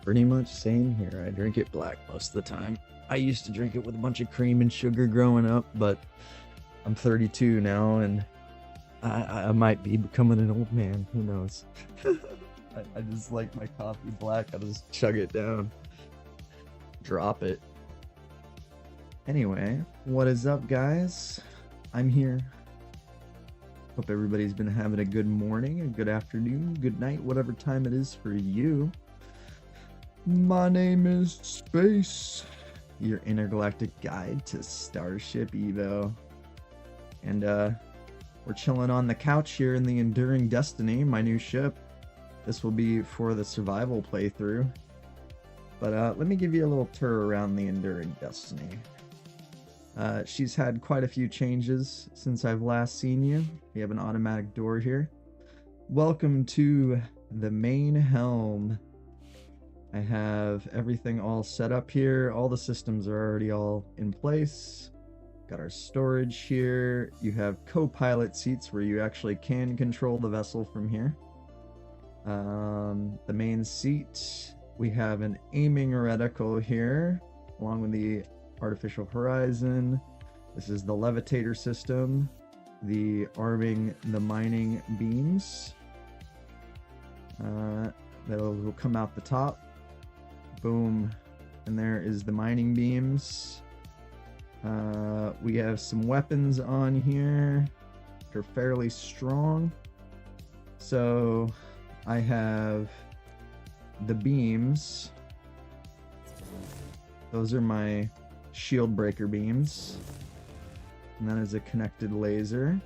Pretty much same here. I drink it black most of the time. I used to drink it with a bunch of cream and sugar growing up, but I'm 32 now and I might be becoming an old man. Who knows? I just like my coffee black. I just chug it down. Drop it. Anyway, what is up, guys? I'm here. Hope everybody's been having a good morning, a good afternoon, good night, whatever time it is for you. My name is Space, your intergalactic guide to Starship EVO. And we're chilling on the couch here in the Enduring Destiny, my new ship. This will be for the survival playthrough. But let me give you a little tour around the Enduring Destiny. She's had quite a few changes since I've last seen you. We have an automatic door here. Welcome to the main helm. I have everything all set up here. All the systems are already all in place. Got our storage here. You have co-pilot seats where you actually can control the vessel from here. The main seat. We have an aiming reticle here, along with the artificial horizon. This is the levitator system, the arming the mining beams that will come out the top. Boom, and there is the mining beams. We have some weapons on here which are fairly strong. So I have the beams. Those are my shield breaker beams, and that is a connected laser.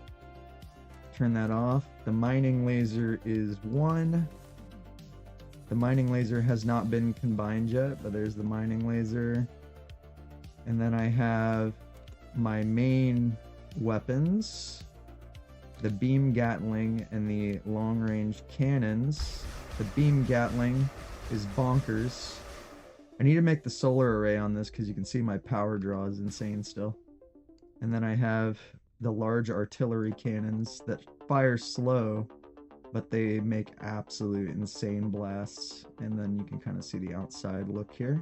Turn that off. The mining laser is 1. The mining laser has not been combined yet, but there's the mining laser. And then I have my main weapons, the beam gatling and the long range cannons. The beam gatling is bonkers. I need to make the solar array on this because you can see my power draw is insane still. And then I have the large artillery cannons that fire slow, but they make absolute insane blasts. And then you can kind of see the outside look here.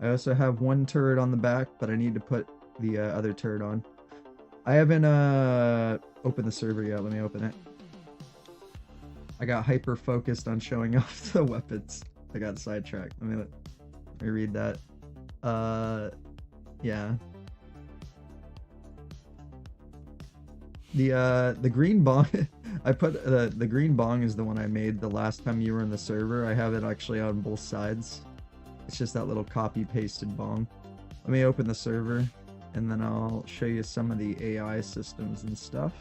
I also have one turret on the back, but I need to put the other turret on. I haven't opened the server yet. Let me open it. I got hyper focused on showing off the weapons. I got sidetracked. Let me read that. Yeah. The green bong. I put the green bong is the one I made the last time you were in the server. I have it actually on both sides. It's just that little copy pasted bong. Let me open the server and then I'll show you some of the AI systems and stuff.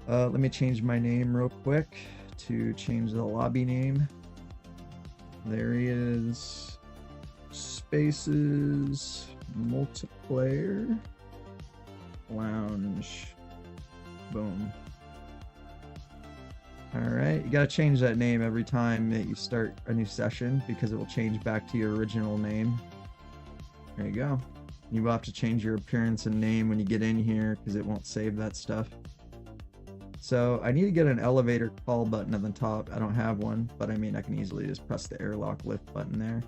Let me change my name real quick to change the lobby name. There he is. Spaces multiplayer lounge. Boom. Alright, you gotta change that name every time that you start a new session because it will change back to your original name. There you go. You will have to change your appearance and name when you get in here because it won't save that stuff. So I need to get an elevator call button at the top. I don't have one, but I mean I can easily just press the airlock lift button there.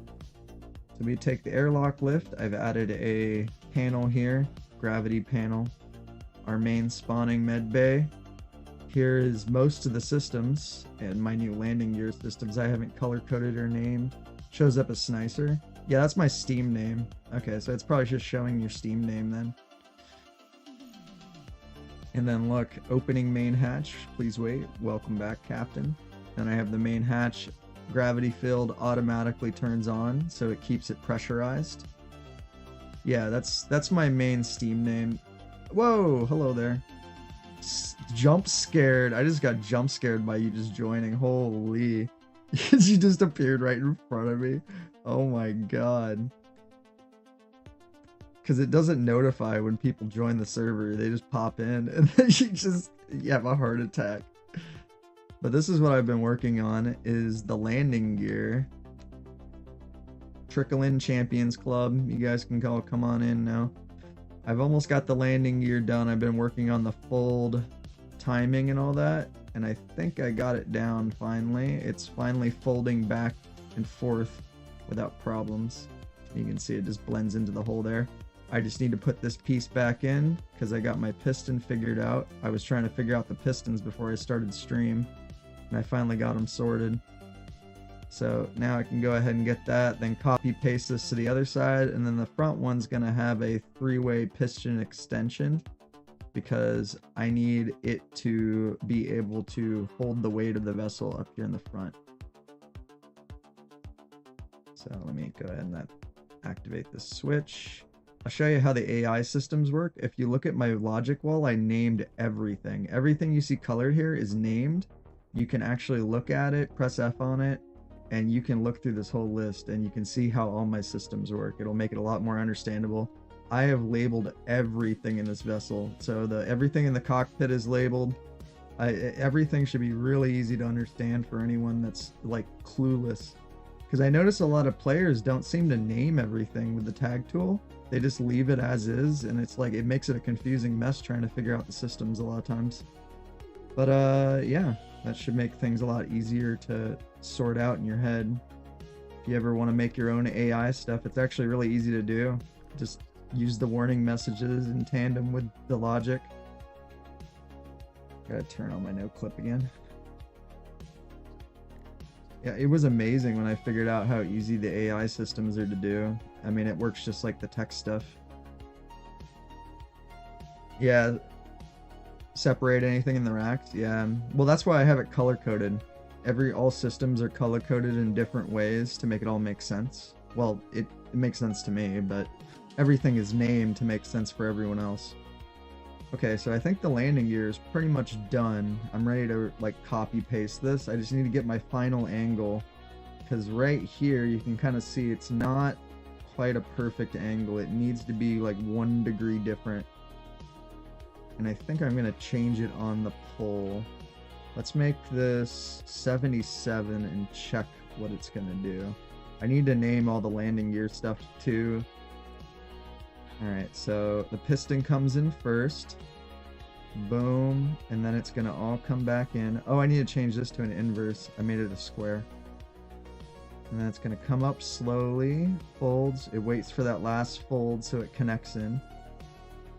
So we take the airlock lift. I've added a panel here, gravity panel. Our main spawning med bay. Here is most of the systems and my new landing gear systems. I haven't color coded her name. Shows up as Snicer. Yeah, that's my Steam name. Okay, so it's probably just showing your Steam name then. And then look, opening main hatch. Please wait. Welcome back, Captain. Then I have the main hatch. Gravity field automatically turns on, so it keeps it pressurized. Yeah, that's my main Steam name. Whoa, hello there. Jump scared. I just got jump scared by you just joining. Holy. You just appeared right in front of me. Oh my god. Because it doesn't notify when people join the server. They just pop in and then you have a heart attack. But this is what I've been working on, is the landing gear. Trickle in Champions Club. You guys can come on in now. I've almost got the landing gear done. I've been working on the fold timing and all that, and I think I got it down finally. It's finally folding back and forth without problems. You can see it just blends into the hole there. I just need to put this piece back in because I got my piston figured out. I was trying to figure out the pistons before I started stream, and I finally got them sorted. So now I can go ahead and get that, then copy paste this to the other side, and then the front one's gonna have a 3-way piston extension because I need it to be able to hold the weight of the vessel up here in the front. So let me go ahead and activate the switch. I'll show you how the AI systems work. If you look at my logic wall, I named everything. Everything you see colored here is named. You can actually look at it, press F on it, and you can look through this whole list and you can see how all my systems work. It'll make it a lot more understandable. I have labeled everything in this vessel. So everything in the cockpit is labeled. Everything should be really easy to understand for anyone that's like clueless. Because I notice a lot of players don't seem to name everything with the tag tool. They just leave it as is, and it's like it makes it a confusing mess trying to figure out the systems a lot of times. But yeah, that should make things a lot easier to sort out in your head. If you ever want to make your own AI stuff, it's actually really easy to do. Just use the warning messages in tandem with the logic. Gotta turn on my no clip again. Yeah, it was amazing when I figured out how easy the AI systems are to do. I mean, it works just like the tech stuff. Yeah, separate anything in the racks. Yeah, well, that's why I have it color coded. All systems are color coded in different ways to make it all make sense. Well, it makes sense to me, but everything is named to make sense for everyone else. Okay, so I think the landing gear is pretty much done. I'm ready to like copy paste this. I just need to get my final angle, because right here you can kind of see it's not quite a perfect angle. It needs to be like 1 degree different. And I think I'm gonna change it on the pole. Let's make this 77 and check what it's gonna do. I need to name all the landing gear stuff too. Alright, so the piston comes in first. Boom. And then it's going to all come back in. Oh, I need to change this to an inverse. I made it a square. And then it's going to come up slowly. Folds. It waits for that last fold so it connects in.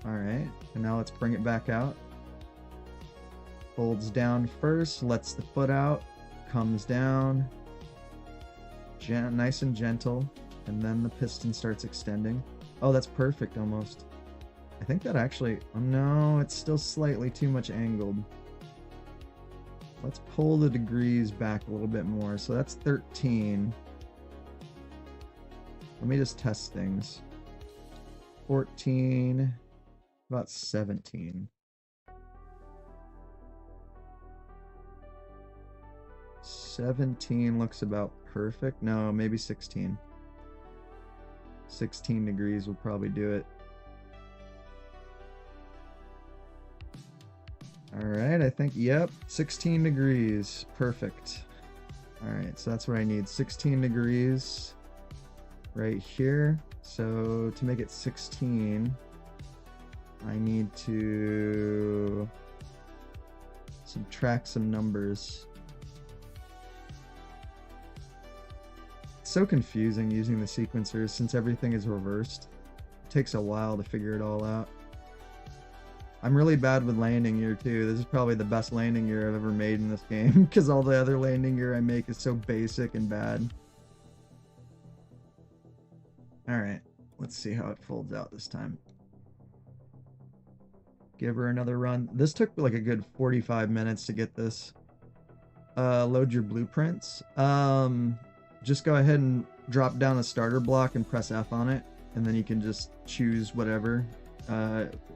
Alright, and now let's bring it back out. Folds down first. Lets the foot out. Comes down. Nice and gentle. And then the piston starts extending. Oh, that's perfect almost. I think that actually... Oh no, it's still slightly too much angled. Let's pull the degrees back a little bit more. So that's 13. Let me just test things. 14. About 17. 17 looks about perfect. No, maybe 16. 16 degrees will probably do it. Alright, I think, yep, 16 degrees. Perfect. Alright, so that's what I need. 16 degrees right here. So to make it 16, I need to subtract some numbers. So confusing using the sequencers since everything is reversed. It takes a while to figure it all out. I'm really bad with landing gear too. This is probably the best landing gear I've ever made in this game because all the other landing gear I make is so basic and bad. Alright, let's see how it folds out this time. Give her another run. This took like a good 45 minutes to get this. Load your blueprints. Just go ahead and drop down a starter block and press F on it, and then you can just choose whatever.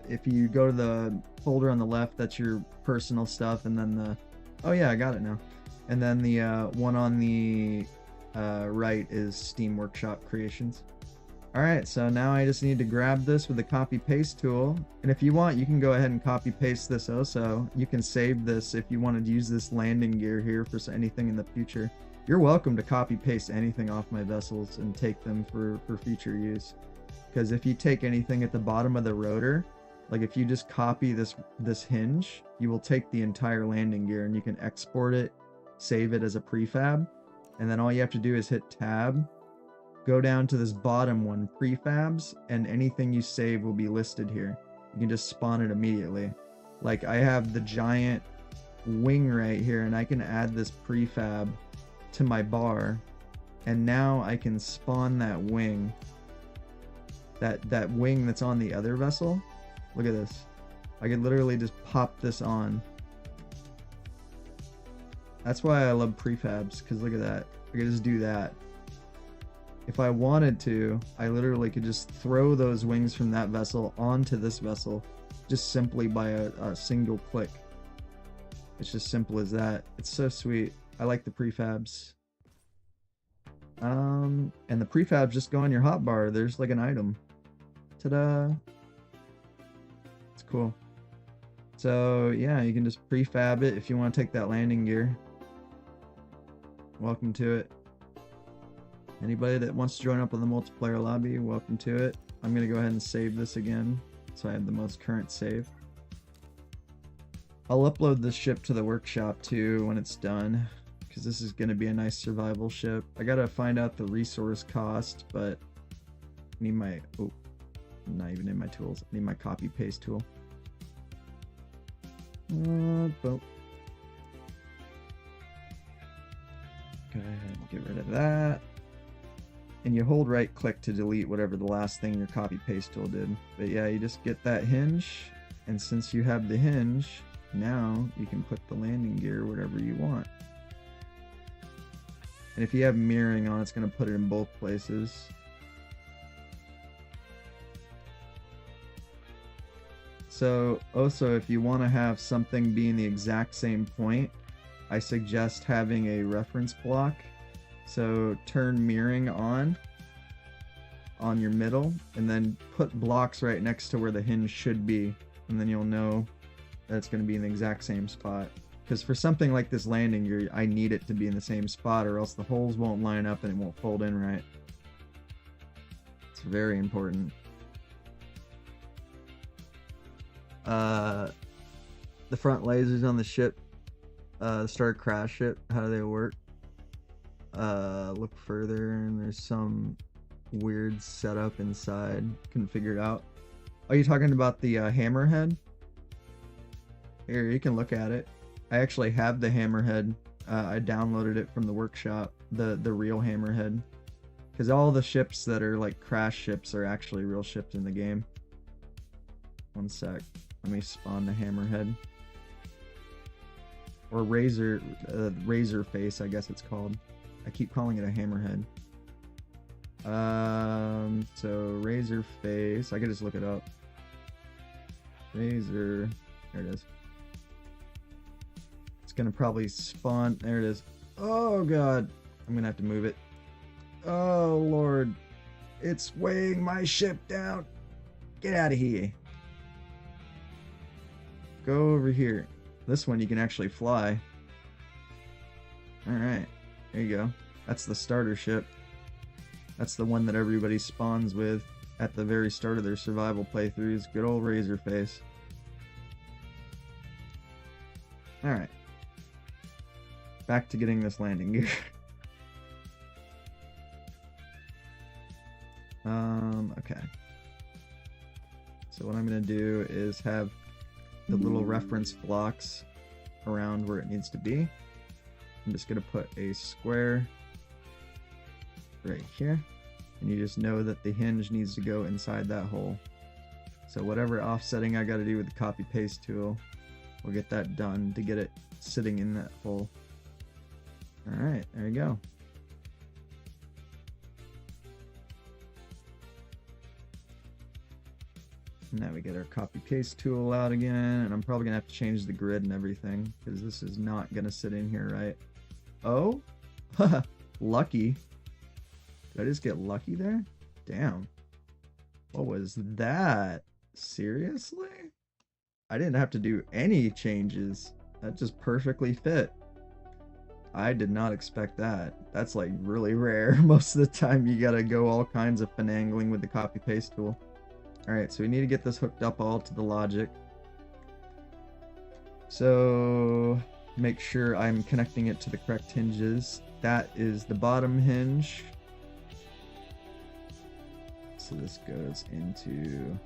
If you go to the folder on the left, that's your personal stuff, and then the... Oh yeah, I got it now. And then the one on the right is Steam Workshop Creations. Alright, so now I just need to grab this with the copy-paste tool, and if you want, you can go ahead and copy-paste this also. You can save this if you wanted to use this landing gear here for anything in the future. You're welcome to copy-paste anything off my vessels and take them for future use. Because if you take anything at the bottom of the rotor, like if you just copy this hinge, you will take the entire landing gear and you can export it, save it as a prefab, and then all you have to do is hit tab, go down to this bottom one, prefabs, and anything you save will be listed here. You can just spawn it immediately. Like I have the giant wing right here, and I can add this prefab to my bar, and now I can spawn that wing. That wing that's on the other vessel. Look at this. I could literally just pop this on. That's why I love prefabs, because look at that. I could just do that. If I wanted to, I literally could just throw those wings from that vessel onto this vessel, just simply by a single click. It's just simple as that. It's so sweet. I like the prefabs. And the prefabs just go on your hotbar. There's like an item. Ta-da! It's cool. So yeah, you can just prefab it if you want to take that landing gear. Welcome to it. Anybody that wants to join up on the multiplayer lobby, welcome to it. I'm gonna go ahead and save this again, so I have the most current save. I'll upload this ship to the workshop too when it's done, because this is gonna be a nice survival ship. I gotta find out the resource cost, but I need my, oh, I'm not even in my tools. I need my copy paste tool. Boom. Go ahead and get rid of that. And you hold right click to delete whatever the last thing your copy paste tool did. But yeah, you just get that hinge, and since you have the hinge, now you can put the landing gear wherever you want. And if you have mirroring on, it's going to put it in both places. So also, if you want to have something be in the exact same point, I suggest having a reference block. So turn mirroring on your middle, and then put blocks right next to where the hinge should be, and then you'll know that it's going to be in the exact same spot. Because for something like this landing gear, I need it to be in the same spot, or else the holes won't line up and it won't fold in right. It's very important. The front lasers on the ship, the Star Crash ship, how do they work? Look further, and there's some weird setup inside. Couldn't figure it out. Are you talking about the hammerhead? Here, you can look at it. I actually have the hammerhead. I downloaded it from the workshop, the real hammerhead, because all the ships that are like crash ships are actually real ships in the game. One sec. Let me spawn the hammerhead. Or razor face, I guess it's called. I keep calling it a hammerhead. So razor face, I could just look it up. Razor, there it is. It's gonna probably spawn, there it is. Oh god, I'm gonna have to move it. Oh lord, it's weighing my ship down. Get out of here. Go over here. This one you can actually fly. Alright, there you go. That's the starter ship. That's the one that everybody spawns with at the very start of their survival playthroughs. Good old razor face. Alright. Back to getting this landing gear. Okay. So what I'm going to do is have the little reference blocks around where it needs to be. I'm just going to put a square right here, and you just know that the hinge needs to go inside that hole. So whatever offsetting I got to do with the copy paste tool, we'll get that done to get it sitting in that hole. Alright, there you go. Now we get our copy paste tool out again, and I'm probably gonna have to change the grid and everything because this is not gonna sit in here right. Oh, lucky. Did I just get lucky there? Damn. What was that? Seriously? I didn't have to do any changes. That just perfectly fit. I did not expect that. That's like really rare. Most of the time you gotta go all kinds of finagling with the copy paste tool. Alright, so we need to get this hooked up all to the logic. So make sure I'm connecting it to the correct hinges. That is the bottom hinge. So this goes into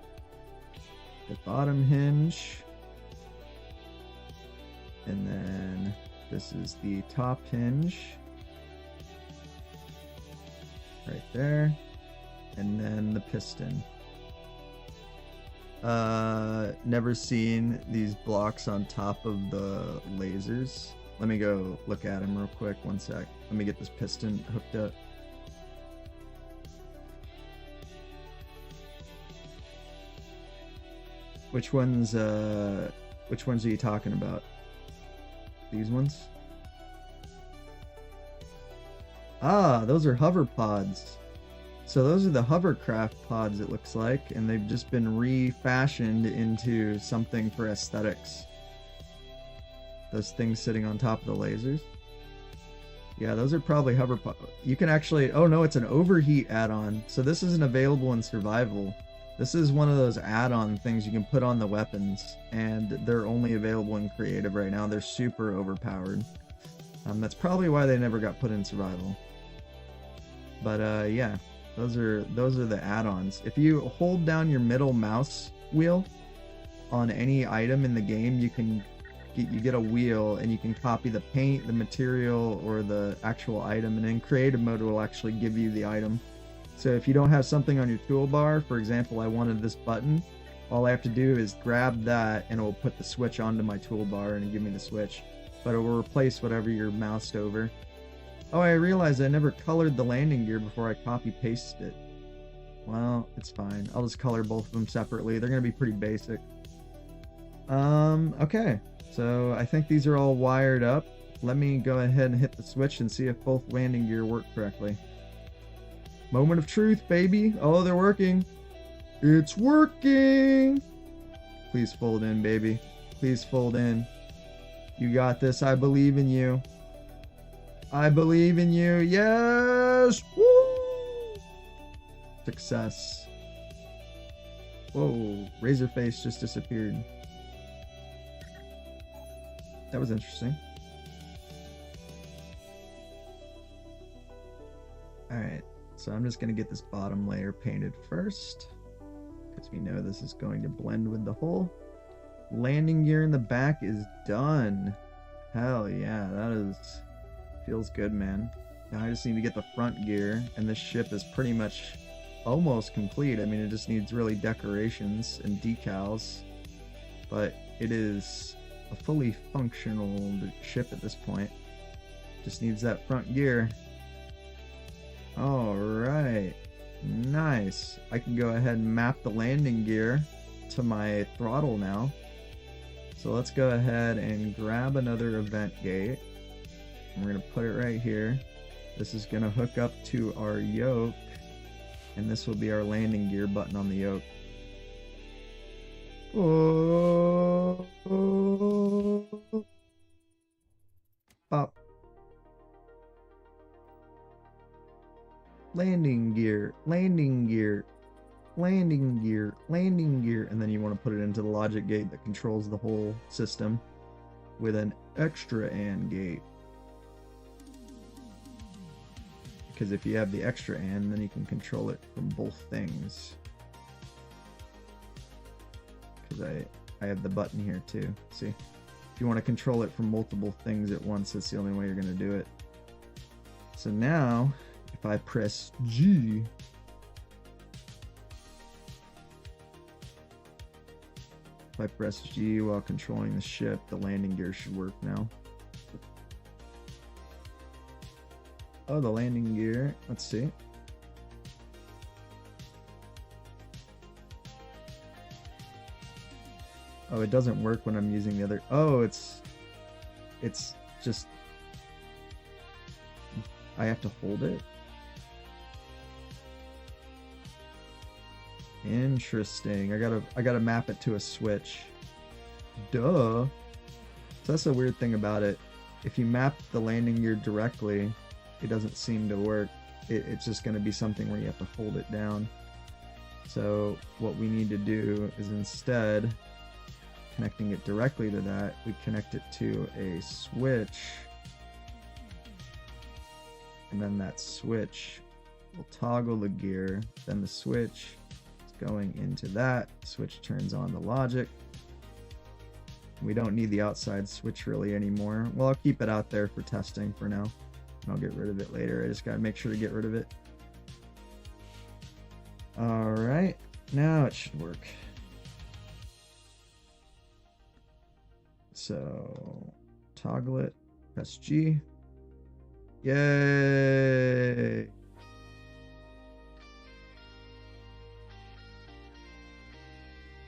the bottom hinge. And then this is the top hinge. Right there. And then the piston. Never seen these blocks on top of the lasers. Let me go look at them real quick. One sec. Let me get this piston hooked up. Which ones are you talking about? These ones? Ah, those are hover pods. So those are the hovercraft pods, it looks like, and they've just been refashioned into something for aesthetics. Those things sitting on top of the lasers. Yeah, those are probably hover pods. You can actually, oh no, it's an overheat add-on. So this isn't available in survival. This is one of those add-on things you can put on the weapons, and they're only available in creative right now. They're super overpowered. That's probably why they never got put in survival. But yeah. Those are the add-ons. If you hold down your middle mouse wheel on any item in the game, you get a wheel and you can copy the paint, the material, or the actual item, and in creative mode it will actually give you the item. So if you don't have something on your toolbar, for example, I wanted this button, all I have to do is grab that and it will put the switch onto my toolbar and give me the switch. But it will replace whatever you're moused over. Oh, I realized I never colored the landing gear before I copy-pasted it. Well, it's fine. I'll just color both of them separately. They're going to be pretty basic. Okay. So I think these are all wired up. Let me go ahead and hit the switch and see if both landing gear work correctly. Moment of truth, baby. Oh, they're working. It's working. Please fold in, baby. Please fold in. You got this. I believe in you. I believe in you. Yes! Woo! Success. Whoa, Razorface just disappeared. That was interesting. Alright, so I'm just going to get this bottom layer painted first, because we know this is going to blend with the whole. Landing gear in the back is done. Hell yeah, that is... feels good, man. Now I just need to get the front gear, and this ship is pretty much almost complete. I mean, it just needs really decorations and decals, but it is a fully functional ship at this point. Just needs that front gear. Alright, nice. I can go ahead and map the landing gear to my throttle now. So let's go ahead and grab another event gate. We're going to put it right here. This is going to hook up to our yoke, and this will be our landing gear button on the yoke. Oh, pop. Landing gear, landing gear, landing gear, landing gear, and then you want to put it into the logic gate that controls the whole system with an extra AND gate. Because if you have the extra AND, then you can control it from both things. Because I have the button here too. See, if you want to control it from multiple things at once, that's the only way you're going to do it. So now, if I press G, if I press G while controlling the ship, the landing gear should work now. Oh, the landing gear. Let's see. Oh, it doesn't work when I'm using the other. Oh, it's just I have to hold it. Interesting. I gotta map it to a switch. Duh. So that's the weird thing about it. If you map the landing gear directly, it doesn't seem to work. It's just going to be something where you have to hold it down. So what we need to do is instead connecting it directly to that, we connect it to a switch. And then that switch will toggle the gear. Then the switch is going into that. Switch turns on the logic. We don't need the outside switch really anymore. Well, I'll keep it out there for testing for now. And I'll get rid of it later. I just gotta make sure to get rid of it. Alright, now it should work. So, toggle it, press G. Yay!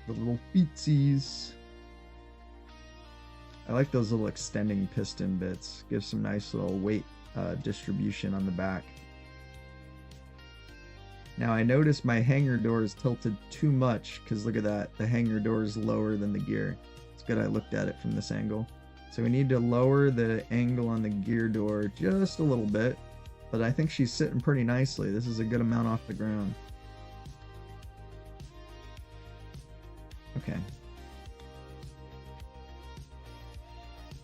The little feetsies. I like those little extending piston bits. Gives some nice little weight distribution on the back. Now I notice my hangar door is tilted too much because look at that. The hangar door is lower than the gear. It's good I looked at it from this angle. So we need to lower the angle on the gear door just a little bit. But I think she's sitting pretty nicely. This is a good amount off the ground. Okay.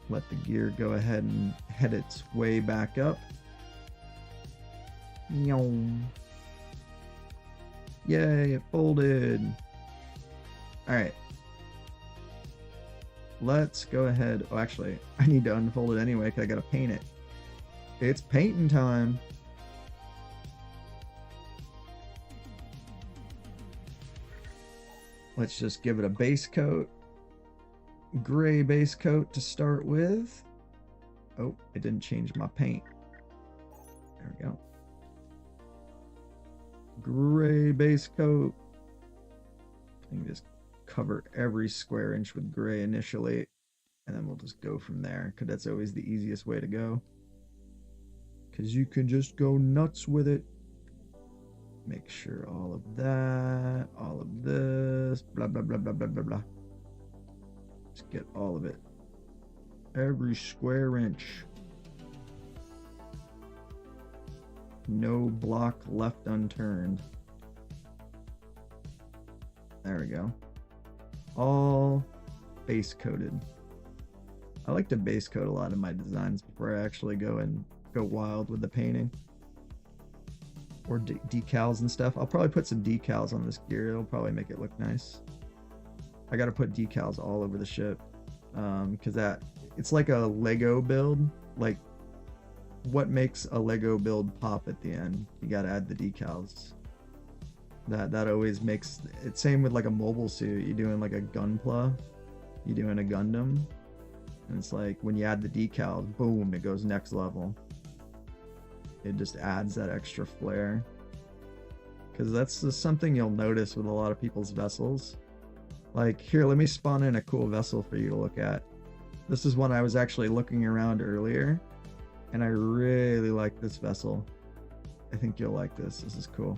Let the gear go ahead and head its way back up. Yay, it folded. Alright. Let's go ahead. Oh, actually, I need to unfold it anyway because I gotta paint it. It's painting time. Let's just give it a base coat. Gray base coat to start with. Oh, it didn't change my paint. There we go. Gray base coat. You can just cover every square inch with gray initially, and then we'll just go from there, because that's always the easiest way to go. Because you can just go nuts with it. Make sure all of that, all of this, blah, blah, blah, blah, blah, blah, blah. Just get all of it. Every square inch. No block left unturned. There we go. All base coated. I like to base coat a lot of my designs before I actually go wild with the painting. Or decals and stuff. I'll probably put some decals on this gear. It'll probably make it look nice. I gotta put decals all over the ship. Because it's like a Lego build. Like, what makes a Lego build pop at the end? You gotta add the decals. That always makes it. Same with like a mobile suit. You're doing like a Gunpla. You're doing a Gundam. And it's like when you add the decals, boom, it goes next level. It just adds that extra flair. Because that's just something you'll notice with a lot of people's vessels. Like, here, let me spawn in a cool vessel for you to look at. This is one I was actually looking around earlier. And I really like this vessel. I think you'll like this. This is cool.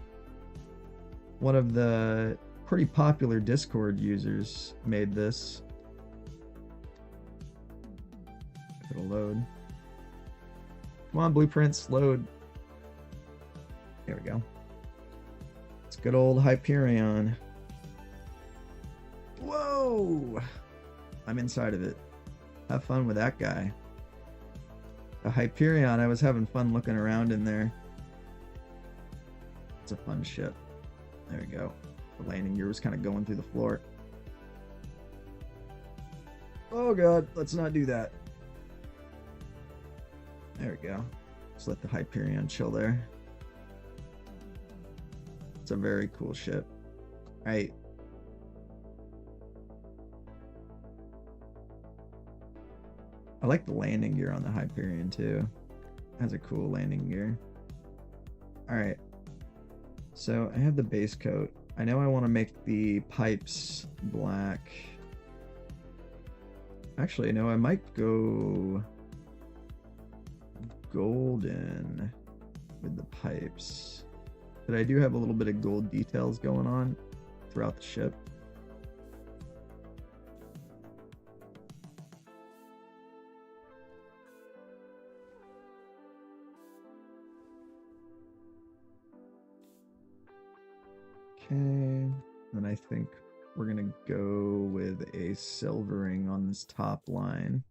One of the pretty popular Discord users made this. If it'll load. Come on, blueprints, load. There we go. It's good old Hyperion. Whoa! I'm inside of it. Have fun with that guy. The Hyperion, I was having fun looking around in there. It's a fun ship. There we go. The landing gear was kind of going through the floor. Oh god, let's not do that. There we go. Just let the Hyperion chill there. It's a very cool ship. Alright. I like the landing gear on the Hyperion too. It has a cool landing gear. Alright. So I have the base coat. I know I want to make the pipes black. Actually, no, I might go golden with the pipes. But I do have a little bit of gold details going on throughout the ship. Okay, then I think we're gonna go with a silvering on this top line.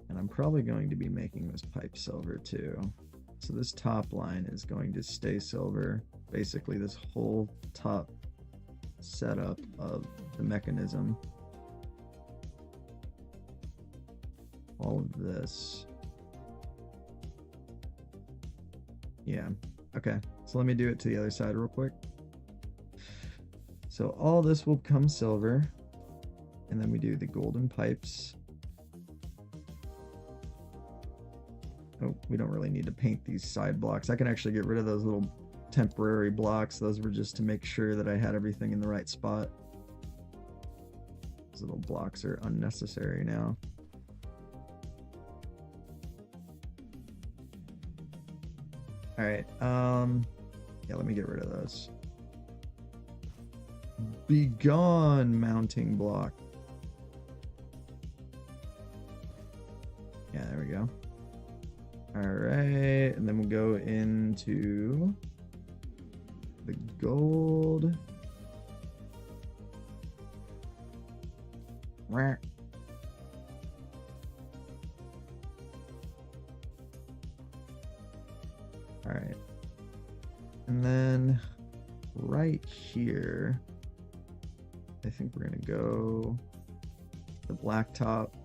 And I'm probably going to be making this pipe silver too. So this top line is going to stay silver. Basically this whole top setup of the mechanism. All of this. Yeah, okay. So let me do it to the other side real quick. So all this will become silver. And then we do the golden pipes. Oh, we don't really need to paint these side blocks. I can actually get rid of those little temporary blocks. Those were just to make sure that I had everything in the right spot. Those little blocks are unnecessary now. Alright, yeah, let me get rid of those. Be gone, mounting block. Yeah, there we go. Alright, and then we'll go into the gold. Alright. And then right here, I think we're gonna go the black top.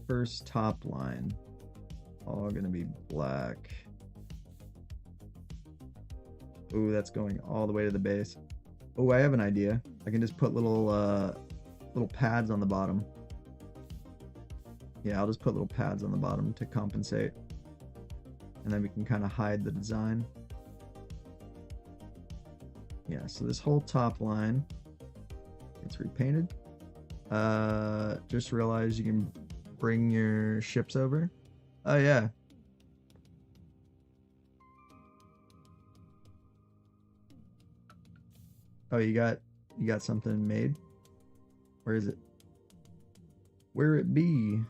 First top line, all gonna be black. Ooh, that's going all the way to the base. Oh, I have an idea. I can just put little pads on the bottom. Yeah, I'll just put little pads on the bottom to compensate. And then we can kind of hide the design. Yeah, so this whole top line gets repainted. Just realized you can bring your ships over. Oh yeah. Oh, you got something made? Where is it? Where it be?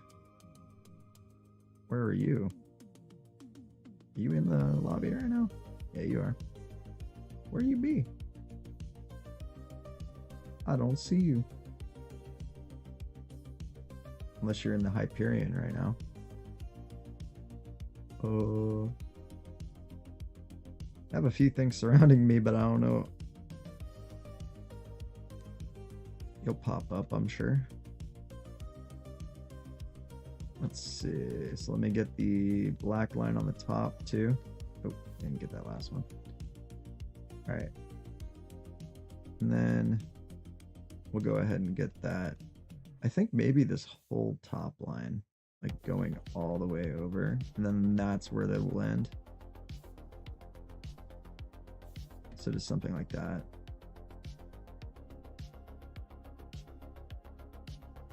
Where are you? Are you in the lobby right now? Yeah, you are. Where you be? I don't see you. Unless you're in the Hyperion right now. Oh. I have a few things surrounding me, but I don't know. You'll pop up, I'm sure. Let's see. So let me get the black line on the top too. Oh, didn't get that last one. All right. And then we'll go ahead and get that. I think maybe this whole top line, like going all the way over, and then that's where they will end. So just something like that.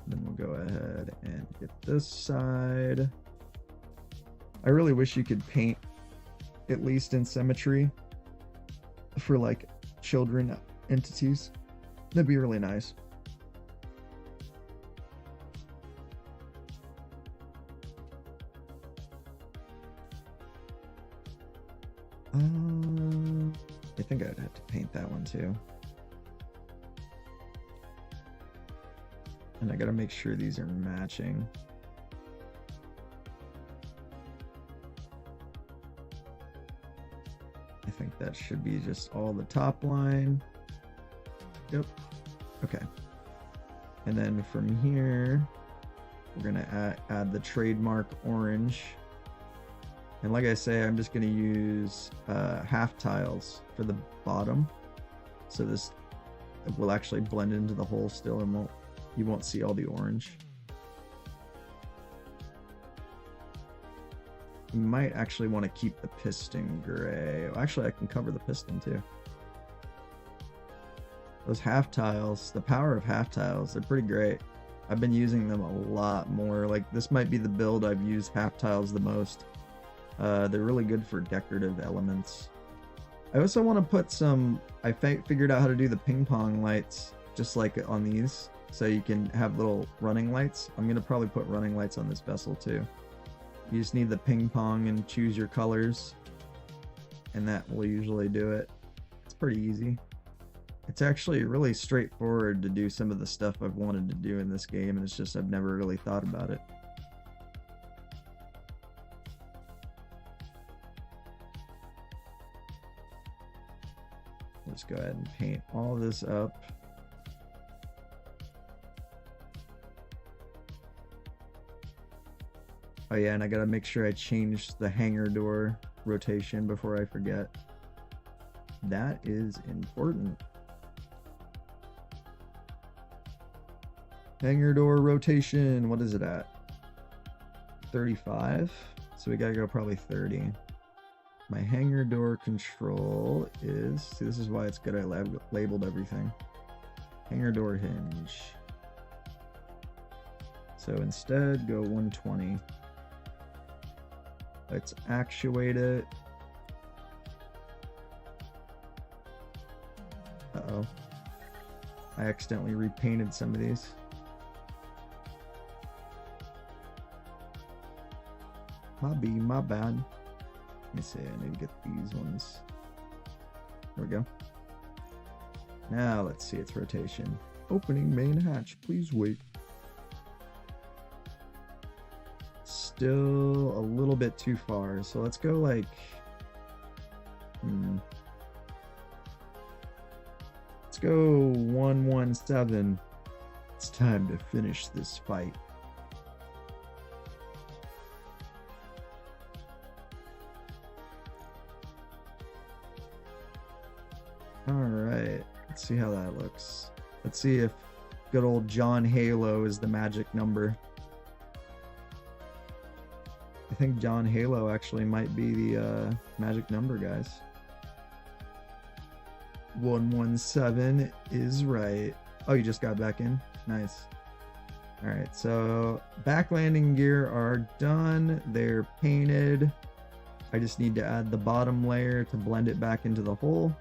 Then we'll go ahead and get this side. I really wish you could paint at least in symmetry for like children entities. That'd be really nice. I think I'd have to paint that one too. And I gotta make sure these are matching. I think that should be just all the top line. Yep. Okay. And then from here, we're gonna add the trademark orange. And like I say, I'm just gonna use half tiles for the bottom. So this will actually blend into the hole still and you won't see all the orange. You might actually want to keep the piston gray. Actually, I can cover the piston too. Those half tiles, the power of half tiles, they're pretty great. I've been using them a lot more. Like this might be the build I've used half tiles the most. They're really good for decorative elements. I also want to put some, I figured out how to do the ping pong lights, just like on these, so you can have little running lights. I'm going to probably put running lights on this vessel too. You just need the ping pong and choose your colors, and that will usually do it. It's pretty easy. It's actually really straightforward to do some of the stuff I've wanted to do in this game, and it's just I've never really thought about it. Let's go ahead and paint all this up. Oh yeah, and I gotta make sure I change the hangar door rotation before I forget. That is important. Hangar door rotation, what is it at? 35? So we gotta go probably 30. My hangar door control is, see, this is why it's good I labeled everything. Hangar door hinge. So instead, go 120. Let's actuate it. Uh-oh. I accidentally repainted some of these. My bad. Let me see, I need to get these ones. There we go. Now let's see its rotation. Opening main hatch, please wait. Still a little bit too far, so let's go like... Let's go 117. It's time to finish this fight. Alright, let's see how that looks. Let's see if good old John Halo is the magic number. I think John Halo actually might be the magic number, guys. 117 is right. Oh, you just got back in? Nice. Alright, so back landing gear are done. They're painted. I just need to add the bottom layer to blend it back into the hole.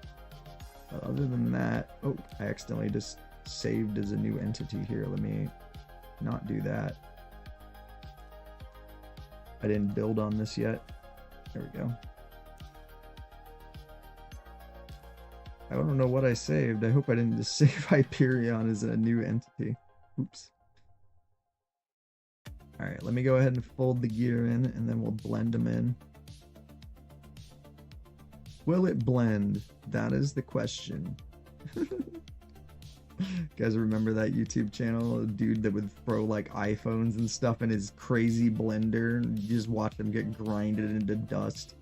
But other than that, oh, I accidentally just saved as a new entity here. Let me not do that. I didn't build on this yet. There we go. I don't know what I saved. I hope I didn't just save Hyperion as a new entity. Oops. Alright, let me go ahead and fold the gear in, and then we'll blend them in. Will it blend? That is the question. You guys remember that YouTube channel? A dude that would throw like iPhones and stuff in his crazy blender, and you just watch them get grinded into dust.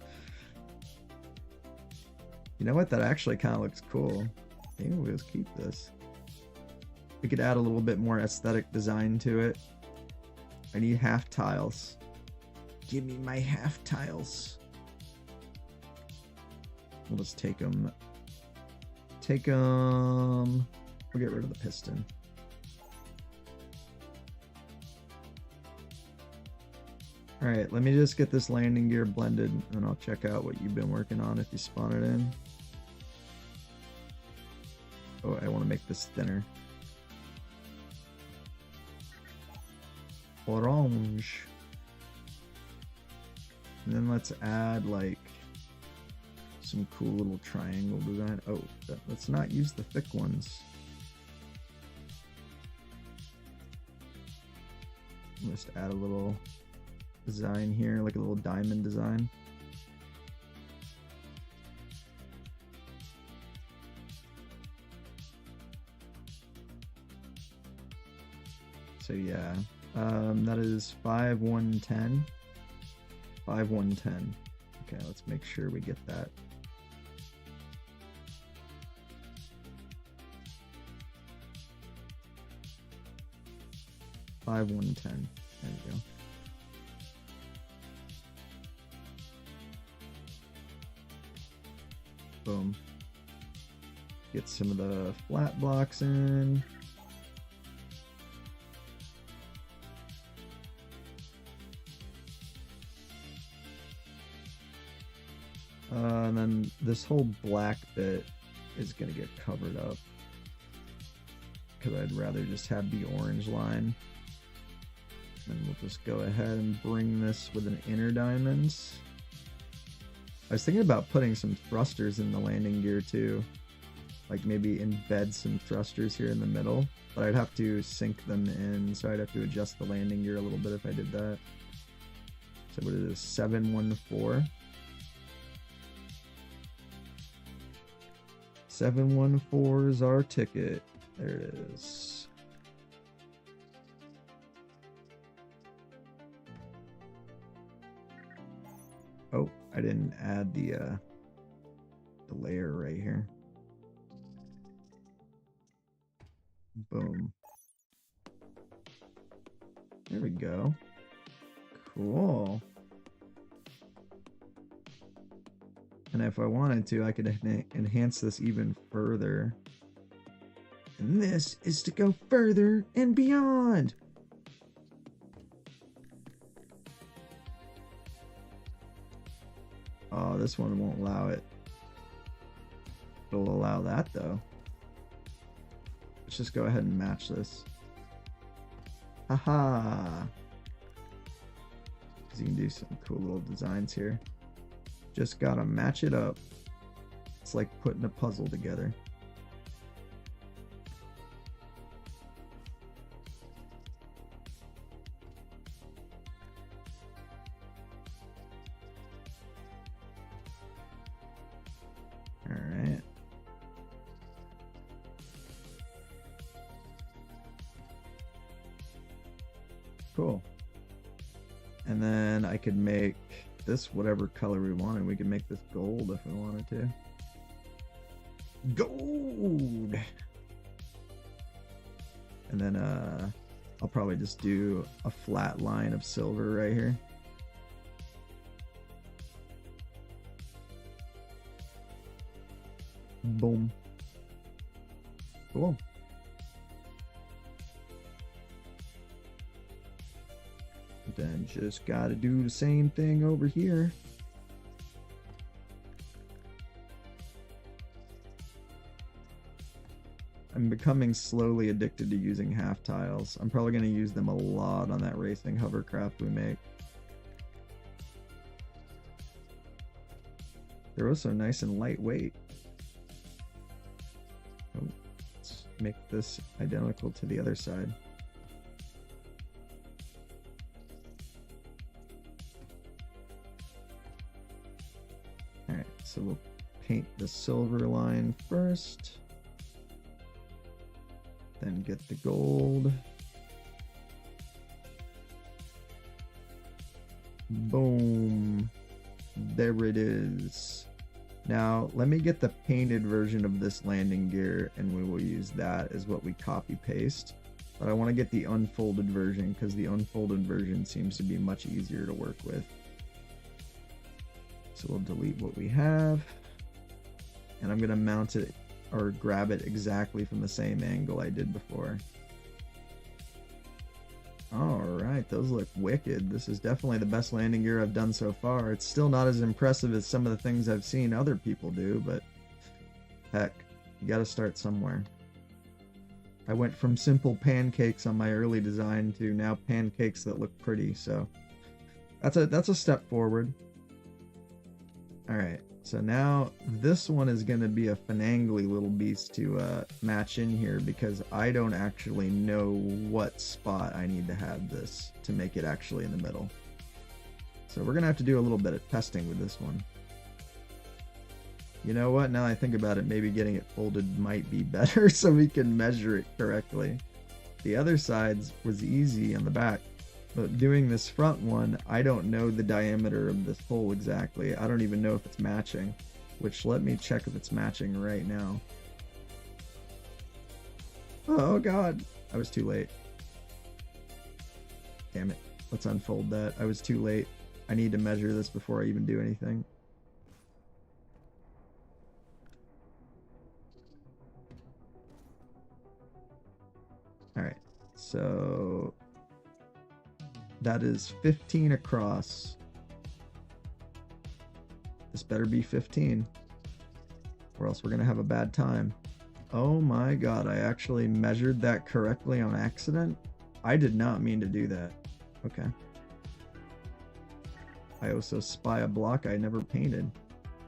You know what? That actually kind of looks cool. Maybe we'll just keep this. We could add a little bit more aesthetic design to it. I need half tiles. Give me my half tiles. We'll just take them. We'll get rid of the piston. Alright, let me just get this landing gear blended, and I'll check out what you've been working on if you spawn it in. Oh, I want to make this thinner. Orange. And then let's add like some cool little triangle design. Oh, let's not use the thick ones. Just add a little design here, like a little diamond design. So yeah, that is 5110. 5110. Okay, let's make sure we get that. There we go. Boom. Get some of the flat blocks in. And then this whole black bit is going to get covered up, because I'd rather just have the orange line. And we'll just go ahead and bring this with an inner diamonds. I was thinking about putting some thrusters in the landing gear too. Like maybe embed some thrusters here in the middle, but I'd have to sink them in, so I'd have to adjust the landing gear a little bit if I did that. So what is this? 714. 714 is our ticket. There it is. Oh, I didn't add the layer right here. Boom. There we go. Cool. And if I wanted to, I could enhance this even further. And this is to go further and beyond. Oh, this one won't allow it. It'll allow that though. Let's just go ahead and match this. Haha. Because you can do some cool little designs here. Just gotta match it up. It's like putting a puzzle together. All right. Cool. And then I could make this whatever color we wanted. We could make this gold if we wanted to. Gold! And then I'll probably just do a flat line of silver right here. Boom. Cool. Then just gotta do the same thing over here. I'm becoming slowly addicted to using half tiles. I'm probably going to use them a lot on that racing hovercraft we make. They're also nice and lightweight. Oh, let's make this identical to the other side. Alright, so we'll paint the silver line first. Then get the gold. Boom. There it is. Now, let me get the painted version of this landing gear, and we will use that as what we copy paste. But I want to get the unfolded version, because the unfolded version seems to be much easier to work with. So we'll delete what we have. And I'm going to mount it or grab it exactly from the same angle I did before. Alright, those look wicked. This is definitely the best landing gear I've done so far. It's still not as impressive as some of the things I've seen other people do, but heck, you gotta start somewhere. I went from simple pancakes on my early design to now pancakes that look pretty, so that's a step forward. Alright, so now this one is going to be a finagly little beast to match in here, because I don't actually know what spot I need to have this to make it actually in the middle. So we're going to have to do a little bit of testing with this one. You know what, now I think about it, maybe getting it folded might be better so we can measure it correctly. The other sides was easy on the back. But doing this front one, I don't know the diameter of this hole exactly. I don't even know if it's matching, which let me check if it's matching right now. Oh god, I was too late. Damn it, let's unfold that. I was too late. I need to measure this before I even do anything. Alright, so that is 15 across. This better be 15. Or else we're gonna have a bad time. Oh my god, I actually measured that correctly on accident? I did not mean to do that. Okay. I also spy a block I never painted.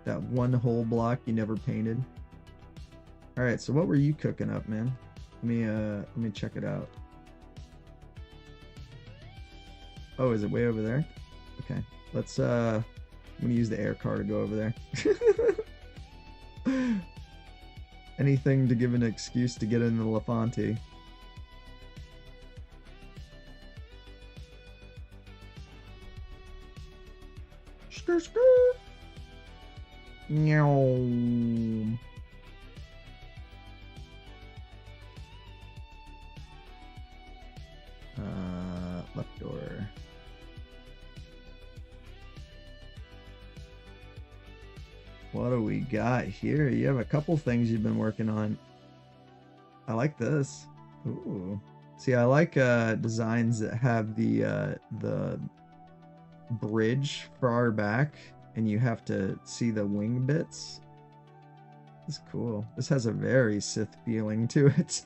That one whole block you never painted. Alright, so what were you cooking up, man? Let me check it out. Oh, is it way over there? Okay. Let's I'm gonna use the air car to go over there. Anything to give an excuse to get in the Lafante. Skr skr. Meow. Left door. What do we got here? You have a couple things you've been working on. I like this. Ooh. See, I like designs that have the bridge far back and you have to see the wing bits. This is cool. This has a very Sith feeling to it.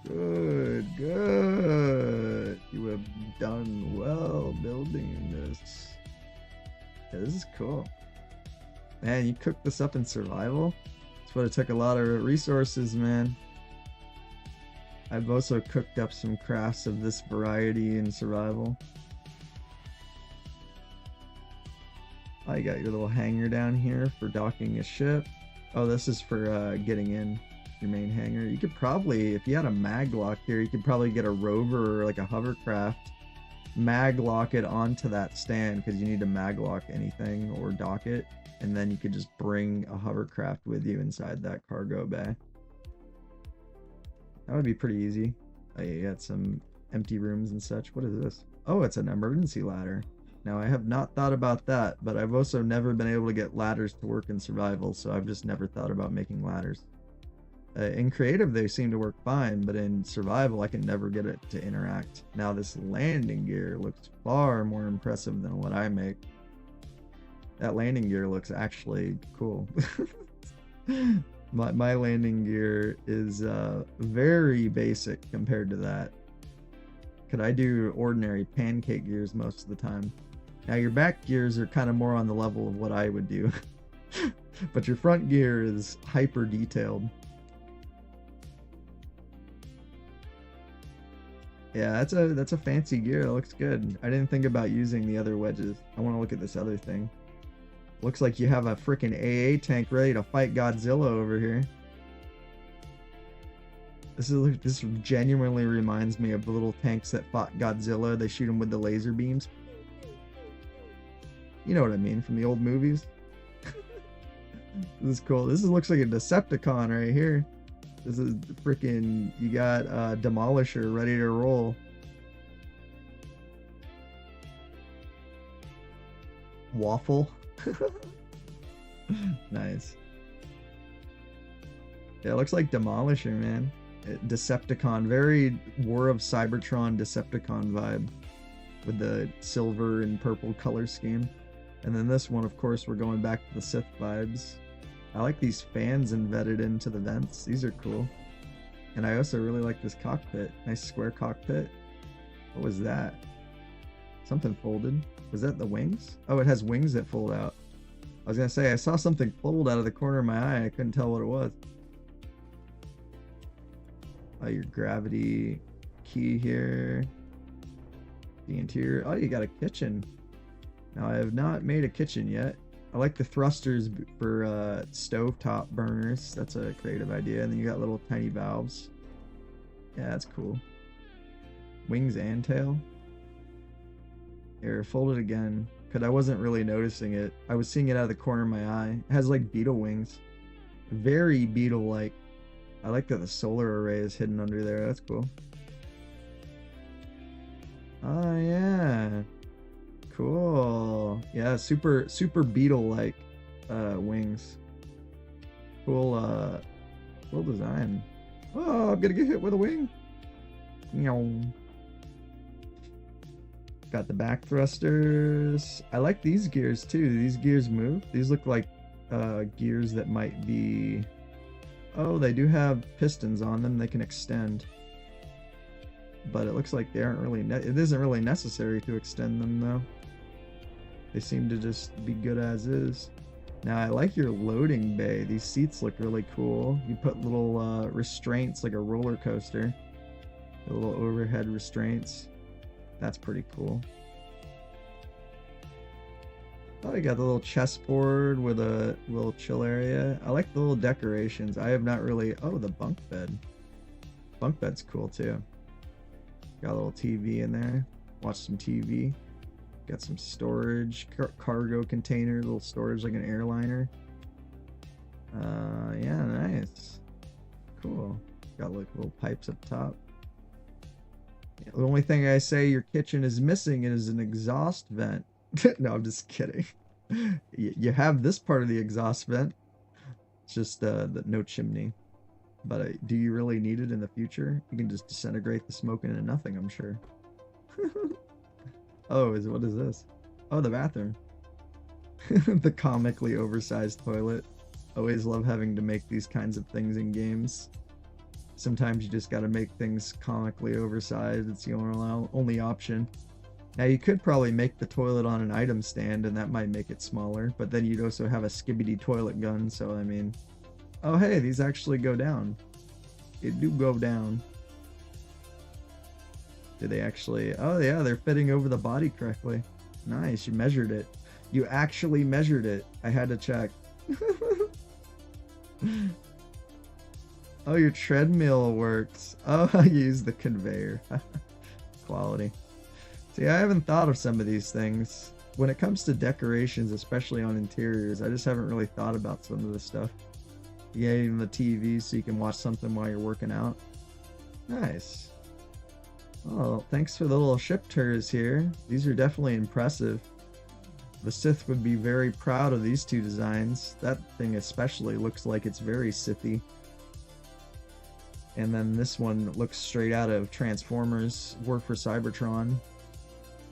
Good, good. You have done well building this. Yeah, this is cool. Man, you cooked this up in survival? That's what it took, a lot of resources, man. I've also cooked up some crafts of this variety in survival. Oh, you got your little hangar down here for docking a ship. Oh, this is for getting in your main hangar. You could probably, if you had a mag lock here, you could probably get a rover or like a hovercraft, mag lock it onto that stand, because you need to mag lock anything or dock it, and then you could just bring a hovercraft with you inside that cargo bay. That would be pretty easy. Oh, yeah, you got some empty rooms and such. What is this? Oh, it's an emergency ladder. Now, I have not thought about that, but I've also never been able to get ladders to work in survival, so I've just never thought about making ladders. In creative, they seem to work fine, but in survival, I can never get it to interact. Now, this landing gear looks far more impressive than what I make. That landing gear looks actually cool. My landing gear is very basic compared to that. Could I do ordinary pancake gears most of the time? Now, your back gears are kind of more on the level of what I would do. But your front gear is hyper detailed. Yeah, that's a fancy gear. It looks good. I didn't think about using the other wedges. I want to look at this other thing. Looks like you have a freaking AA tank ready to fight Godzilla over here. This genuinely reminds me of the little tanks that fought Godzilla. They shoot him with the laser beams. You know what I mean from the old movies. This is cool. This looks like a Decepticon right here. This is freaking, you got Demolisher ready to roll. Waffle. Nice. Yeah, it looks like Demolisher, man. Decepticon, very War of Cybertron Decepticon vibe with the silver and purple color scheme. And then this one, of course, we're going back to the Sith vibes. I like these fans embedded into the vents. These are cool. And I also really like this cockpit. Nice square cockpit. What was that? Something folded. Was that the wings? Oh, it has wings that fold out. I was gonna say, I saw something fold out of the corner of my eye. I couldn't tell what it was. Oh, your gravity key here. The interior. Oh, you got a kitchen. Now, I have not made a kitchen yet. I like the thrusters for stovetop burners. That's a creative idea. And then you got little tiny valves. Yeah, that's cool. Wings and tail. Here, fold it again. Because I wasn't really noticing it. I was seeing it out of the corner of my eye. It has like beetle wings. Very beetle-like. I like that the solar array is hidden under there. That's cool. Oh, yeah. Cool. Yeah, super beetle-like wings. Cool, cool design. Oh, I'm gonna get hit with a wing. Got the back thrusters. I like these gears too. Do these gears move? These look like gears that might be... Oh, they do have pistons on them. They can extend. But it looks like they aren't really... It isn't really necessary to extend them though. They seem to just be good as is. Now I like your loading bay. These seats look really cool. You put little restraints like a roller coaster. Little overhead restraints. That's pretty cool. Oh, you got the little chessboard with a little chill area. I like the little decorations. I have not really... Oh, the bunk bed. Bunk bed's cool too. Got a little TV in there. Watch some TV. Got some storage. Cargo container. Little storage like an airliner. Yeah, nice. Cool. Got like little pipes up top. The only thing I say your kitchen is missing is an exhaust vent. No, I'm just kidding. You have this part of the exhaust vent. It's just the no chimney. But do you really need it in the future? You can just disintegrate the smoke into nothing, I'm sure. Oh, what is this? Oh, the bathroom. The comically oversized toilet. Always love having to make these kinds of things in games. Sometimes you just gotta make things comically oversized. It's the only option. Now you could probably make the toilet on an item stand and that might make it smaller, but then you'd also have a skibidi toilet gun, so I mean... Oh hey, these actually go down. It do go down. Do they actually... Oh yeah, they're fitting over the body correctly. Nice, you measured it. You actually measured it. I had to check. Oh, your treadmill works. Oh, I use the conveyor. Quality. See, I haven't thought of some of these things. When it comes to decorations, especially on interiors, I just haven't really thought about some of this stuff. Yeah, even the TV so you can watch something while you're working out. Nice. Oh, thanks for the little ship tours here. These are definitely impressive. The Sith would be very proud of these two designs. That thing especially looks like it's very Sithy. And then this one looks straight out of Transformers, War for Cybertron.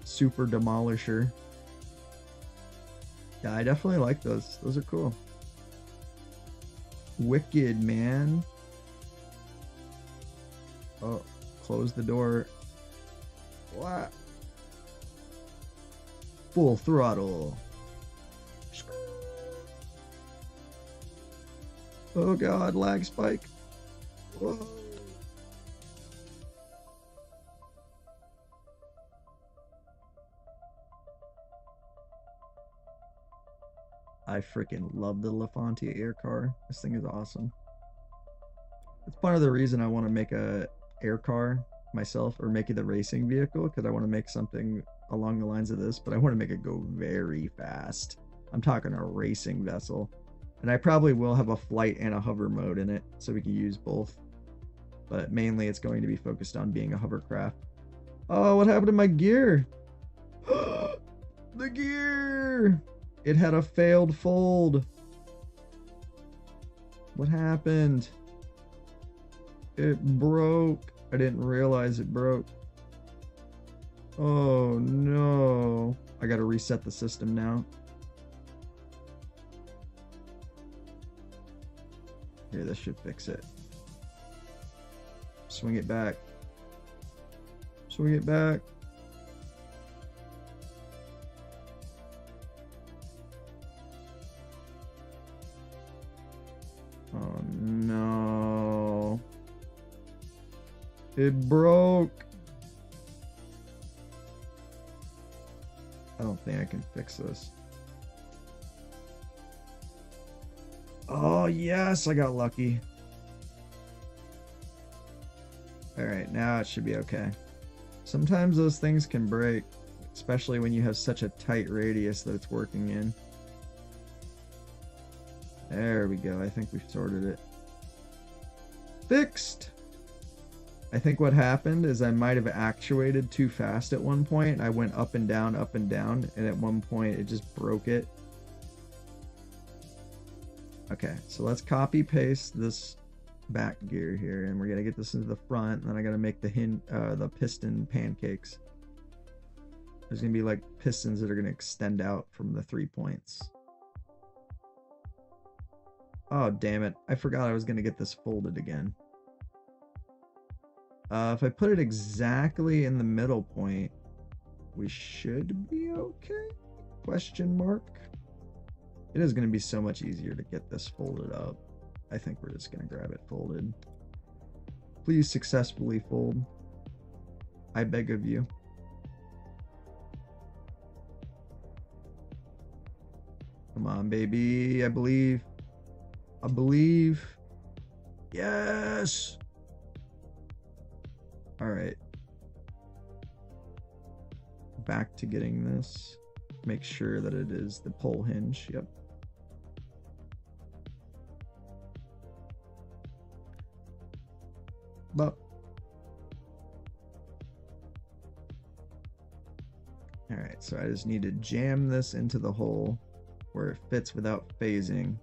Super Demolisher. Yeah, I definitely like those. Those are cool. Wicked, man. Oh, close the door. What? Full throttle. Oh god, lag spike. Whoa. I freaking love the LaFontaine air car. This thing is awesome. It's part of the reason I want to make a air car myself, or make it a racing vehicle, because I want to make something along the lines of this, but I want to make it go very fast. I'm talking a racing vessel. And I probably will have a flight and a hover mode in it, so we can use both. But mainly it's going to be focused on being a hovercraft. Oh, what happened to my gear? The gear! It had a failed fold. What happened? It broke. I didn't realize it broke. Oh no. I gotta reset the system now. Here, this should fix it. Swing it back. Swing it back. Oh no. It broke. I don't think I can fix this. Oh yes, I got lucky. Alright, now it should be okay. Sometimes those things can break, especially when you have such a tight radius that it's working in. There we go, I think we've sorted it. Fixed! I think what happened is I might have actuated too fast at one point. I went up and down, and at one point it just broke it. Okay, so let's copy paste this back gear here, and we're gonna get this into the front, and then I gotta make the piston pancakes. There's going to be like pistons that are going to extend out from the 3 points. Oh, damn it. I forgot I was going to get this folded again. If I put it exactly in the middle point, we should be okay? Question mark. It is going to be so much easier to get this folded up. I think we're just going to grab it folded. Please successfully fold. I beg of you. Come on, baby. I believe. I believe. Yes! Alright. Back to getting this. Make sure that it is the pole hinge. Yep. But. Alright, so I just need to jam this into the hole where it fits without phasing.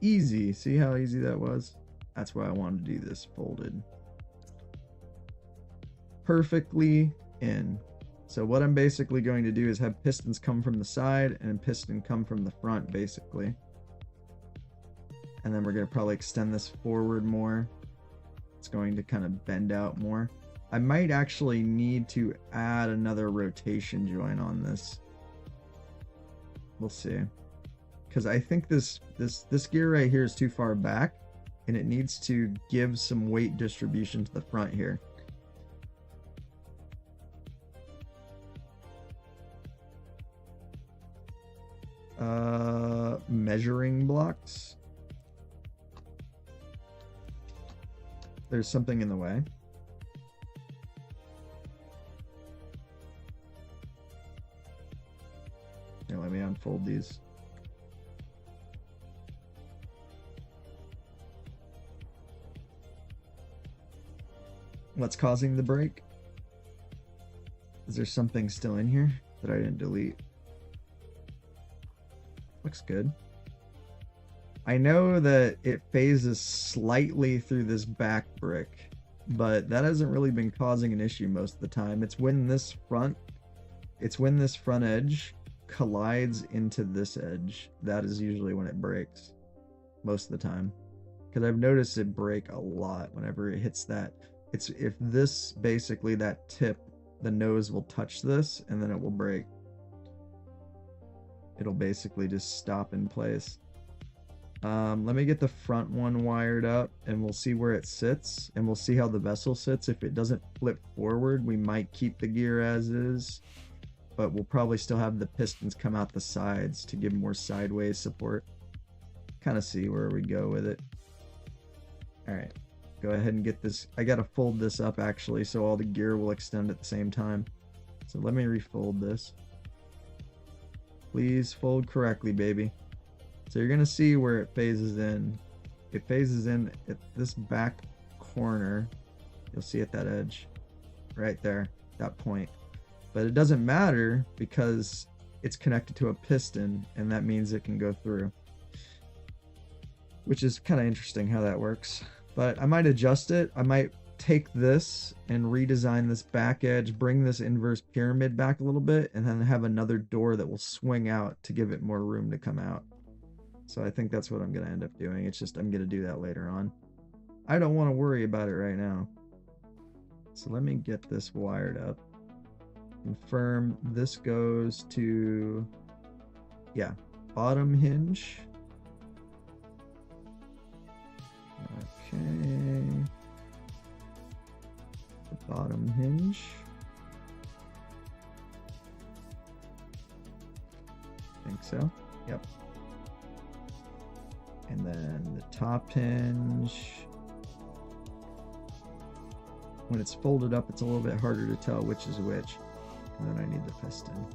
Easy. See how easy that was? That's why I wanted to do this folded. Perfectly in. So what I'm basically going to do is have pistons come from the side and piston come from the front, basically. And then we're going to probably extend this forward more. It's going to kind of bend out more. I might actually need to add another rotation joint on this. We'll see. Because I think this gear right here is too far back, and it needs to give some weight distribution to the front here. Measuring blocks. There's something in the way. Here, let me unfold these. What's causing the break? Is there something still in here that I didn't delete? Looks good. I know that it phases slightly through this back brick, but that hasn't really been causing an issue most of the time. It's when this front edge collides into this edge. That is usually when it breaks most of the time. Because I've noticed it break a lot whenever it hits that. It's if this, basically that tip, the nose will touch this and then it will break. It'll basically just stop in place. Let me get the front one wired up and we'll see where it sits and we'll see how the vessel sits. If it doesn't flip forward, we might keep the gear as is, but we'll probably still have the pistons come out the sides to give more sideways support. Kind of see where we go with it. All right, go ahead and get this. I got to fold this up actually, so all the gear will extend at the same time. So let me refold this. Please fold correctly, baby. So you're going to see where it phases in. It phases in at this back corner. You'll see at that edge. Right there. That point. But it doesn't matter because it's connected to a piston and that means it can go through. Which is kind of interesting how that works. But I might adjust it. I might take this and redesign this back edge, bring this inverse pyramid back a little bit, and then have another door that will swing out to give it more room to come out. So I think that's what I'm going to end up doing. It's just I'm going to do that later on. I don't want to worry about it right now. So let me get this wired up. Confirm this goes to, yeah, bottom hinge. Okay. The bottom hinge. I think so. Yep. And then the top hinge. When it's folded up, it's a little bit harder to tell which is which. And then I need the piston.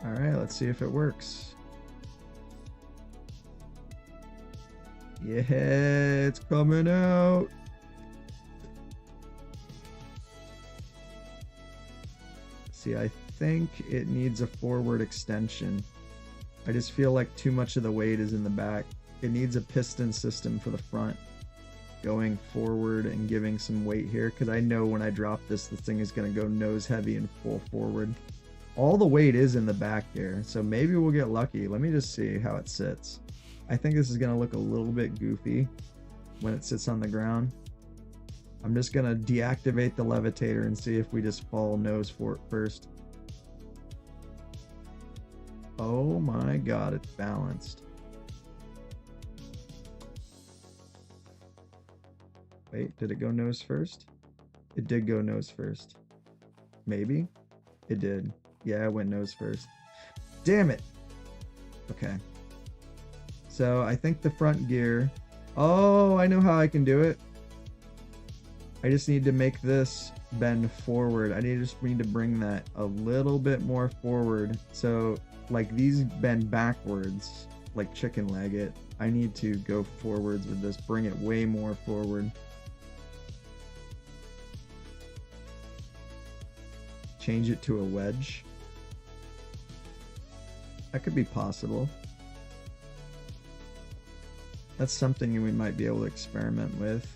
All right, let's see if it works. Yeah, it's coming out. See, I think it needs a forward extension. I just feel like too much of the weight is in the back. It needs a piston system for the front. going forward and giving some weight here, because I know when I drop this, the thing is going to go nose heavy and full forward. All the weight is in the back here, so maybe we'll get lucky. Let me just see how it sits. I think this is going to look a little bit goofy when it sits on the ground. I'm just going to deactivate the levitator and see if we just fall nose for it first. Oh my god, it's balanced. Wait, did it go nose first? It did go nose first. Maybe? It did. Yeah, it went nose first. Damn it! Okay. So I think the front gear... Oh, I know how I can do it. I just need to make this bend forward. I just need to bring that a little bit more forward. So, like, these bend backwards, like chicken leg it. I need to go forwards with this, bring it way more forward. Change it to a wedge. That could be possible. That's something we might be able to experiment with.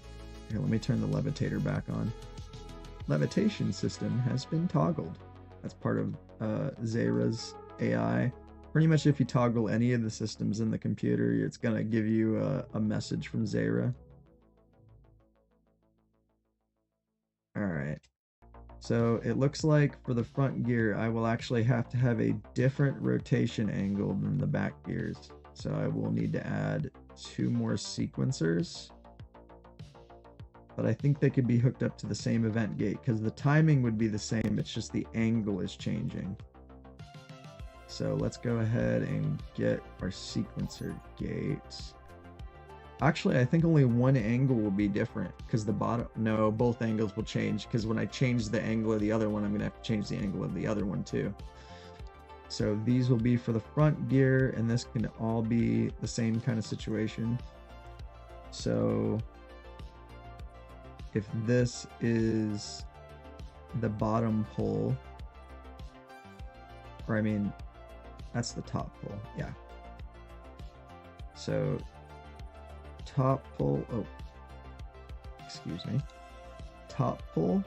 Here, let me turn the levitator back on. Levitation system has been toggled. That's part of Zera's AI. Pretty much if you toggle any of the systems in the computer, it's going to give you a message from Zera. Alright. So it looks like for the front gear, I will actually have to have a different rotation angle than the back gears. So I will need to add 2 more sequencers. But I think they could be hooked up to the same event gate because the timing would be the same. It's just the angle is changing. So let's go ahead and get our sequencer gate. Actually, I think only one angle will be different because the bottom... No, both angles will change because when I change the angle of the other one, I'm going to have to change the angle of the other one too. So these will be for the front gear, and this can all be the same kind of situation. So if this is the bottom pole, or I mean, that's the top pole, yeah. So top pole, oh, excuse me, top pole,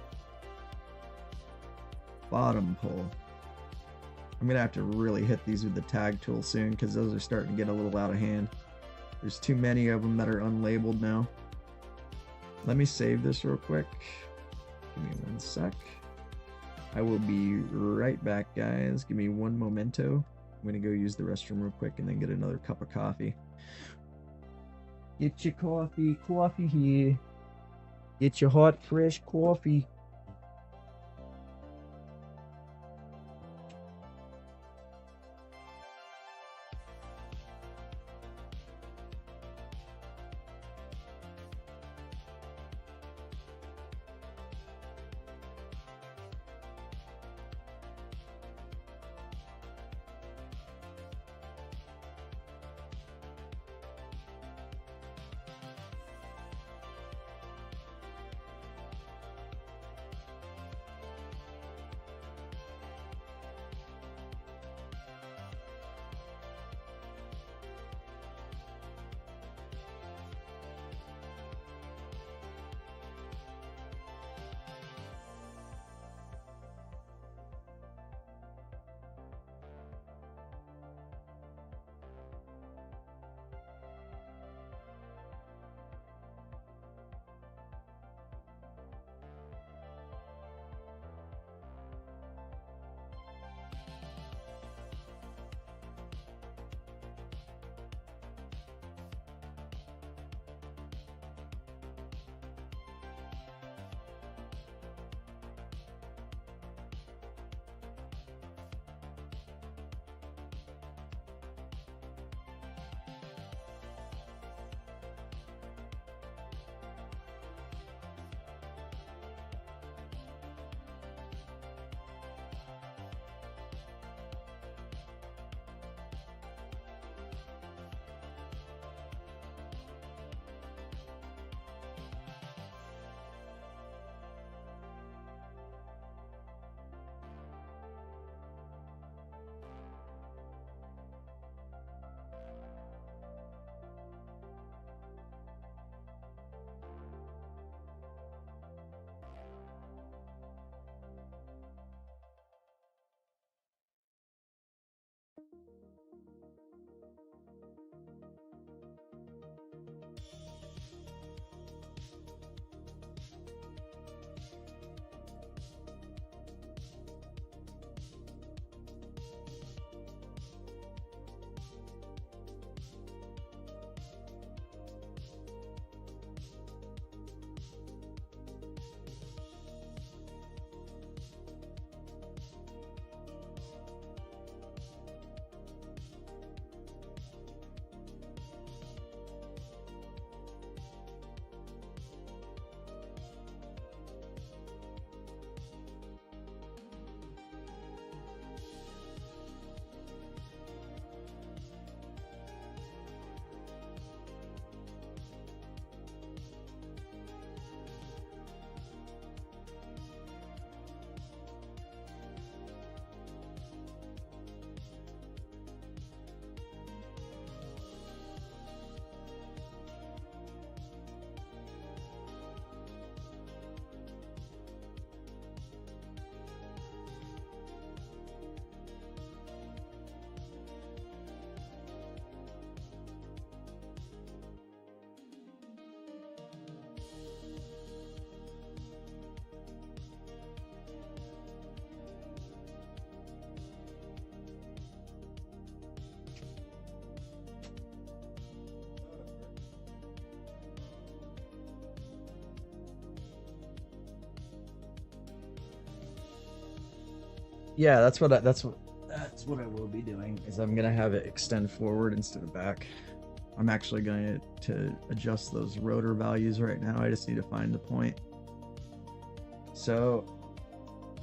bottom pole. I'm gonna have to really hit these with the tag tool soon because those are starting to get a little out of hand. There's too many of them that are unlabeled now. Let me save this real quick. Give me 1 sec. I will be right back, guys. Give me one momento. I'm gonna go use the restroom real quick and then get another cup of coffee. Get your coffee here. Get your hot, fresh coffee. Yeah, that's what I will be doing. Is I'm gonna have it extend forward instead of back. I'm actually going to adjust those rotor values right now. I just need to find the point. So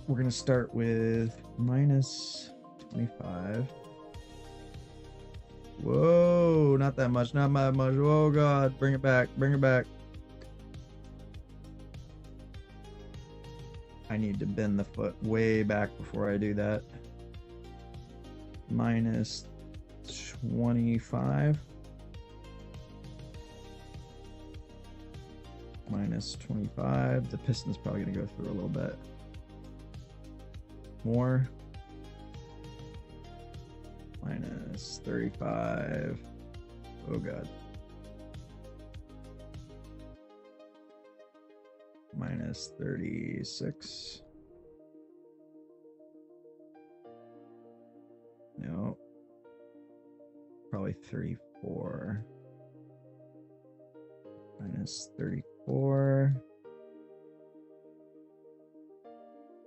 we're gonna start with minus 25. Whoa, not that much, not that much. Oh God, bring it back, bring it back. I need to bend the foot way back before I do that. Minus 25. Minus 25. The piston's probably going to go through a little bit more. Minus 35. Oh God. Minus 36. No. Probably 34. Minus 34.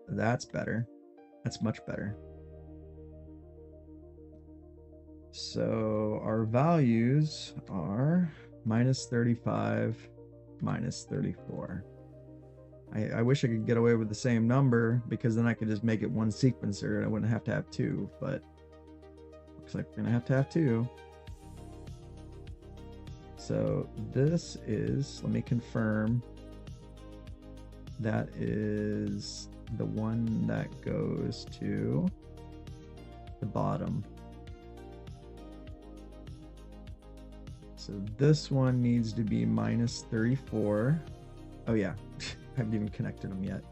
That's better. That's much better. So our values are minus 35, minus 34. I wish I could get away with the same number, because then I could just make it one sequencer and I wouldn't have to have two, but looks like we're gonna have to have two. So this is, let me confirm, that is the one that goes to the bottom. So this one needs to be minus 34. Oh yeah, I haven't even connected them yet.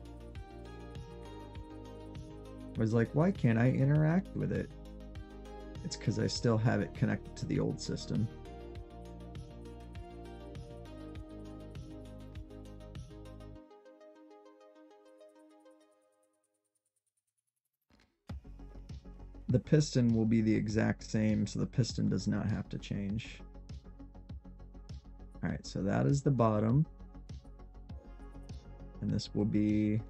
I was like, why can't I interact with it? It's because I still have it connected to the old system. The piston will be the exact same, so the piston does not have to change. All right, so that is the bottom. And this will be...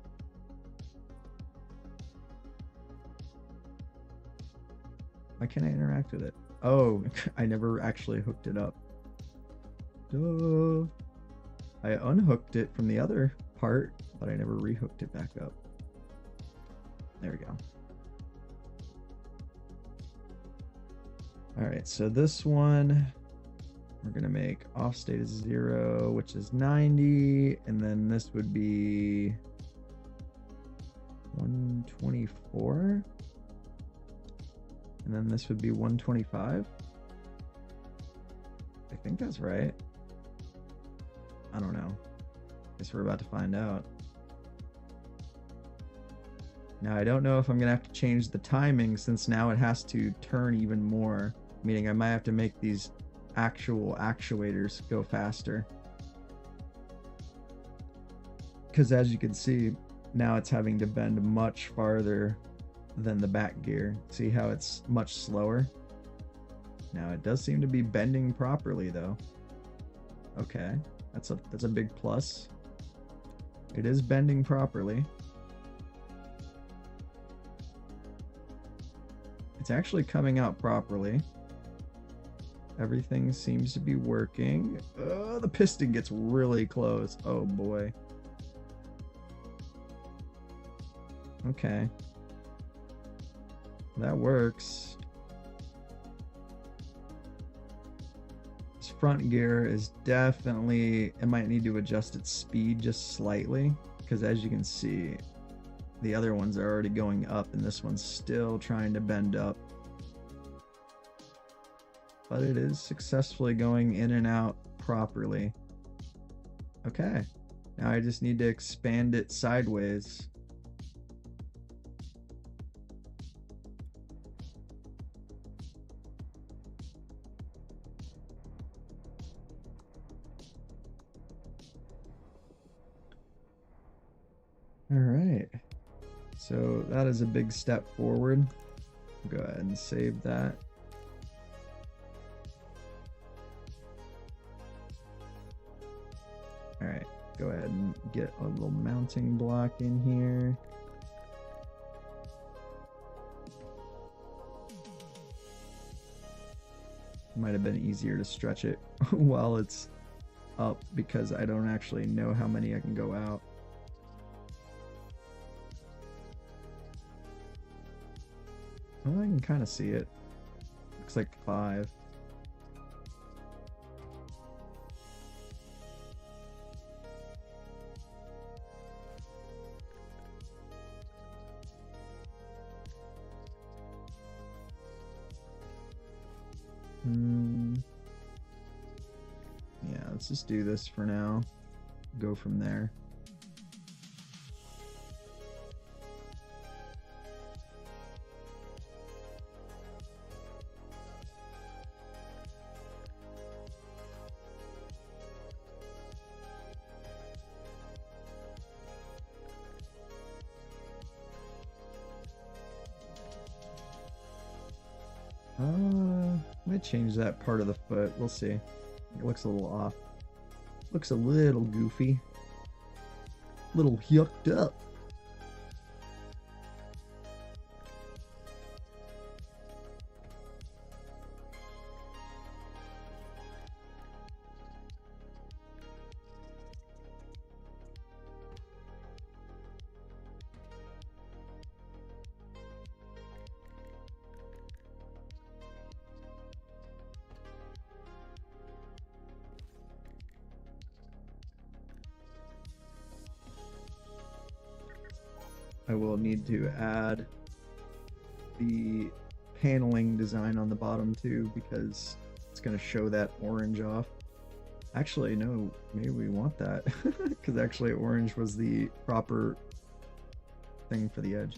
Why can't I interact with it? Oh, I never actually hooked it up. Duh. I unhooked it from the other part, but I never rehooked it back up. There we go. All right, so this one, we're gonna make off state is 0, which is 90, and then this would be 124, and then this would be 125. I think that's right. I don't know. Guess we're about to find out. Now I don't know if I'm gonna have to change the timing, since now it has to turn even more, meaning I might have to make these actual actuators go faster. Because as you can see, now it's having to bend much farther than the back gear. See how it's much slower? Now it does seem to be bending properly though. Okay, that's a big plus. It is bending properly. It's actually coming out properly. Everything seems to be working. Oh, the piston gets really close. Oh boy. Okay. That works. This front gear is definitely, it might need to adjust its speed just slightly, because as you can see, the other ones are already going up and this one's still trying to bend up. But it is successfully going in and out properly. Okay, now I just need to expand it sideways. All right, so that is a big step forward. Go ahead and save that. All right, go ahead and get a little mounting block in here. Might have been easier to stretch it while it's up because I don't actually know how many I can go out. Well, I can kind of see it. Looks like 5. Yeah, let's just do this for now. Go from there. Might change that part of the foot. We'll see. It looks a little off. Looks a little goofy. A little yucked up. I will need to add the paneling design on the bottom too because it's going to show that orange off. Actually, no, maybe we want that because actually orange was the proper thing for the edge.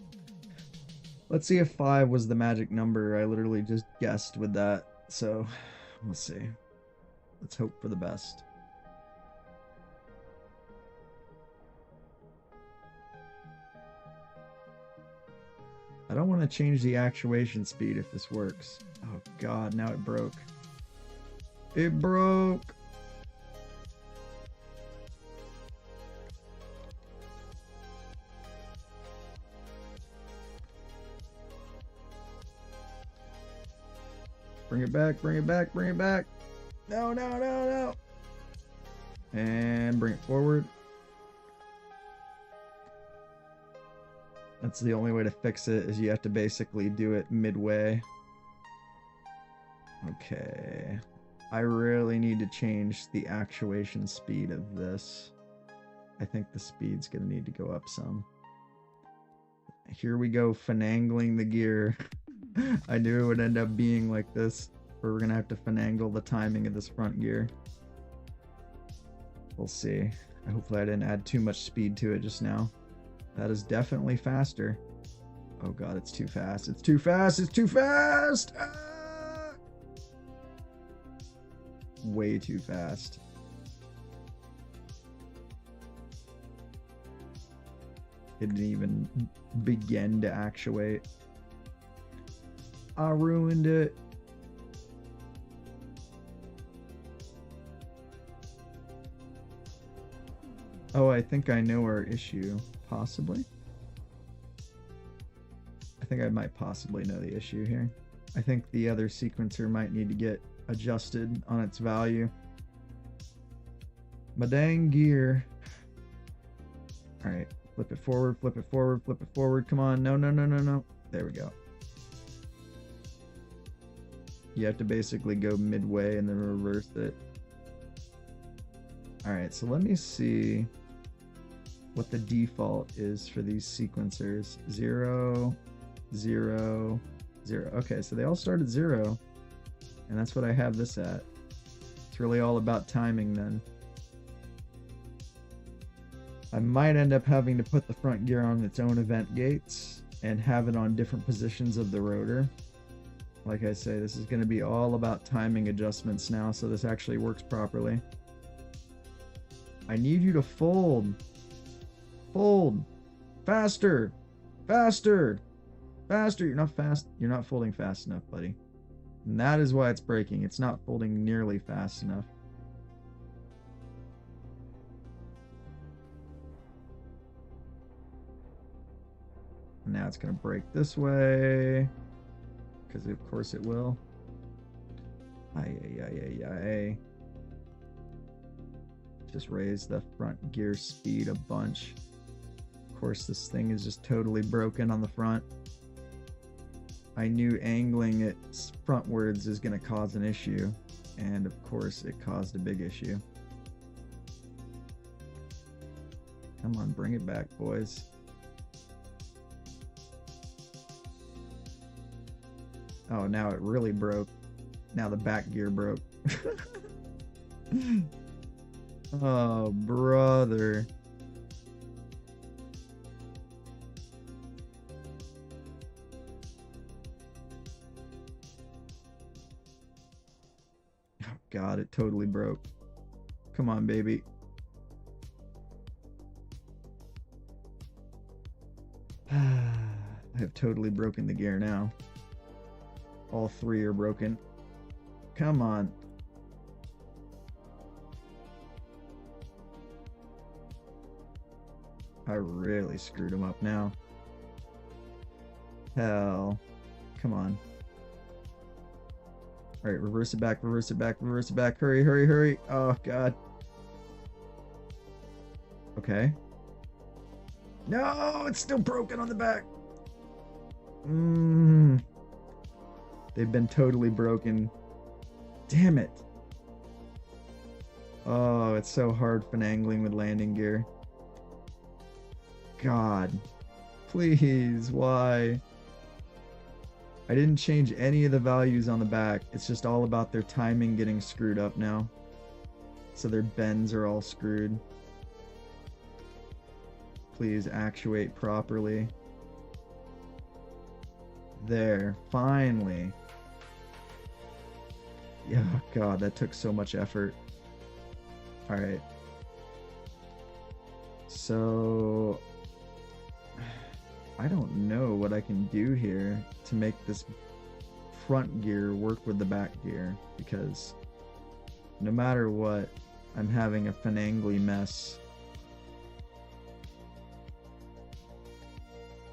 Let's see if 5 was the magic number. I literally just guessed with that. So we'll see. Let's hope for the best. I don't want to change the actuation speed if this works. Oh god, now it broke. It broke! Bring it back, bring it back, bring it back! No, no, no, no! And bring it forward. That's the only way to fix it, is you have to basically do it midway. Okay. I really need to change the actuation speed of this. I think the speed's gonna need to go up some. Here we go, finagling the gear. I knew it would end up being like this, where we're gonna have to finagle the timing of this front gear. We'll see. Hopefully I didn't add too much speed to it just now. That is definitely faster. Oh god, it's too fast. It's too fast. It's too fast. Ah! Way too fast. It didn't even begin to actuate. I ruined it. Oh, I think I know our issue. Possibly. I think I might possibly know the issue here. I think the other sequencer might need to get adjusted on its value. My dang gear. Alright, flip it forward, flip it forward, flip it forward. Come on, no, no, no, no, no. There we go. You have to basically go midway and then reverse it. Alright, so let me see what the default is for these sequencers. 0, 0, 0. Okay, so they all start at 0, and that's what I have this at. It's really all about timing then. I might end up having to put the front gear on its own event gates and have it on different positions of the rotor. Like I say, this is going to be all about timing adjustments now, so this actually works properly. I need you to fold. Fold. Faster. Faster. Faster. You're not fast. You're not folding fast enough, buddy. And that is why it's breaking. It's not folding nearly fast enough. And now it's going to break this way. Because of course it will. Ay, ay, ay, ay, ay. Just raise the front gear speed a bunch. Of course, this thing is just totally broken on the front. I knew angling it frontwards is going to cause an issue, and of course it caused a big issue. Come on, bring it back, boys. Oh, now it really broke. Now the back gear broke. Oh, brother. Oh, God, it totally broke. Come on, baby. I have totally broken the gear now. All three are broken. Come on. I really screwed him up now. Hell. Come on. Alright, reverse it back, reverse it back, reverse it back. Hurry, hurry, hurry. Oh, God. Okay. No, it's still broken on the back. They've been totally broken. Damn it. Oh, it's so hard finagling with landing gear. God. Please, why? I didn't change any of the values on the back. It's just all about their timing getting screwed up now. So their bends are all screwed. Please actuate properly. There, finally. Yeah, God, that took so much effort. Alright. So I don't know what I can do here to make this front gear work with the back gear, because no matter what, I'm having a finagly mess.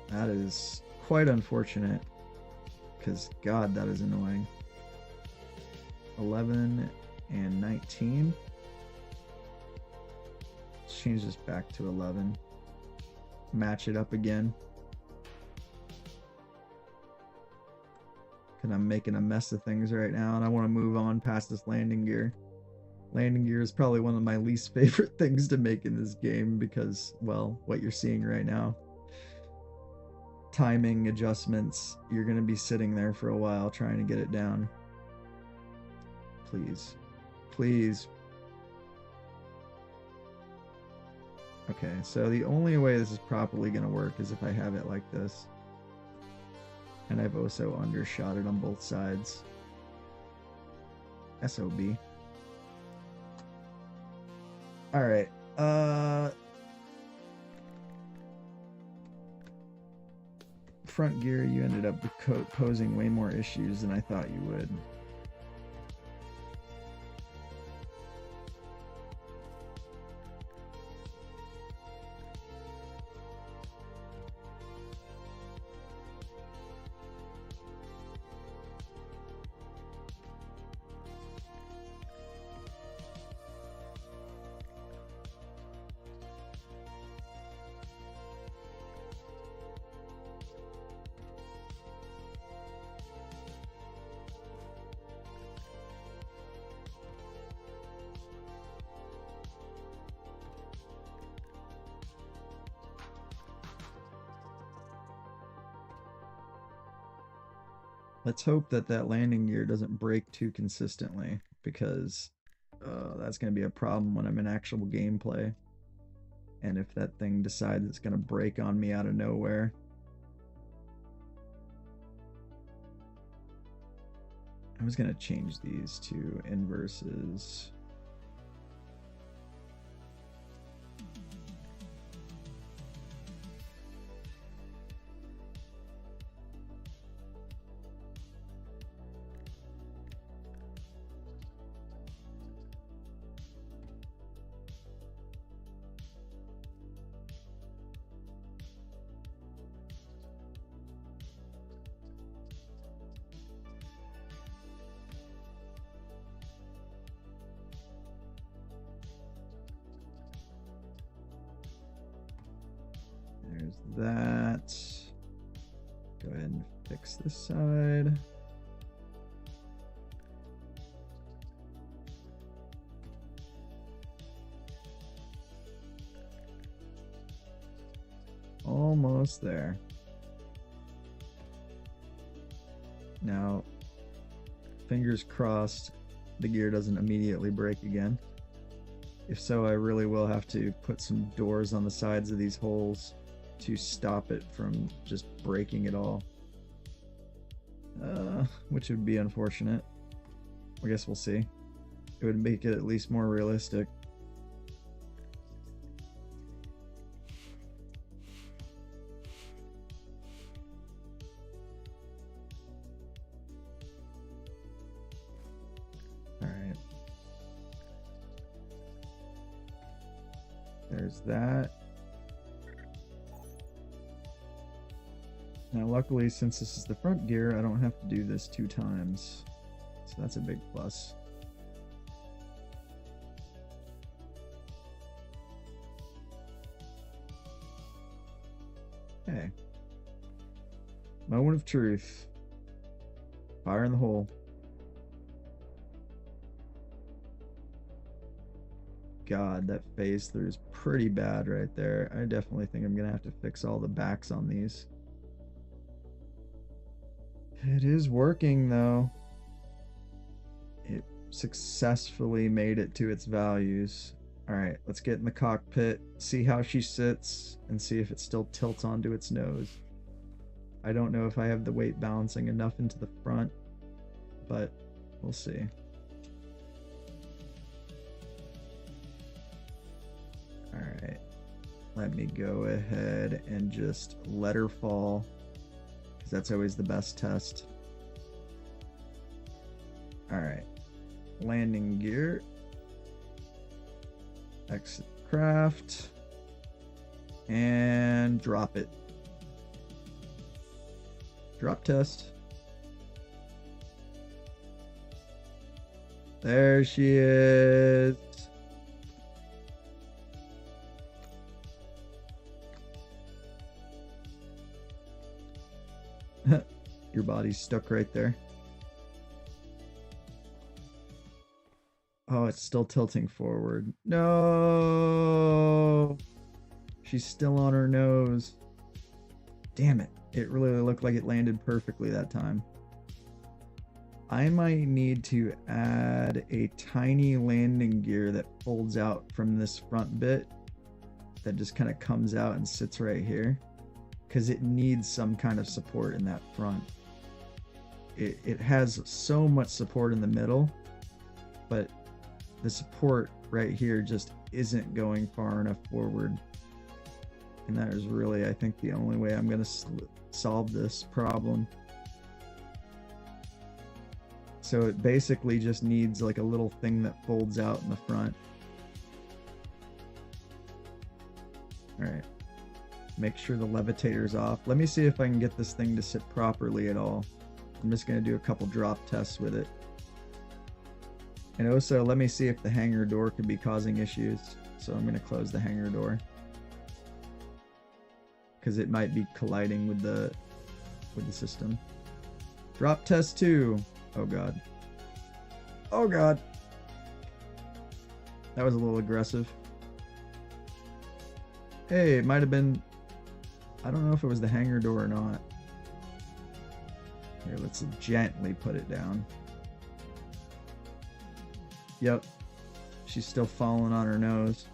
That is quite unfortunate, because God, that is annoying. 11 and 19. Let's change this back to 11. Match it up again. Because I'm making a mess of things right now, and I want to move on past this landing gear. Landing gear is probably one of my least favorite things to make in this game because, well, what you're seeing right now. Timing adjustments, you're going to be sitting there for a while trying to get it down. Please. Please. Okay, so the only way this is properly going to work is if I have it like this. And I've also undershot it on both sides. SOB. Alright, front gear, you ended up posing way more issues than I thought you would. Let's hope that that landing gear doesn't break too consistently, because that's going to be a problem when I'm in actual gameplay. And if that thing decides it's going to break on me out of nowhere. I was going to change these to inverses. that. Go ahead and fix this side. Almost there. Now, fingers crossed the gear doesn't immediately break again. If so, I really will have to put some doors on the sides of these holes to stop it from just breaking it all. Which would be unfortunate. I guess we'll see. It would make it at least more realistic. Alright. There's that. Now luckily, since this is the front gear, I don't have to do this 2 times. So that's a big plus. Okay. Moment of truth. Fire in the hole. God, that phase through is pretty bad right there. I definitely think I'm gonna have to fix all the backs on these. It is working though. It successfully made it to its values. Alright, let's get in the cockpit, see how she sits, and see if it still tilts onto its nose. I don't know if I have the weight balancing enough into the front, but we'll see. Alright, let me go ahead and just let her fall, because that's always the best test. Alright, landing gear, exit craft, and drop it. Drop test. There she is. Your body's stuck right there. Oh, it's still tilting forward. No! She's still on her nose. Damn it. It really looked like it landed perfectly that time. I might need to add a tiny landing gear that folds out from this front bit that just kind of comes out and sits right here, because it needs some kind of support in that front. It has so much support in the middle, but the support right here just isn't going far enough forward. And that is really, I think, the only way I'm going to solve this problem. So it basically just needs like a little thing that folds out in the front. Alright. Make sure the levitator's off. Let me see if I can get this thing to sit properly at all. I'm just going to do a couple drop tests with it. And also, let me see if the hangar door could be causing issues. So I'm going to close the hangar door, because it might be colliding with the system. Drop test 2. Oh god. Oh god. That was a little aggressive. Hey, it might have been... I don't know if it was the hangar door or not. Here, let's gently put it down. Yep. She's still falling on her nose.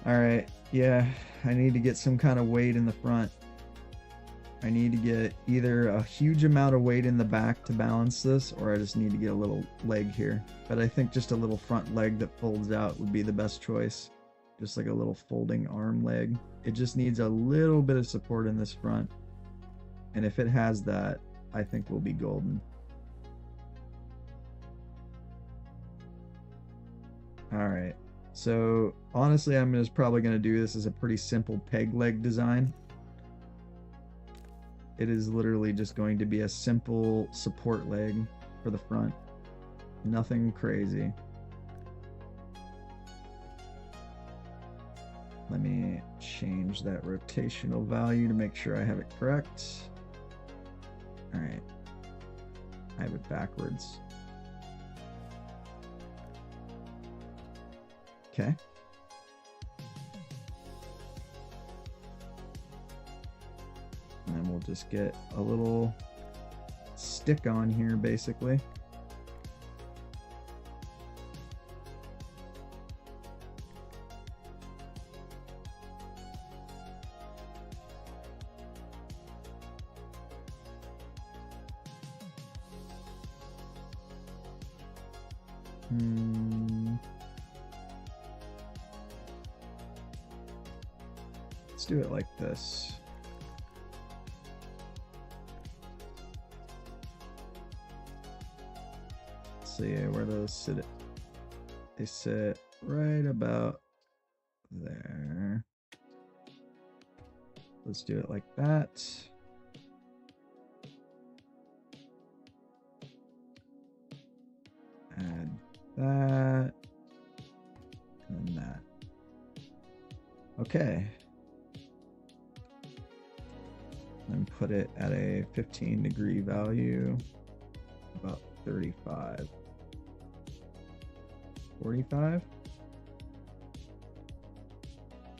Alright, yeah, I need to get some kind of weight in the front. I need to get either a huge amount of weight in the back to balance this, or I just need to get a little leg here. But I think just a little front leg that folds out would be the best choice. Just like a little folding arm leg. It just needs a little bit of support in this front. And if it has that, I think we'll be golden. Alright, so honestly I'm just probably going to do this as a pretty simple peg leg design. It is literally just going to be a simple support leg for the front. Nothing crazy. Let me change that rotational value to make sure I have it correct. All right. I have it backwards. Okay. And then we'll just get a little stick on here, basically. Let's do it like this. Let's see where those sit. They sit right about there. Let's do it like that. Add that and that. Okay. And put it at a 15-degree value, about 35. 45?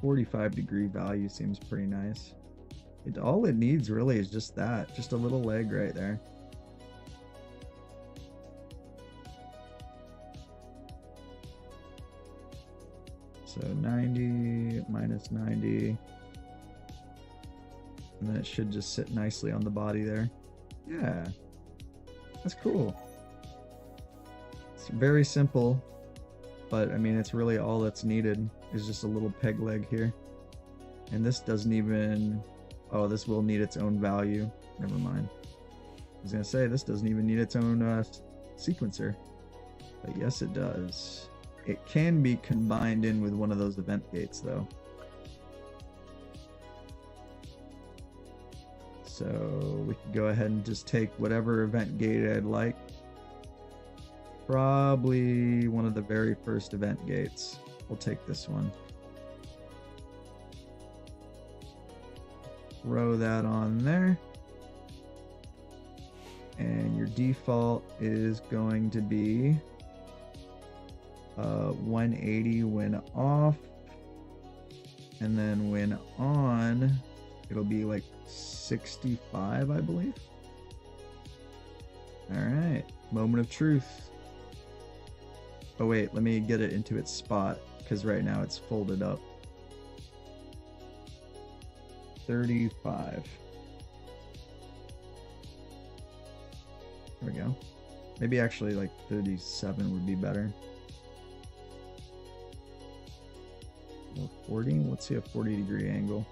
45-degree value seems pretty nice. All it needs really is just that, just a little leg right there. So 90 minus 90. And then it should just sit nicely on the body there. Yeah, that's cool. It's very simple, but I mean, it's really all that's needed is just a little peg leg here. And this doesn't even, oh, this will need its own value. Never mind. I was gonna say, this doesn't even need its own sequencer. But yes, it does. It can be combined in with one of those event gates though. So we can go ahead and just take whatever event gate I'd like. Probably one of the very first event gates. We'll take this one. Throw that on there. And your default is going to be 180 when off. And then when on, it'll be like 65, I believe. All right, moment of truth. Oh wait, let me get it into its spot because right now it's folded up. 35. There we go. Maybe actually like 37 would be better. Or 40? Let's see a 40-degree angle.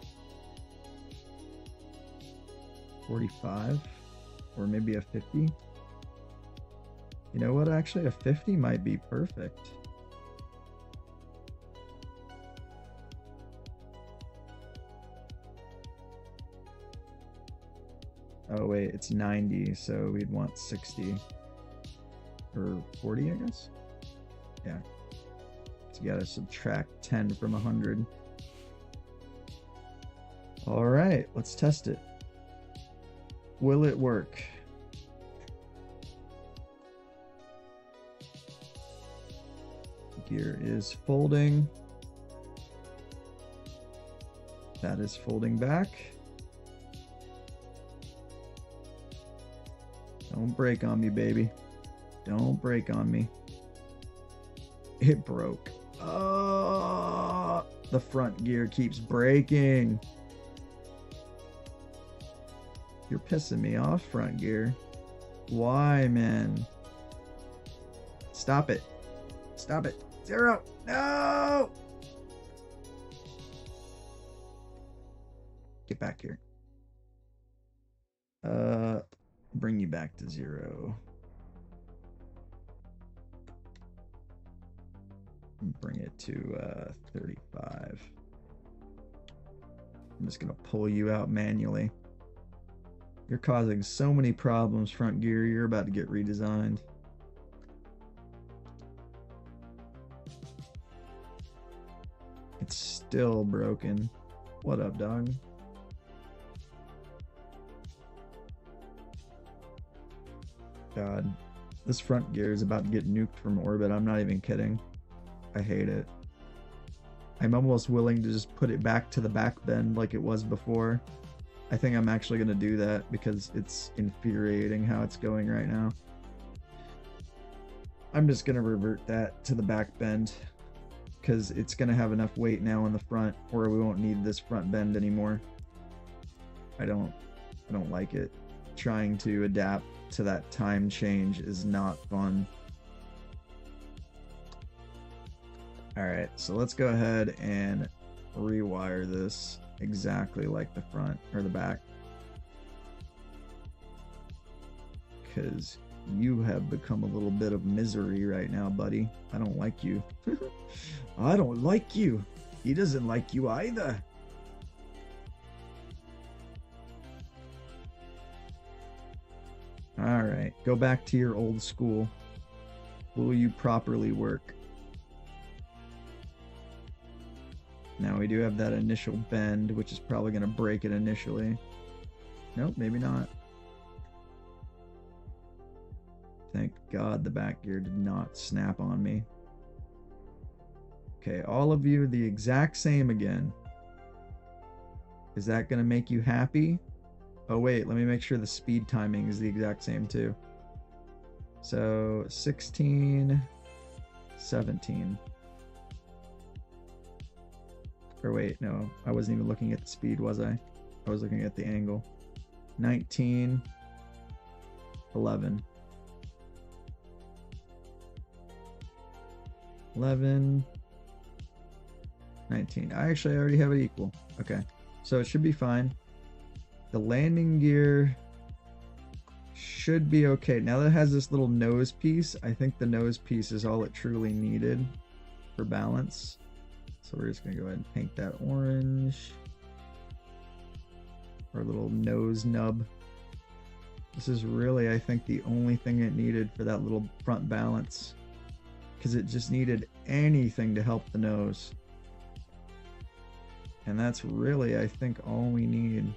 45 or maybe a 50. You know what, actually a 50 might be perfect. Oh wait, it's 90, so we'd want 60 or 40, I guess. Yeah, so you gotta subtract 10 from 100. All right, let's test it. Will it work? Gear is folding. That is folding back. Don't break on me, baby. Don't break on me. It broke. Oh, the front gear keeps breaking. You're pissing me off, front gear. Why, man? Stop it. Stop it. Zero. No! Get back here. Bring you back to 0. Bring it to 35. I'm just gonna pull you out manually. You're causing so many problems, front gear. You're about to get redesigned. It's still broken. What up, dog? God, this front gear is about to get nuked from orbit. I'm not even kidding. I hate it. I'm almost willing to just put it back to the back bend like it was before. I think I'm actually going to do that because it's infuriating how it's going right now. I'm just going to revert that to the back bend because it's going to have enough weight now in the front where we won't need this front bend anymore. I don't like it. Trying to adapt to that time change is not fun. Alright, so let's go ahead and rewire this exactly like the front or the back. Because you have become a little bit of misery right now, buddy. I don't like you. I don't like you. He doesn't like you either. Alright, go back to your old school. Will you properly work? Now we do have that initial bend, which is probably going to break it initially. Nope, maybe not. Thank God the back gear did not snap on me. Okay, all of you the exact same again. Is that going to make you happy? Oh wait, let me make sure the speed timing is the exact same too. So 16, 17. Or wait, no, I wasn't even looking at the speed, was I? I was looking at the angle. 19, 11. 11, 19. I already have it equal. Okay, so it should be fine. The landing gear should be okay. Now that it has this little nose piece, I think the nose piece is all it truly needed for balance. So we're just going to go ahead and paint that orange. Our little nose nub. This is really, I think, the only thing it needed for that little front balance. Because it just needed anything to help the nose. And that's really, I think, all we need.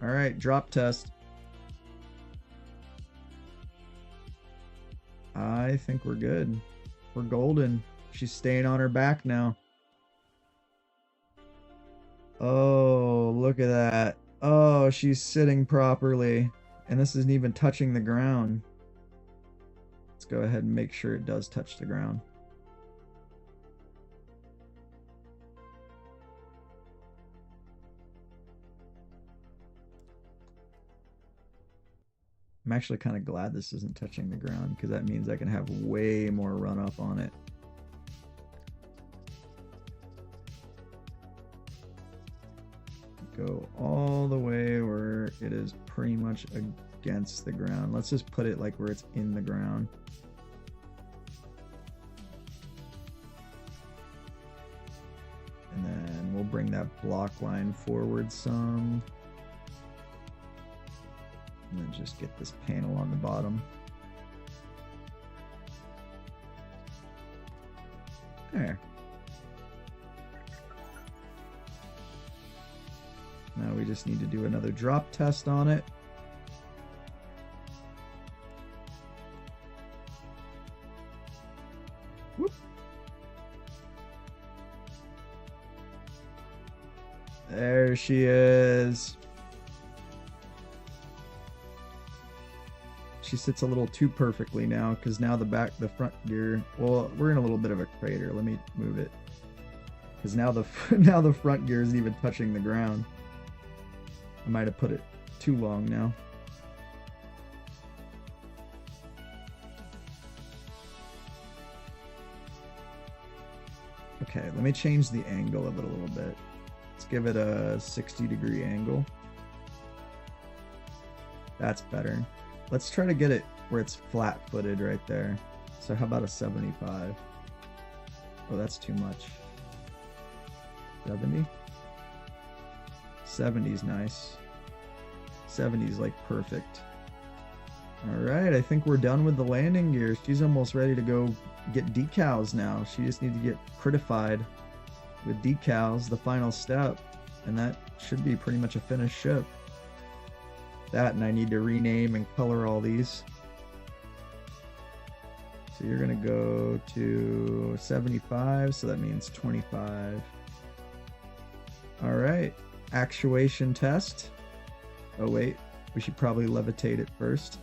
Alright, drop test. I think we're good. We're golden. She's staying on her back now. Oh, look at that. Oh, she's sitting properly. And this isn't even touching the ground. Let's go ahead and make sure it does touch the ground. I'm actually kind of glad this isn't touching the ground because that means I can have way more run up on it. Go all the way where it is pretty much against the ground. Let's just put it like where it's in the ground. And then we'll bring that block line forward some. And then just get this panel on the bottom. There. Now we just need to do another drop test on it. Whoop. There she is. She sits a little too perfectly now because now the front gear, well, we're in a little bit of a crater. Let me move it because now the front gear isn't even touching the ground. I might have put it too long now. Okay, let me change the angle of it a little bit. Let's give it a 60-degree angle. That's better. Let's try to get it where it's flat-footed right there. So how about a 75? Oh, that's too much. 70? 70's nice. 70's like perfect. Alright, I think we're done with the landing gear. She's almost ready to go get decals now. She just needs to get critified. with decals, the final step, and that should be pretty much a finished ship. That, and I need to rename and color all these. So you're gonna go to 75, so that means 25. All right, actuation test. Oh wait, we should probably levitate it first.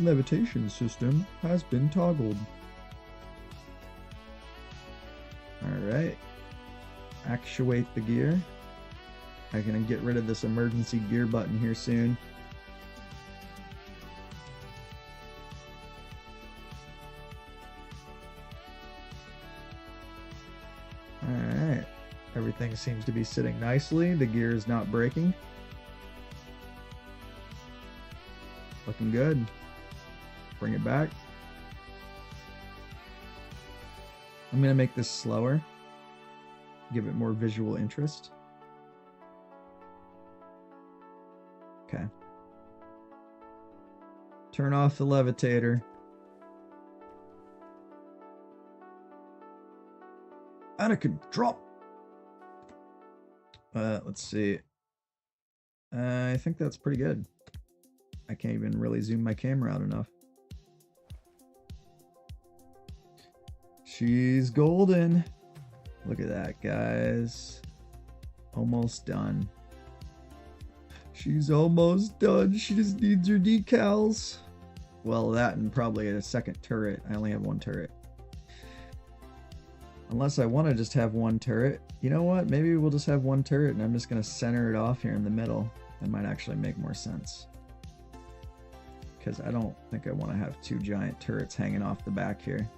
Levitation system has been toggled. Alright. Actuate the gear. I'm gonna get rid of this emergency gear button here soon. Alright. Everything seems to be sitting nicely. The gear is not breaking. Looking good. Bring it back. I'm going to make this slower. Give it more visual interest. Okay. Turn off the levitator. Out of control. Let's see. I think that's pretty good. I can't even really zoom my camera out enough. She's golden. Look at that, guys. Almost done. She's almost done. She just needs her decals. Well, that and probably a second turret. I only have one turret. Unless I want to just have one turret. You know what? Maybe we'll just have one turret and I'm just going to center it off here in the middle. That might actually make more sense. Because I don't think I want to have two giant turrets hanging off the back here.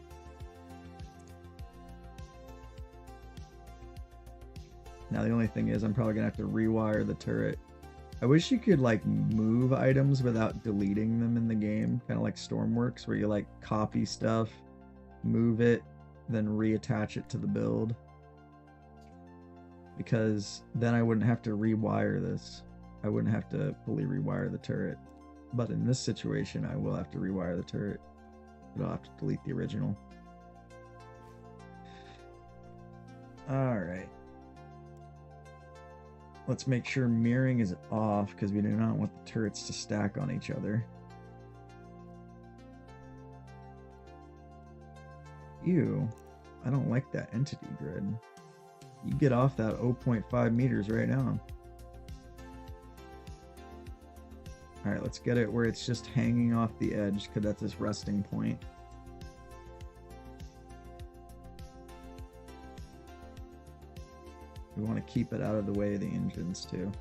Now the only thing is I'm probably going to have to rewire the turret. I wish you could like move items without deleting them in the game. Kind of like Stormworks where you like copy stuff, move it, then reattach it to the build. Because then I wouldn't have to rewire this. I wouldn't have to fully rewire the turret. But in this situation I will have to rewire the turret. But I'll have to delete the original. Alright. Let's make sure mirroring is off because we do not want the turrets to stack on each other. Ew, I don't like that entity grid. You get off that 0.5 meters right now. Alright, let's get it where it's just hanging off the edge because that's its resting point. We want to keep it out of the way of the engines too.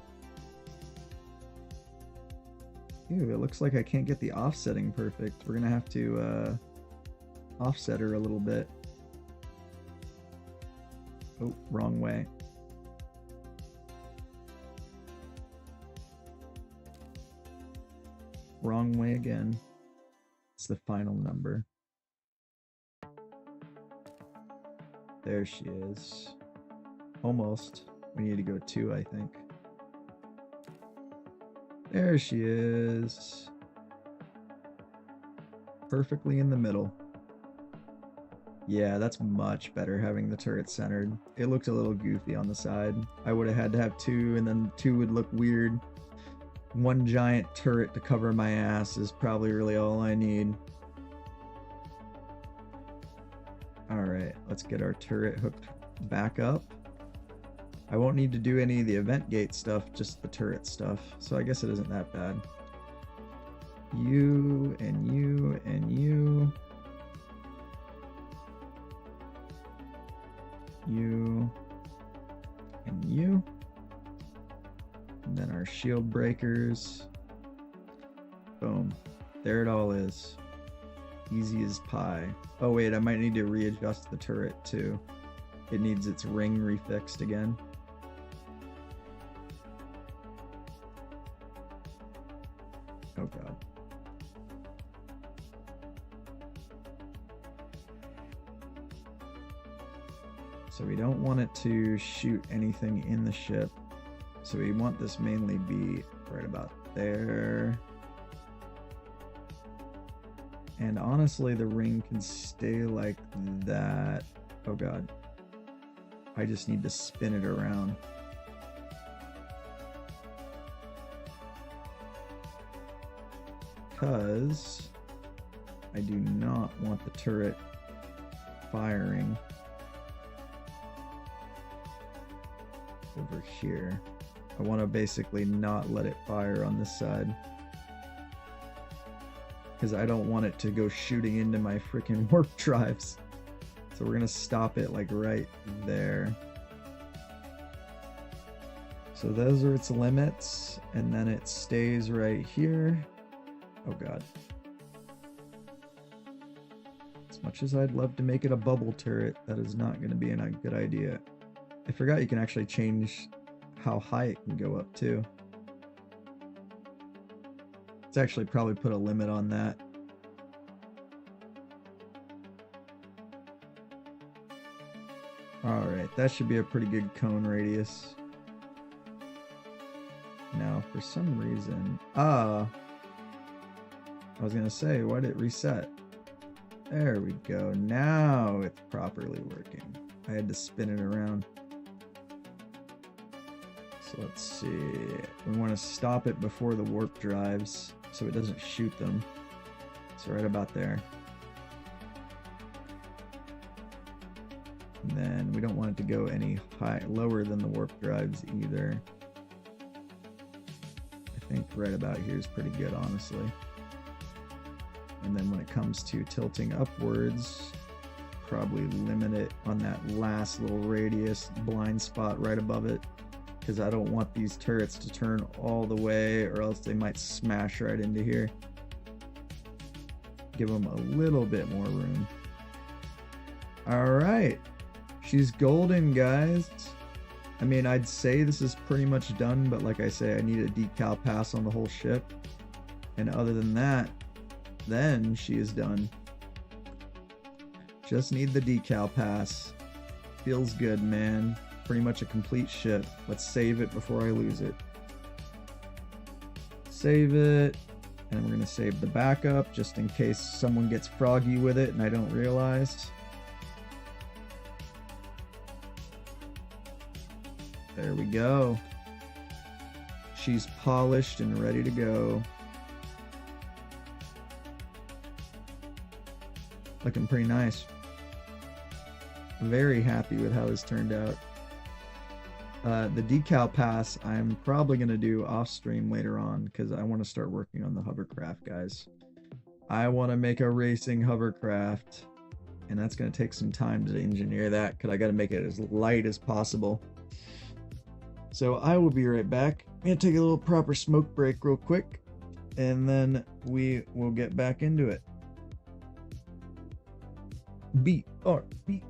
Ew, it looks like I can't get the offsetting perfect. We're gonna have to offset her a little bit. Oh, wrong way. Wrong way again. It's the final number. There she is. Almost. We need to go 2, I think. There she is. Perfectly in the middle. Yeah, that's much better having the turret centered. It looked a little goofy on the side. I would have had to have 2 and then 2 would look weird. One giant turret to cover my ass is probably really all I need. Alright, let's get our turret hooked back up. I won't need to do any of the event gate stuff, just the turret stuff. So I guess it isn't that bad. You and you and you. You and you. And then our shield breakers. Boom. There it all is. Easy as pie. Oh wait, I might need to readjust the turret too. It needs its ring refixed again. Oh god. So we don't want it to shoot anything in the ship. So we want this mainly be right about there. And honestly, the ring can stay like that. Oh god. I just need to spin it around. Because I do not want the turret firing over here. I want to basically not let it fire on this side. Because I don't want it to go shooting into my freaking warp drives. So we're going to stop it like right there. So those are its limits. And then it stays right here. Oh god. As much as I'd love to make it a bubble turret, that is not going to be a good idea. I forgot you can actually change how high it can go up too. Let's actually probably put a limit on that. Alright, that should be a pretty good cone radius. Now, for some reason... I was gonna say, why did it reset? There we go. Now it's properly working. I had to spin it around. So let's see. We want to stop it before the warp drives so it doesn't shoot them. So right about there. And then we don't want it to go any lower than the warp drives either. I think right about here is pretty good, honestly. And then when it comes to tilting upwards, probably limit it on that last little radius blind spot right above it, because I don't want these turrets to turn all the way or else they might smash right into here. Give them a little bit more room. Alright, she's golden, guys. I mean, I'd say this is pretty much done, but like I say, I need a decal pass on the whole ship. And other than that, then she is done. Just need the decal pass. Feels good, man. Pretty much a complete ship. Let's save it before I lose it. Save it. And we're going to save the backup just in case someone gets froggy with it and I don't realize. There we go. She's polished and ready to go. Looking pretty nice. Very happy with how this turned out. The decal pass I'm probably going to do off stream later on because I want to start working on the hovercraft, guys. I want to make a racing hovercraft, and that's going to take some time to engineer that because I got to make it as light as possible. So I will be right back. I'm going to take a little proper smoke break real quick, and then we will get back into it. BRB.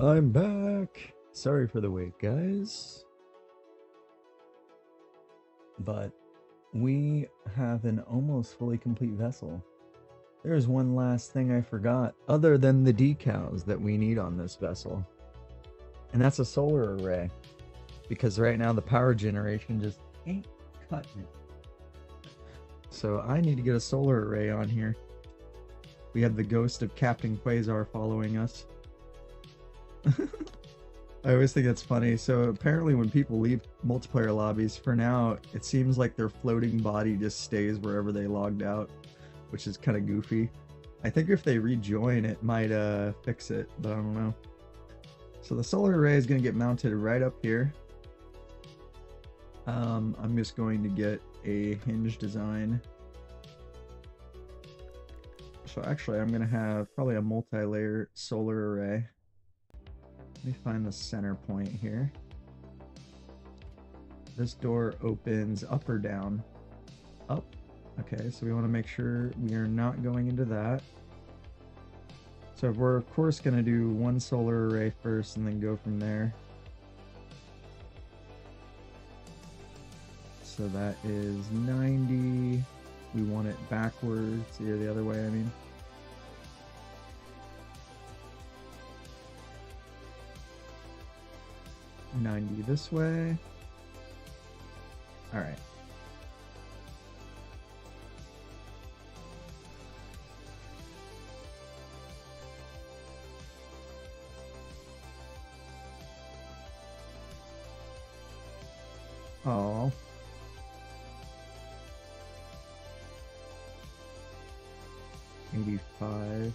I'm back. Sorry for the wait, guys. But we have an almost fully complete vessel. There's one last thing I forgot, other than the decals that we need on this vessel. And that's a solar array. Because right now the power generation just ain't cutting it. So I need to get a solar array on here. We have the ghost of Captain Quasar following us. I always think that's funny. So apparently when people leave multiplayer lobbies, for now, it seems like their floating body just stays wherever they logged out, which is kind of goofy. I think if they rejoin, it might fix it, but I don't know. So the solar array is going to get mounted right up here. I'm just going to get a hinge design. So actually, I'm going to have probably a multi-layer solar array. Let me find the center point here. This door opens up or down? Up. Okay, so we want to make sure we are not going into that. So we're of course going to do one solar array first and then go from there. So that is 90. We want it backwards, or the other way, I mean. $90 this way. All right. Oh. $85.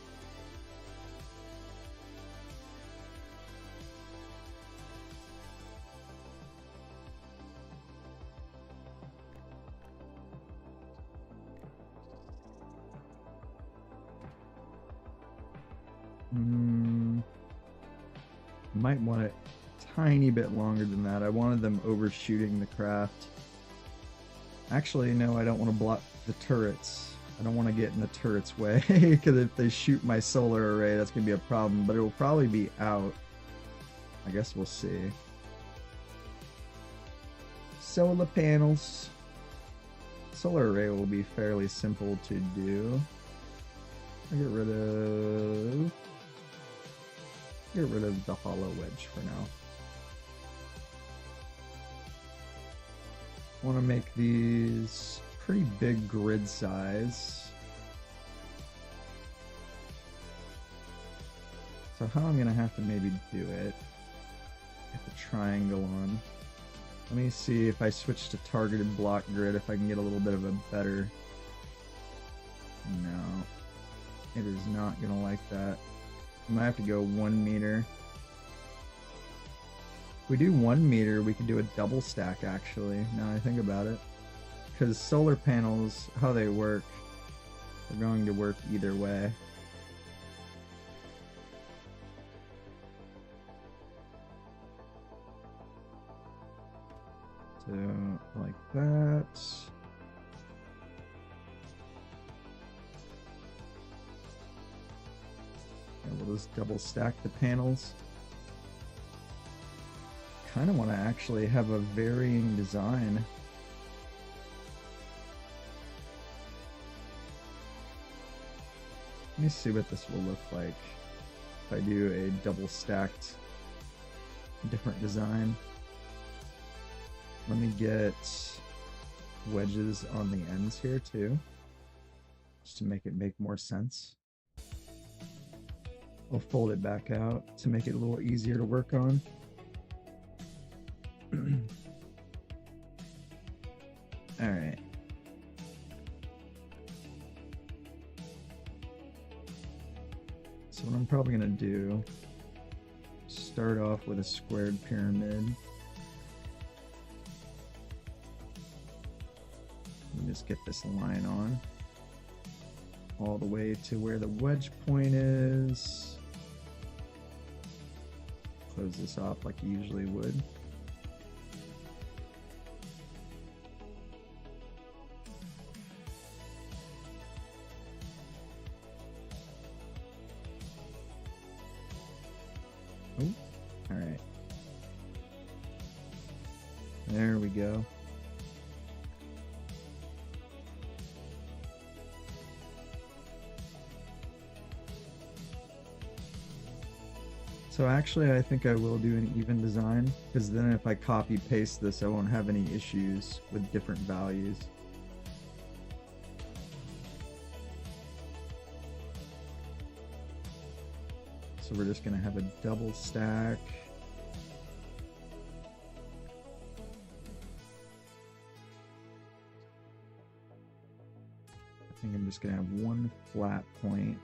Might want it a tiny bit longer than that. I wanted them overshooting the craft. Actually, no, I don't want to block the turrets. I don't want to get in the turret's way, because if they shoot my solar array, that's going to be a problem, but it will probably be out. I guess we'll see. Solar panels. Solar array will be fairly simple to do. I'll get rid of the hollow wedge for now. I want to make these pretty big grid size. So how I'm gonna have to maybe do it, get the triangle on. Let me see if I switch to targeted block grid, if I can get a little bit of a better... No, it is not gonna like that. I might have to go 1 meter. If we do 1 meter, we can do a double stack actually, now I think about it. Because solar panels, how they work, they're going to work either way. So, like that. And we'll just double stack the panels. Kind of want to actually have a varying design. Let me see what this will look like if I do a double stacked different design. Let me get wedges on the ends here too, just to make it make more sense. I'll fold it back out to make it a little easier to work on. All right. So what I'm probably gonna do, start off with a squared pyramid. And just get this line on all the way to where the wedge point is. Close this off like you usually would. Oh. All right. There we go. So actually, I think I will do an even design, because then if I copy paste this, I won't have any issues with different values. So we're just gonna have a double stack. I think I'm just gonna have one flat point.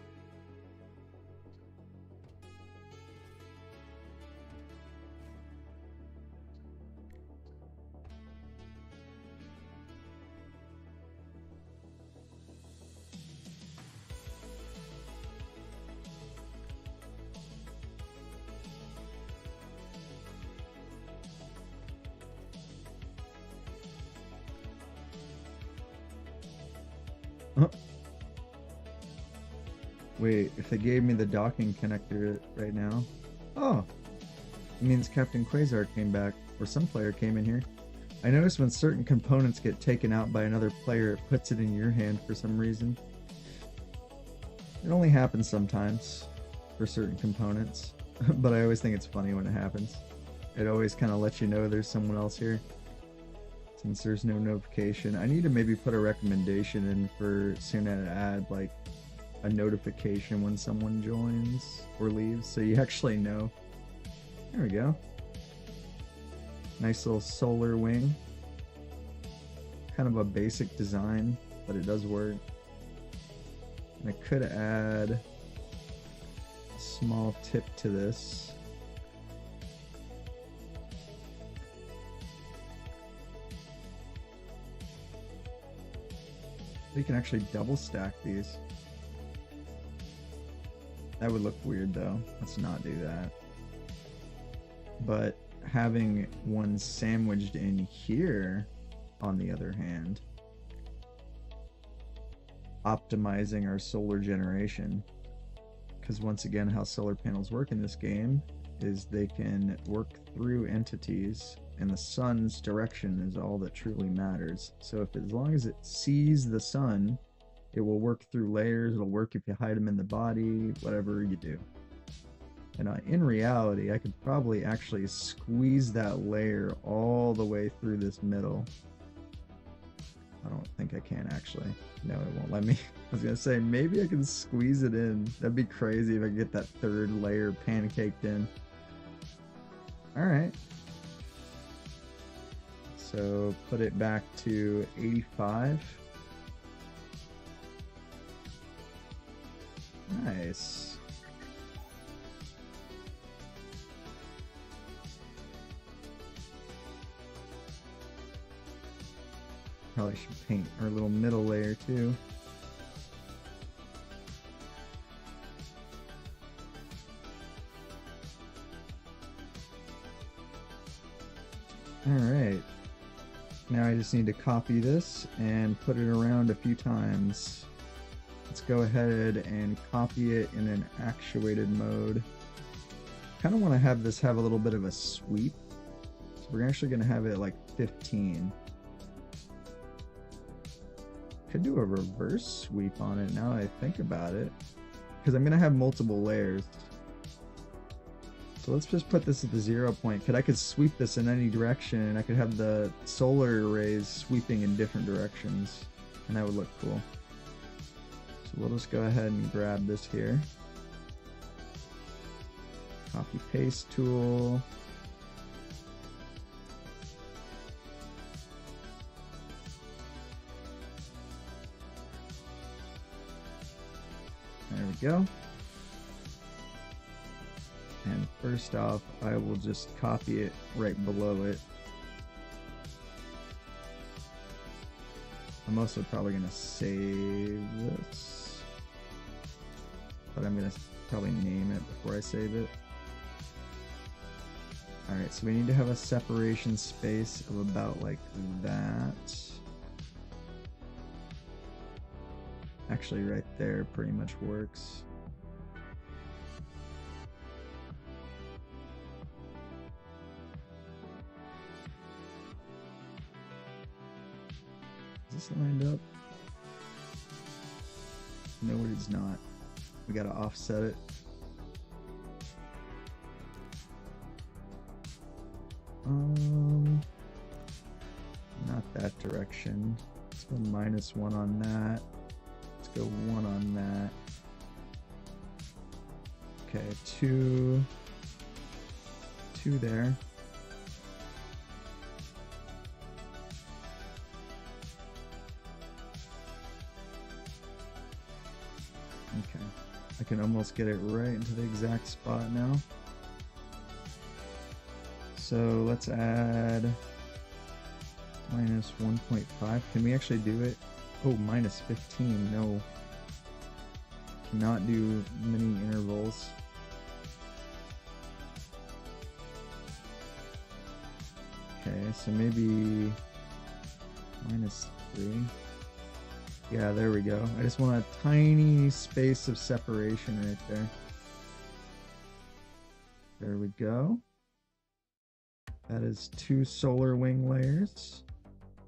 Oh. Wait, if they gave me the docking connector right now. Oh, it means Captain Quasar came back, or some player came in here. I noticed when certain components get taken out by another player, it puts it in your hand for some reason. It only happens sometimes for certain components, but I always think it's funny when it happens. It always kind of lets you know there's someone else here. Since there's no notification, I need to maybe put a recommendation in for Sunnet to add like a notification when someone joins or leaves, so you actually know. There we go. Nice little solar wing. Kind of a basic design, but it does work. And I could add a small tip to this. You can actually double stack these. That would look weird though. Let's not do that. But having one sandwiched in here, on the other hand, optimizing our solar generation. Because once again, how solar panels work in this game is they can work through entities, and the sun's direction is all that truly matters. So if as long as it sees the sun, it will work through layers. It'll work if you hide them in the body, whatever you do. And in reality, I could probably actually squeeze that layer all the way through this middle. I don't think I can actually. No, it won't let me. I was gonna say, maybe I can squeeze it in. That'd be crazy if I could get that third layer pancaked in. All right. So put it back to 85. Nice. Probably should paint our little middle layer too. All right. Now I just need to copy this and put it around a few times. Let's go ahead and copy it in an actuated mode. Kind of want to have this have a little bit of a sweep. So we're actually going to have it like 15. Could do a reverse sweep on it now that I think about it, because I'm going to have multiple layers. So let's just put this at the 0 point, because I could sweep this in any direction, and I could have the solar arrays sweeping in different directions, and that would look cool. So we'll just go ahead and grab this here. Copy paste tool. There we go. And first off, I will just copy it right below it. I'm also probably going to save this, but I'm going to probably name it before I save it. Alright, so we need to have a separation space of about like that. Actually, right there pretty much works. Is this lined up? No, it is not. We gotta offset it. Not that direction. Let's go -1 on that. Let's go 1 on that. Okay, 2 there. Okay, I can almost get it right into the exact spot now. So let's add -1.5. Can we actually do it? Oh, -15. No. Cannot do many intervals. Okay, so maybe -3. Yeah, there we go. I just want a tiny space of separation right there. There we go. That is 2 solar wing layers.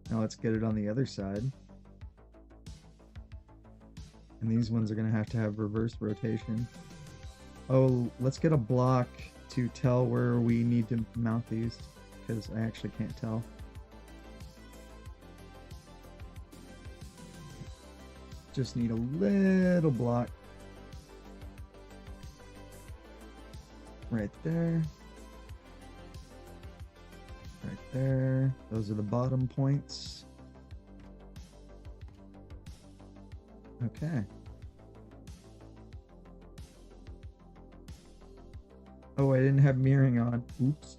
Now let's get it on the other side. And these ones are going to have reverse rotation. Oh, let's get a block to tell where we need to mount these, because I actually can't tell. Just need a little block. Right there. Right there. Those are the bottom points. Okay. Oh, I didn't have mirroring on. Oops.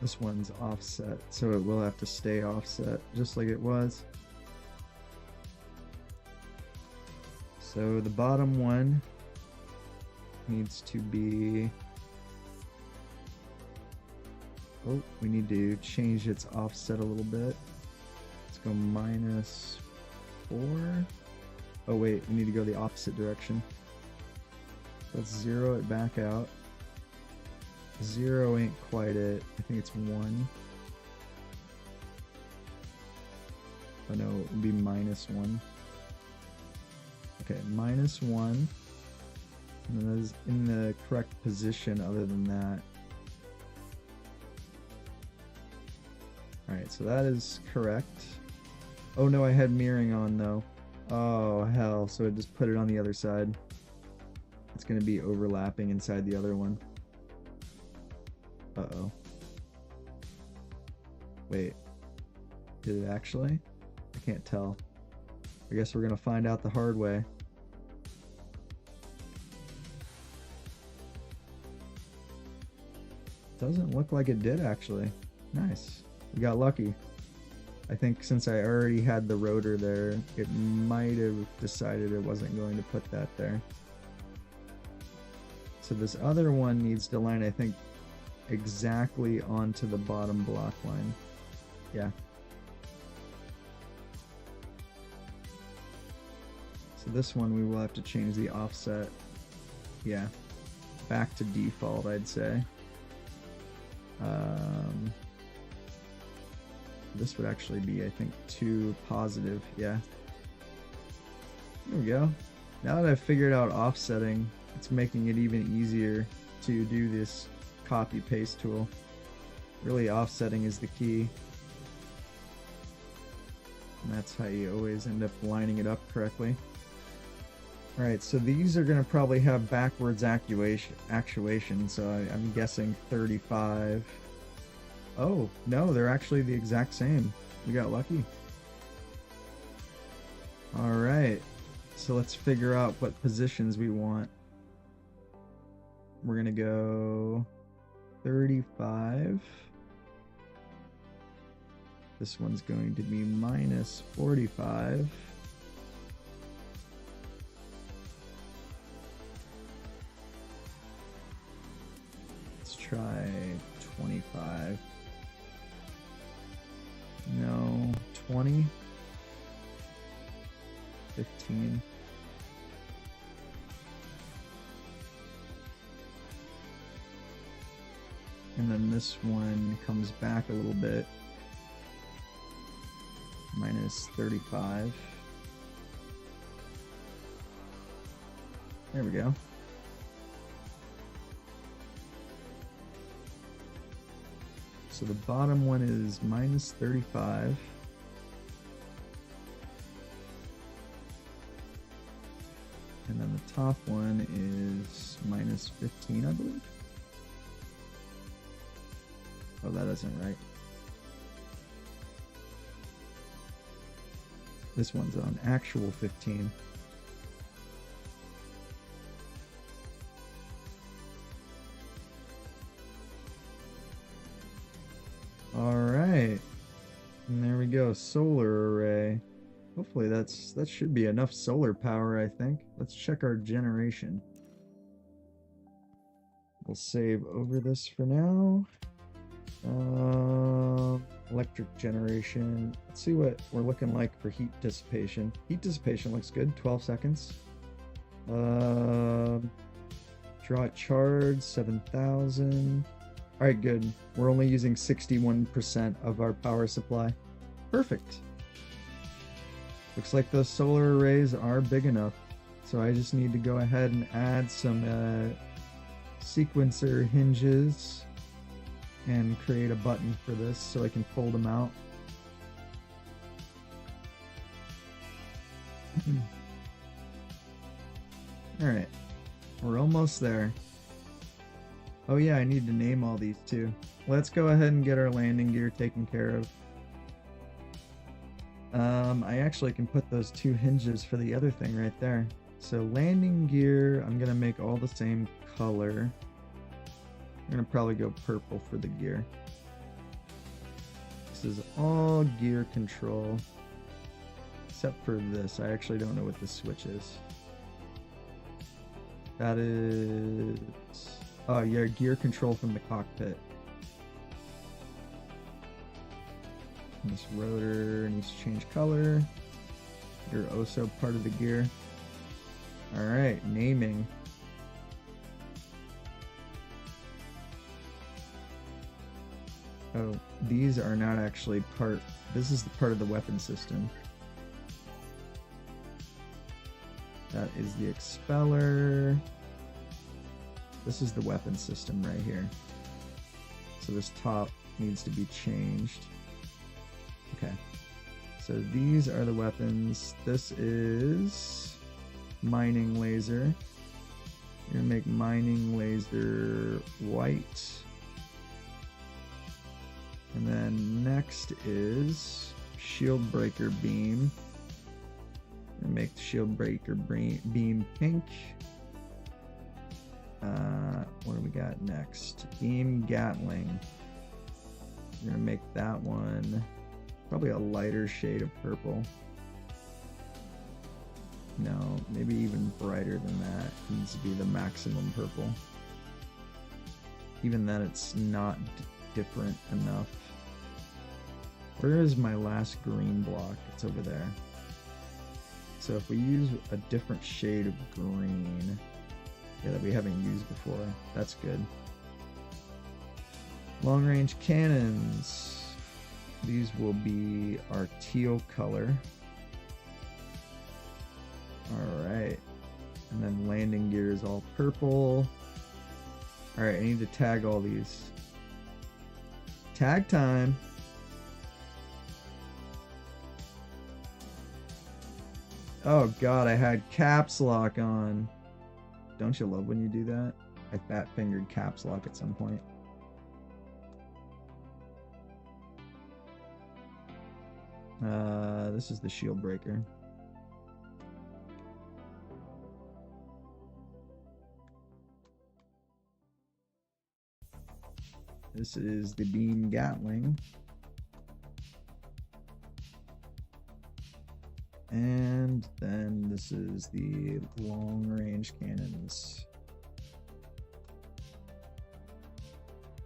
This one's offset, so it will have to stay offset, just like it was. So the bottom one needs to be... Oh, we need to change its offset a little bit. Let's go -4. Oh wait, we need to go the opposite direction. Let's zero it back out. 0 ain't quite it. I think it's 1. Oh no, it would be -1. Okay, -1. And that is in the correct position other than that. Alright, so that is correct. Oh no, I had mirroring on though. Oh hell, so I just put it on the other side. It's going to be overlapping inside the other one. Uh-oh. Wait. Did it actually? I can't tell. I guess we're gonna find out the hard way. Doesn't look like it did actually. Nice. We got lucky. I think since I already had the rotor there, it might have decided it wasn't going to put that there. So this other one needs to line, I think, exactly onto the bottom block line. Yeah. So this one we will have to change the offset. Yeah. Back to default, I'd say. This would actually be, I think, 2 positive. Yeah. There we go. Now that I've figured out offsetting, it's making it even easier to do this copy paste tool. Really, offsetting is the key, and that's how you always end up lining it up correctly. Alright, so these are going to probably have backwards actuation, so I'm guessing 35. Oh no, they're actually the exact same. We got lucky. Alright, so let's figure out what positions we want. We're going to go 35. This one's going to be -45. Let's try 25. No, 20. 15. And then this one comes back a little bit. Minus 35. There we go. So the bottom one is minus 35. And then the top one is minus 15, I believe. Oh, that isn't right. This one's on actual 15. All right. And there we go, solar array. Hopefully that should be enough solar power, I think. Let's check our generation. We'll save over this for now. Electric generation. Let's see what we're looking like for heat dissipation. Heat dissipation looks good, 12 seconds. Draw a charge, 7,000. Alright, good. We're only using 61% of our power supply. Perfect. Looks like those solar arrays are big enough. So I just need to go ahead and add some sequencer hinges and create a button for this so I can fold them out. Alright, we're almost there. Oh yeah, I need to name all these too. Let's go ahead and get our landing gear taken care of. I actually can put those two hinges for the other thing right there. So landing gear, I'm gonna make all the same color. I'm gonna probably go purple for the gear. This is all gear control. Except for this, I actually don't know what the switch is. That is... oh yeah, gear control from the cockpit. And this rotor needs to change color. You're also part of the gear. Alright, naming. Oh, these are not actually part... this is the part of the weapon system. That is the expeller. This is the weapon system right here. So this top needs to be changed. Okay. So these are the weapons. This is mining laser. You're gonna make mining laser white. And then next is shield breaker beam. I'm gonna make the shield breaker beam pink. What do we got next? Beam Gatling. We're gonna make that one probably a lighter shade of purple. No, maybe even brighter than that. It needs to be the maximum purple. Even then, it's not different enough. Where is my last green block? It's over there. So if we use a different shade of green, yeah, that we haven't used before, that's good. Long range cannons. These will be our teal color. Alright. And then landing gear is all purple. Alright, I need to tag all these. Tag time! Oh god, I had caps lock on. Don't you love when you do that? I fat fingered caps lock at some point. This is the shield breaker. This is the beam Gatling. And then this is the long range cannons.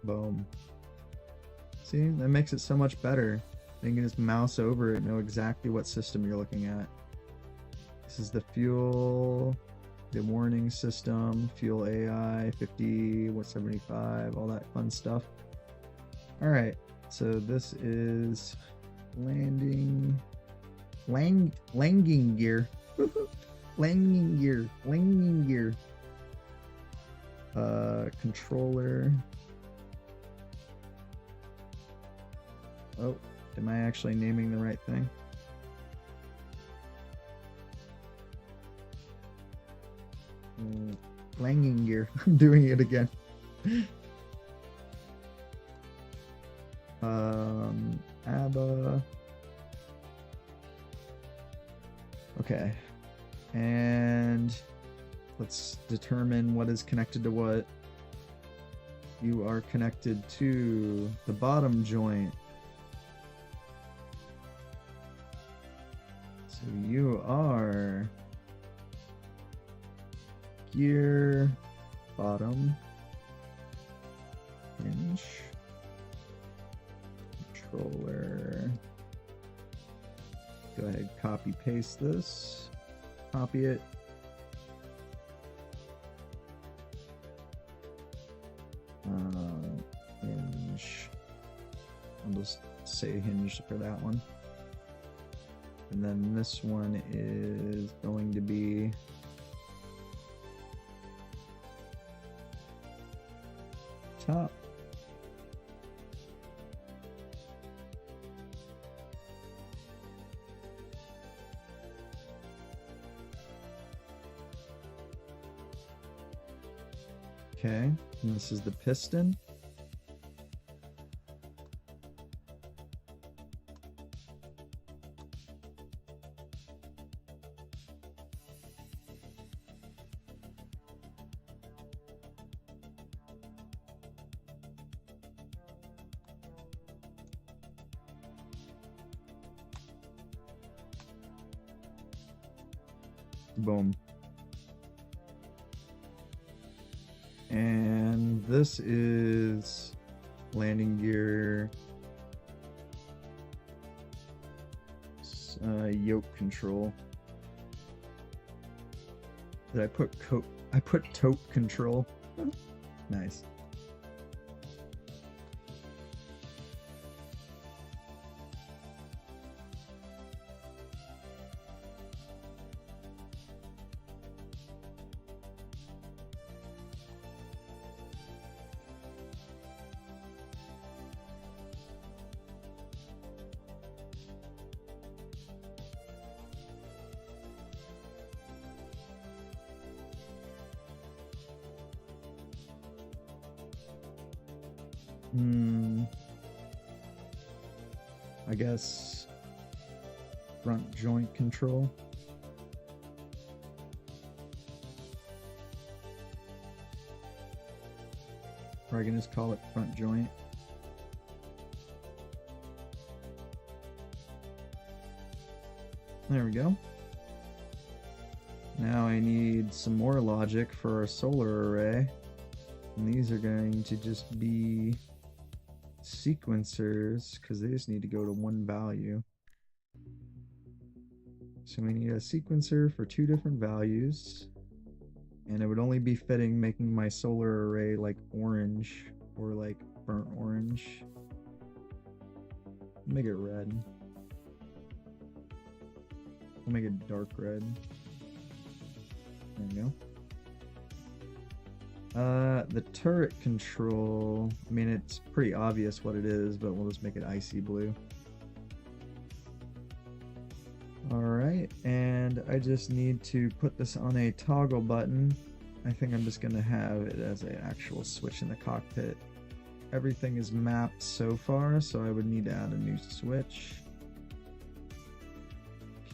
Boom. See, that makes it so much better. You can just mouse over it and know exactly what system you're looking at. This is the fuel, the warning system, fuel AI, 50, 175, all that fun stuff. All right, so this is landing gear. landing gear. Controller. Oh, am I actually naming the right thing? Landing gear. I'm doing it again. ABBA. Okay. And let's determine what is connected to what. You are connected to the bottom joint. So you are gear bottom hinge controller. Go ahead, copy paste this, copy it. Hinge. I'll just say hinge for that one. And then this one is going to be top. Okay, and this is the piston. Boom. And this is landing gear yoke control. Did I put tote control? Nice. I guess front joint control. Or I can just call it front joint. There we go. Now I need some more logic for our solar array. And these are going to just be sequencers because they just need to go to one value. So we need a sequencer for 2 different values. And it would only be fitting making my solar array like orange or like burnt orange. Make it red. We'll make it dark red. There we go. The turret control, I mean, it's pretty obvious what it is, but we'll just make it icy blue. Alright, and I just need to put this on a toggle button. I think I'm just going to have it as an actual switch in the cockpit. Everything is mapped so far, so I would need to add a new switch.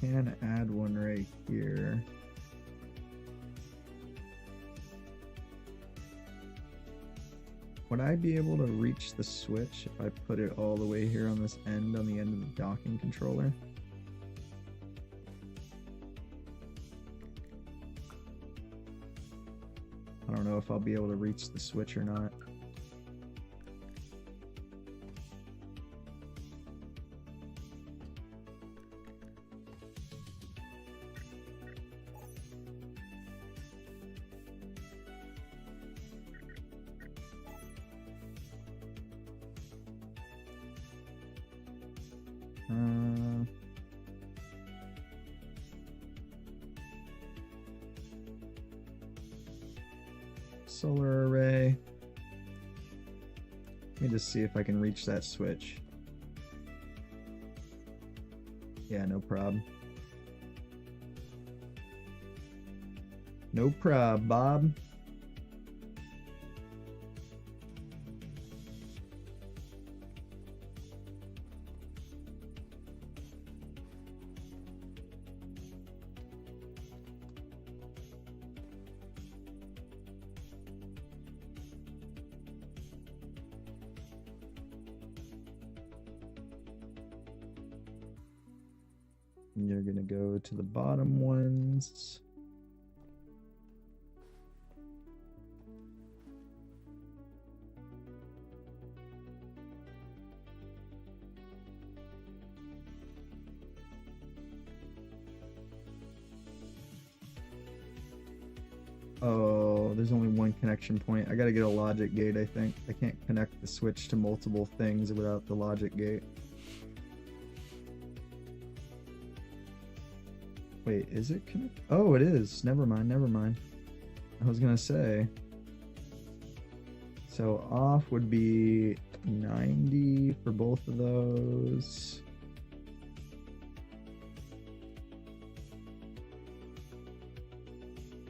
Can add one right here. Would I be able to reach the switch if I put it all the way here on this end, on the end of the docking controller? I don't know if I'll be able to reach the switch or not. Solar array. Let me just see if I can reach that switch. Yeah, no prob. No prob, Bob. And you're gonna go to the bottom ones. Oh, there's only one connection point. I gotta get a logic gate, I think. I can't connect the switch to multiple things without the logic gate. Wait, is it connected? Oh, it is. Never mind, never mind. I was gonna say. So off would be 90 for both of those.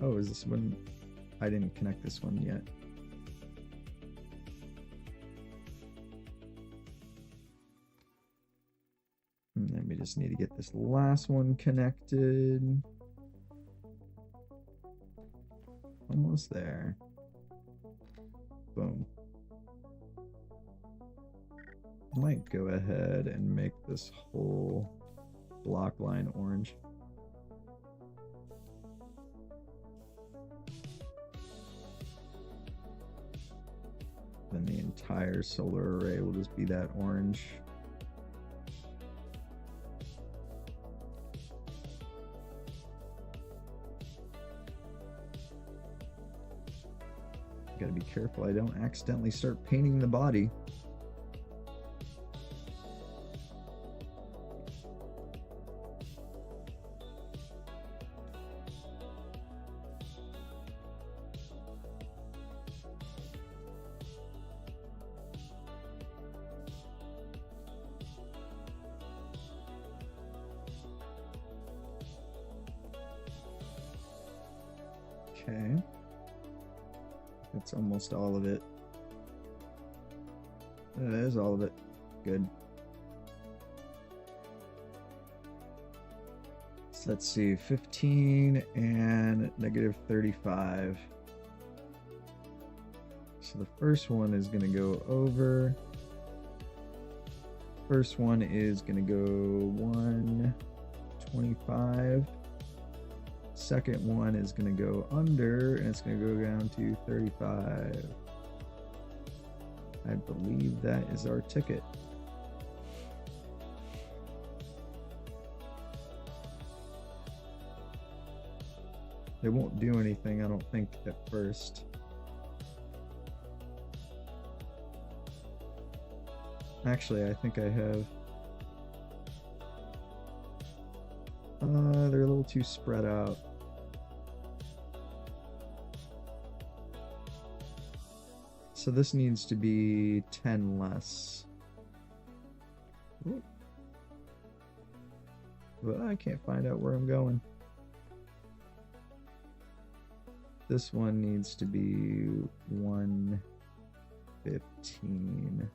Oh, is this one? I didn't connect this one yet. And then we just need to get this last one connected. Almost there. Boom. I might go ahead and make this whole block line orange. Then the entire solar array will just be that orange. Gotta be careful I don't accidentally start painting the body. Okay. That's almost all of it. That is all of it. Good. So let's see, 15 and negative 35. So the first one is going to go over. First one is going to go 125. Second one is going to go under, and it's going to go down to 35. I believe that is our ticket. It won't do anything, I don't think, at first. Actually, I think I have... they're a little too spread out. So this needs to be 10 less. Ooh. But I can't find out where I'm going. This one needs to be 115.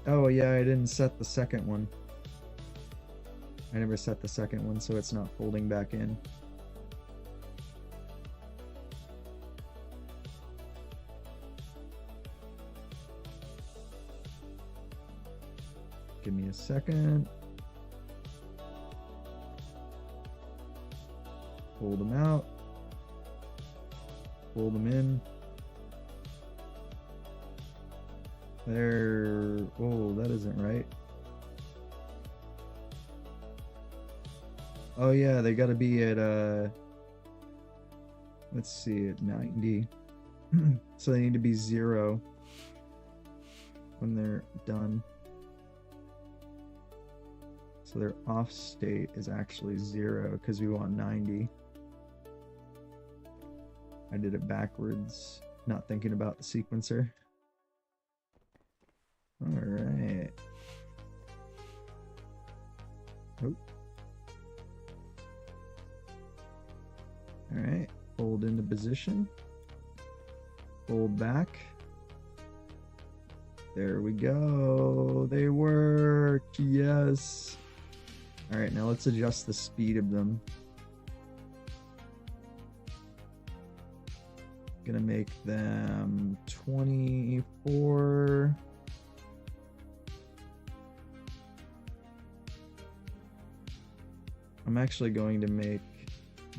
Oh yeah, I didn't set the second one. I never set the second one, so it's not folding back in. Give me a second. Fold them out. Fold them in. There. Oh, that isn't right. Oh yeah, they gotta be at Let's see, at 90. So they need to be 0 when they're done. So their off state is actually 0 because we want 90. I did it backwards, not thinking about the sequencer. All right. Oh. All right, fold into position. Fold back. There we go. They work. Yes. All right, now let's adjust the speed of them. Gonna make them 24. I'm actually going to make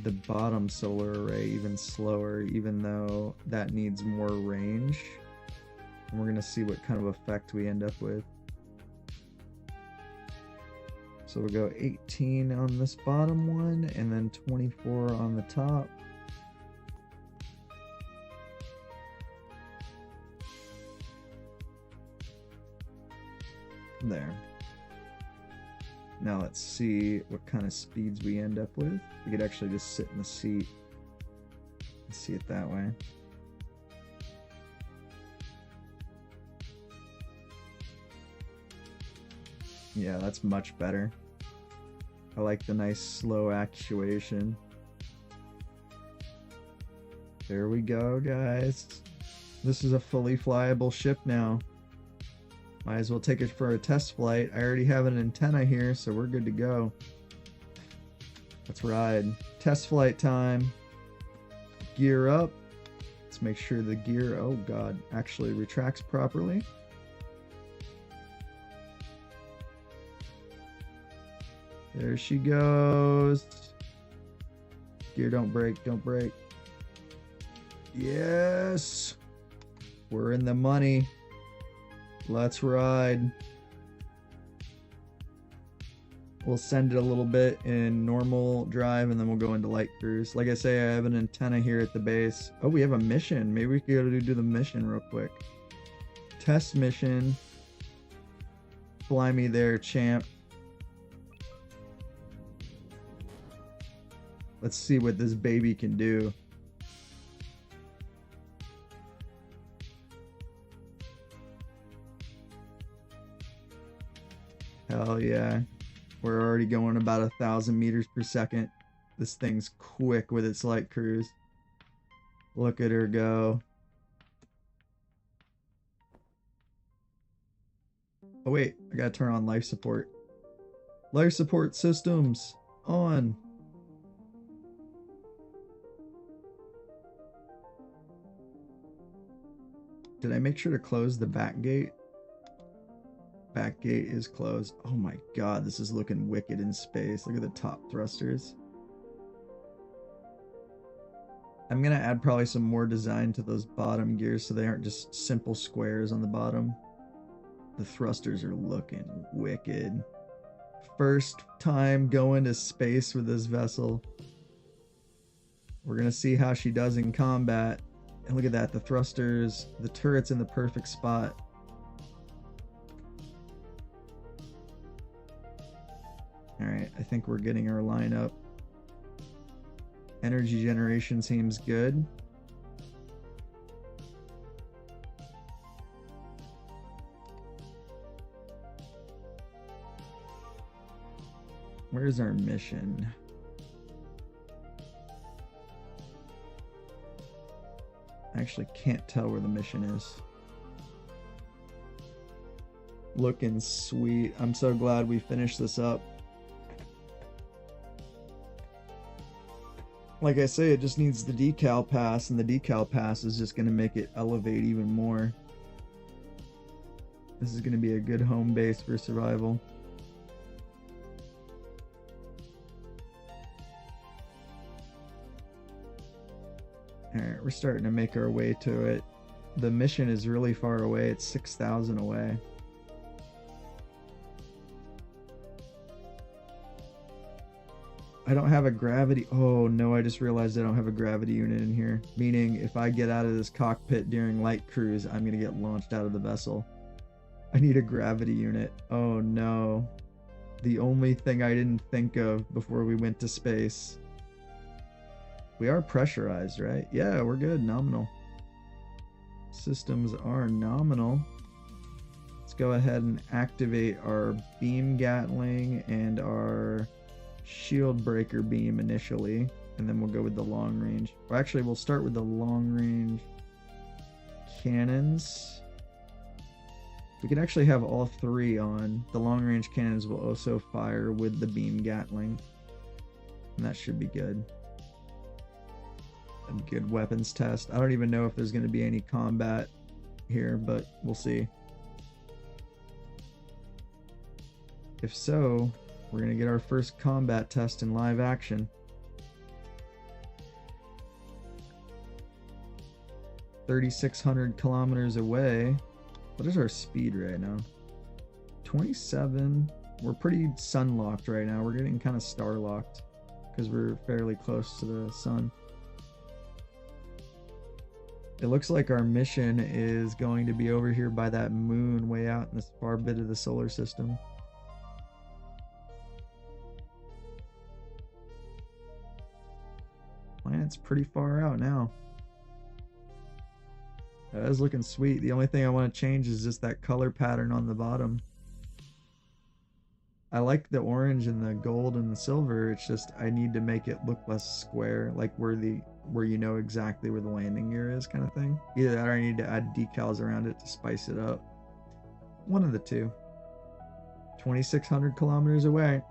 the bottom solar array even slower, even though that needs more range. And we're gonna see what kind of effect we end up with. So we'll go 18 on this bottom one, and then 24 on the top. There. Now let's see what kind of speeds we end up with. We could actually just sit in the seat and see it that way. Yeah, that's much better. I like the nice slow actuation. There we go, guys. This is a fully flyable ship now. Might as well take it for a test flight. I already have an antenna here, so we're good to go. Let's ride. Test flight time. Gear up. Let's make sure the gear, oh god, actually retracts properly. There she goes. Gear, don't break, don't break. Yes! We're in the money. Let's ride. We'll send it a little bit in normal drive and then we'll go into light cruise. Like I say, I have an antenna here at the base. Oh, we have a mission. Maybe we could go to do the mission real quick. Test mission. Fly me there, champ. Let's see what this baby can do. Hell yeah. We're already going about 1,000 meters per second. This thing's quick with its light cruise. Look at her go. Oh wait, I gotta turn on life support. Life support systems on. Did I make sure to close the back gate? Back gate is closed. Oh my god, this is looking wicked in space. Look at the top thrusters. I'm gonna add probably some more design to those bottom gears so they aren't just simple squares on the bottom. The thrusters are looking wicked. First time going to space with this vessel. We're gonna see how she does in combat. And look at that, the thrusters, the turret's in the perfect spot. Alright, I think we're getting our line up. Energy generation seems good. Where's our mission? I actually can't tell where the mission is. Looking sweet. I'm so glad we finished this up. Like I say, it just needs the decal pass, and the decal pass is just going to make it elevate even more. This is going to be a good home base for survival. Alright, we're starting to make our way to it. The mission is really far away. It's 6,000 away. I don't have a gravity. Oh no, I just realized I don't have a gravity unit in here. Meaning if I get out of this cockpit during light cruise, I'm gonna get launched out of the vessel. I need a gravity unit. Oh no. The only thing I didn't think of before we went to space. We are pressurized, right? Yeah, we're good. Nominal. Systems are nominal. Let's go ahead and activate our beam gatling and our shield breaker beam initially, and then we'll go with the long range. Or actually, we'll start with the long range cannons. We can actually have all three on. The long range cannons will also fire with the beam gatling, and that should be good. A good weapons test. I don't even know if there's going to be any combat here, but we'll see. If so, we're going to get our first combat test in live action. 3,600 kilometers away. What is our speed right now? 27. We're pretty sun locked right now. We're getting kind of star locked because we're fairly close to the sun. It looks like our mission is going to be over here by that moon way out in this far bit of the solar system. Planet's pretty far out now. That is looking sweet. The only thing I want to change is just that color pattern on the bottom. I like the orange and the gold and the silver. It's just I need to make it look less square, like where you know exactly where the landing gear is, kind of thing. Either that or I need to add decals around it to spice it up. One of the two. 2,600 kilometers away.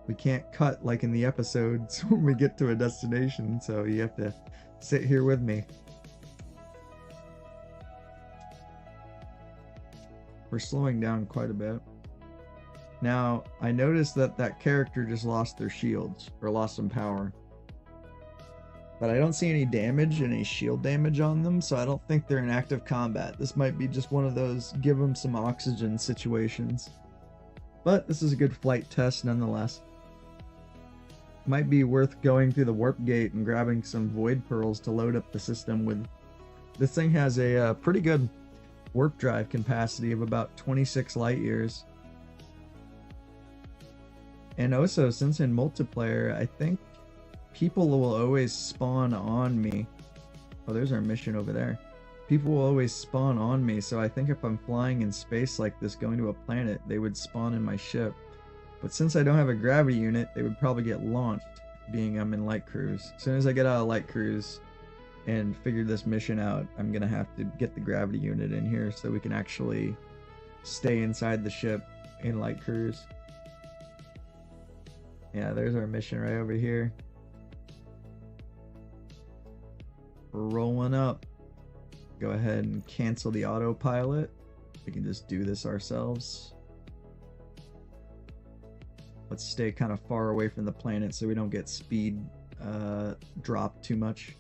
We can't cut like in the episodes when we get to a destination, so you have to sit here with me. We're slowing down quite a bit. Now, I noticed that that character just lost their shields, or lost some power. But I don't see any damage, any shield damage on them, so I don't think they're in active combat. This might be just one of those give them some oxygen situations. But this is a good flight test nonetheless. Might be worth going through the warp gate and grabbing some void pearls to load up the system with. This thing has a pretty good warp drive capacity of about 26 light years. And also, since in multiplayer, I think people will always spawn on me. Oh, there's our mission over there. People will always spawn on me, so I think if I'm flying in space like this, going to a planet, they would spawn in my ship. But since I don't have a gravity unit, they would probably get launched, being I'm in light cruise. As soon as I get out of light cruise and figure this mission out, I'm gonna have to get the gravity unit in here so we can actually stay inside the ship in light cruise. Yeah, there's our mission right over here. We're rolling up. Go ahead and cancel the autopilot. We can just do this ourselves. Let's stay kind of far away from the planet so we don't get speed drop too much.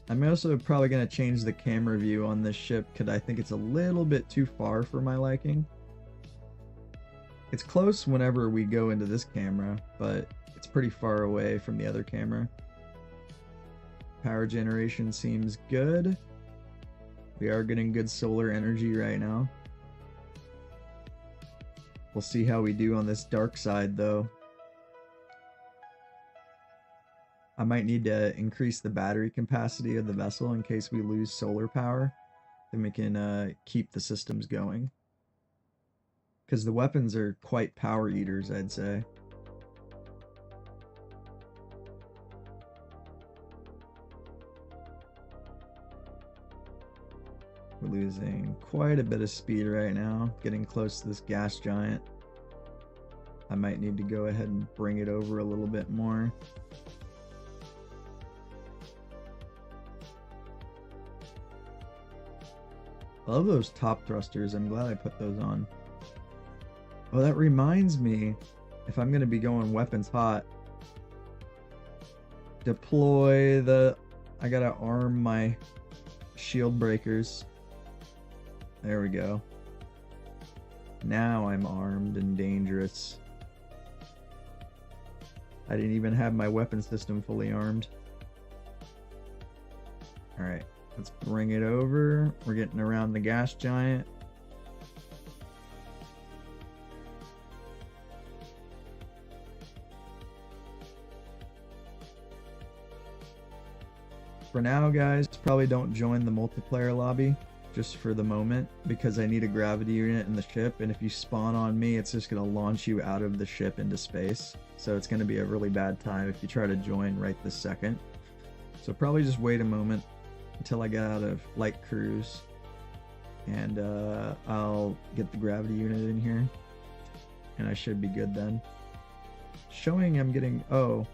I'm also probably going to change the camera view on this ship because I think it's a little bit too far for my liking. It's close whenever we go into this camera, but it's pretty far away from the other camera. Power generation seems good. We are getting good solar energy right now. We'll see how we do on this dark side though. I might need to increase the battery capacity of the vessel in case we lose solar power. Then we can keep the systems going. Because the weapons are quite power eaters, I'd say. We're losing quite a bit of speed right now, getting close to this gas giant. I might need to go ahead and bring it over a little bit more. I love those top thrusters. I'm glad I put those on. Oh, that reminds me, if I'm going to be going weapons hot, deploy the... I gotta arm my shield breakers. There we go. Now I'm armed and dangerous. I didn't even have my weapon system fully armed. Alright, let's bring it over. We're getting around the gas giant. For now, guys, probably don't join the multiplayer lobby just for the moment, because I need a gravity unit in the ship, and if you spawn on me, it's just going to launch you out of the ship into space. So it's going to be a really bad time if you try to join right this second. So probably just wait a moment until I get out of light cruise, and I'll get the gravity unit in here, and I should be good then. Showing I'm getting... oh,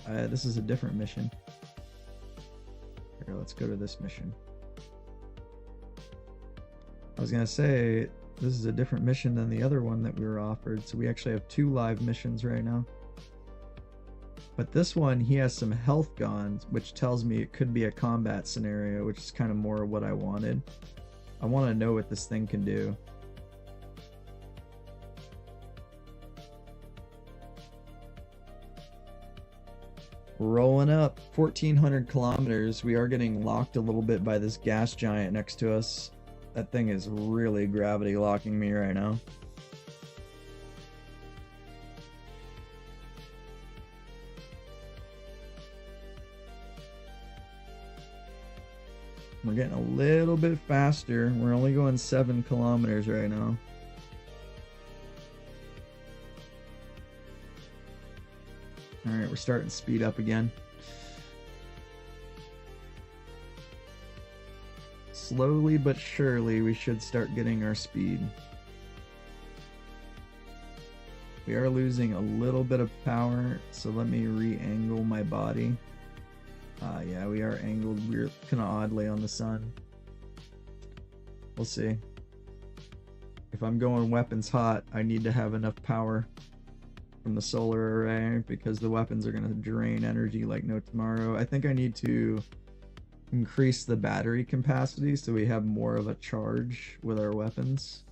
this is a different mission. Here, let's go to this mission. I was gonna say, this is a different mission than the other one that we were offered, so we actually have 2 live missions right now. But this one, he has some health gone, which tells me it could be a combat scenario, which is kind of more what I wanted. I want to know what this thing can do. Rolling up 1,400 kilometers. We are getting locked a little bit by this gas giant next to us. That thing is really gravity locking me right now. We're getting a little bit faster. We're only going 7 kilometers right now. Alright, we're starting to speed up again. Slowly but surely, we should start getting our speed. We are losing a little bit of power, so let me re-angle my body. Yeah, we are angled weird, kind of oddly on the sun. We'll see. If I'm going weapons hot, I need to have enough power from the solar array, because the weapons are going to drain energy like no tomorrow. I think I need to increase the battery capacity so we have more of a charge with our weapons,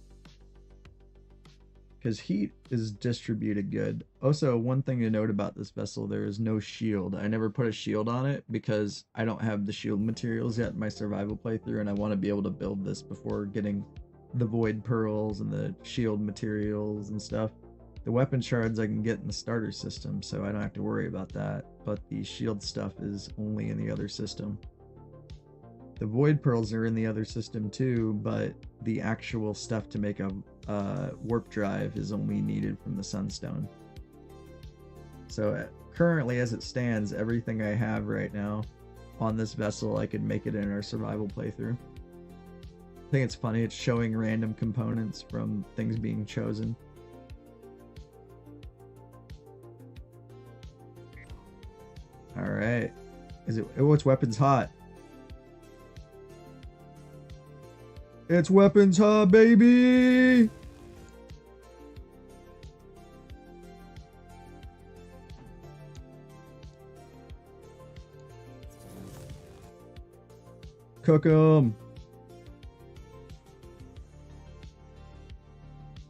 because heat is distributed good. Also, one thing to note about this vessel, there is no shield. I never put a shield on it because I don't have the shield materials yet in my survival playthrough, and I want to be able to build this before getting the void pearls and the shield materials and stuff. The weapon shards I can get in the starter system, so I don't have to worry about that, but the shield stuff is only in the other system. The void pearls are in the other system too, but the actual stuff to make a warp drive is only needed from the sunstone. So currently, as it stands, everything I have right now on this vessel, I could make it in our survival playthrough. I think it's funny, it's showing random components from things being chosen. Alright. Oh, it's weapons hot. It's weapons hot, baby! Cook 'em!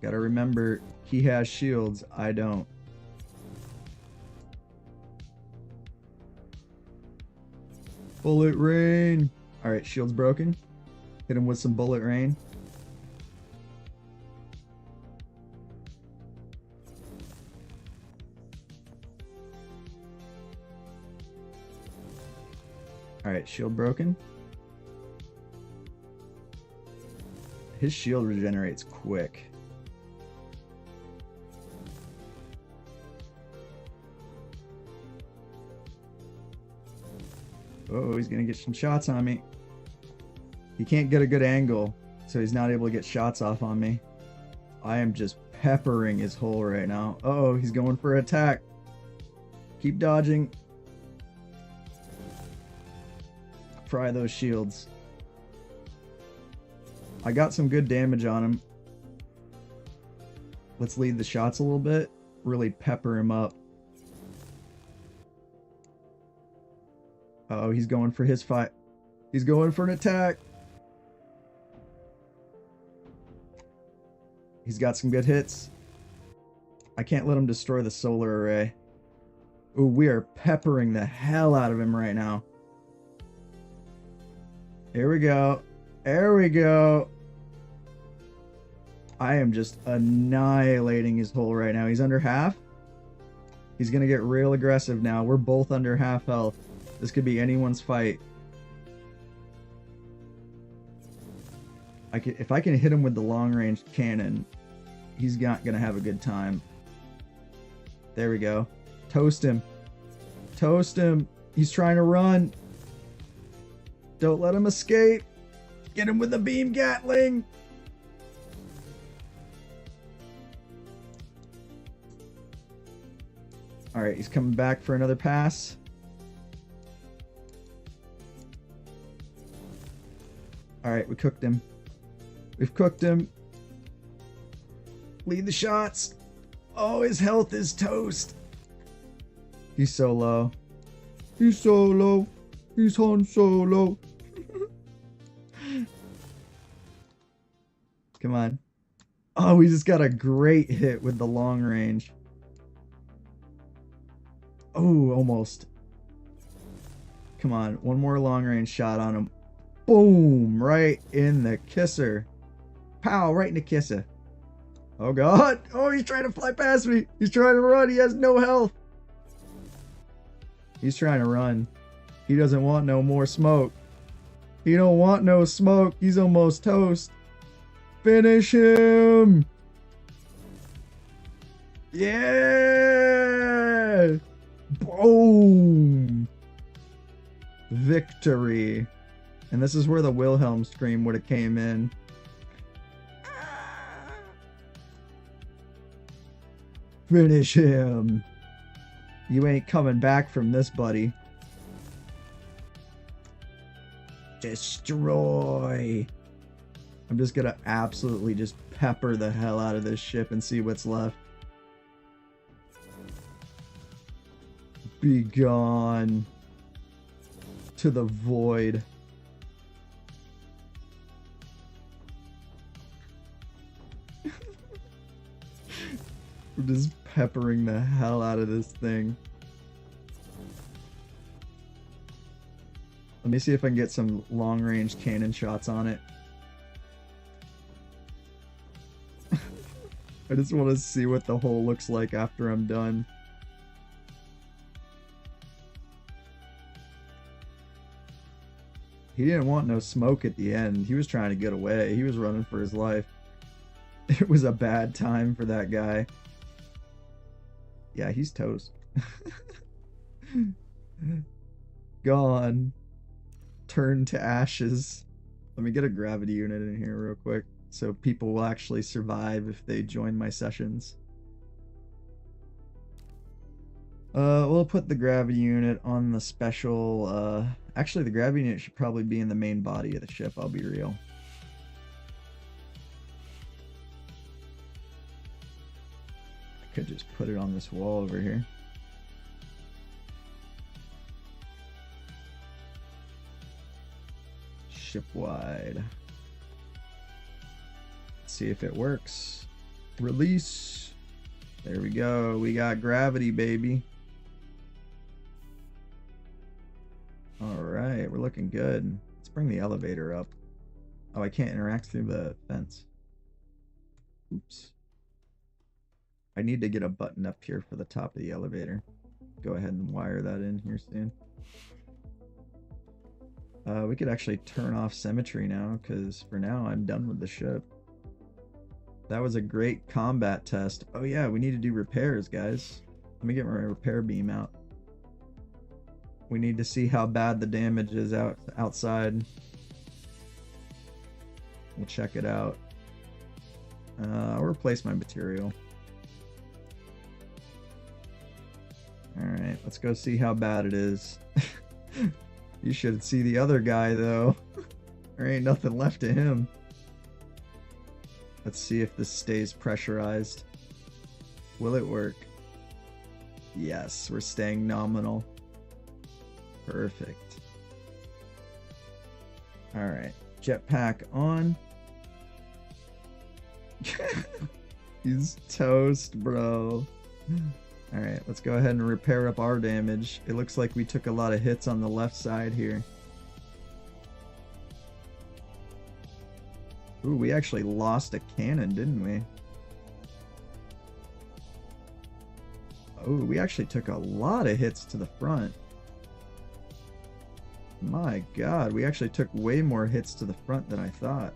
Gotta remember, he has shields, I don't. Bullet rain! Alright, shield's broken. Hit him with some bullet rain. Alright, shield broken. His shield regenerates quick. Oh, he's gonna get some shots on me. He can't get a good angle, so he's not able to get shots off on me. I am just peppering his hull right now. Uh-oh, he's going for an attack. Keep dodging. Fry those shields. I got some good damage on him. Let's lead the shots a little bit. Really pepper him up. Uh-oh, he's going for his fight. He's going for an attack. He's got some good hits. I can't let him destroy the solar array. Ooh, we are peppering the hell out of him right now. Here we go. There we go. I am just annihilating his hull right now. He's under half. He's going to get real aggressive now. We're both under half health. This could be anyone's fight. If I can hit him with the long-range cannon, he's not going to have a good time. There we go. Toast him. Toast him. He's trying to run. Don't let him escape. Get him with the beam Gatling. All right, he's coming back for another pass. All right, we cooked him. We've cooked him. Lead the shots. Oh, his health is toast. He's so low. He's so low. He's Han Solo. Come on. Oh, we just got a great hit with the long range. Oh, almost. Come on. One more long range shot on him. Boom. Right in the kisser. Pow. Right in the kisser. Oh, God. Oh, he's trying to fly past me. He's trying to run. He has no health. He's trying to run. He doesn't want no more smoke. He don't want no smoke. He's almost toast. Finish him. Yeah. Boom. Victory. And this is where the Wilhelm scream would have came in. Finish him. You ain't coming back from this, buddy. Destroy. I'm just gonna absolutely just pepper the hell out of this ship and see what's left. Be gone to the void. We're just peppering the hell out of this thing. Let me see if I can get some long-range cannon shots on it. I just want to see what the hull looks like after I'm done. He didn't want no smoke at the end. He was trying to get away. He was running for his life. It was a bad time for that guy. Yeah, he's toast. Gone. Turned to ashes. Let me get a gravity unit in here real quick so people will actually survive if they join my sessions. We'll put the gravity unit on the special, actually the gravity unit should probably be in the main body of the ship, I'll be real. I could just put it on this wall over here. Ship-wide. Let's see if it works. Release. There we go. We got gravity, baby. Alright, we're looking good. Let's bring the elevator up. Oh, I can't interact through the fence. Oops. I need to get a button up here for the top of the elevator. Go ahead and wire that in here soon. We could actually turn off symmetry now, because for now I'm done with the ship. That was a great combat test. Oh yeah, we need to do repairs, guys. Let me get my repair beam out. We need to see how bad the damage is outside. We'll check it out. I'll replace my material. Alright, let's go see how bad it is. You should see the other guy, though. There ain't nothing left of him. Let's see if this stays pressurized. Will it work? Yes, we're staying nominal. Perfect. Alright, jetpack on. He's toast, bro. Alright, let's go ahead and repair up our damage. It looks like we took a lot of hits on the left side here. Ooh, we actually lost a cannon, didn't we? Oh, we actually took a lot of hits to the front. My god, we actually took way more hits to the front than I thought.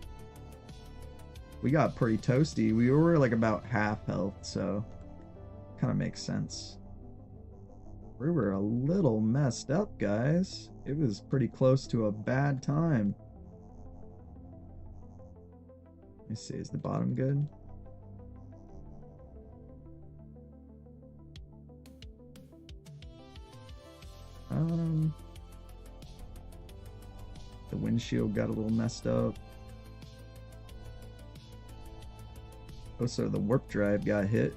We got pretty toasty. We were like about half health, so kind of makes sense. We were a little messed up, guys. It was pretty close to a bad time. Let me see, is the bottom good? The windshield got a little messed up. Oh, so the warp drive got hit.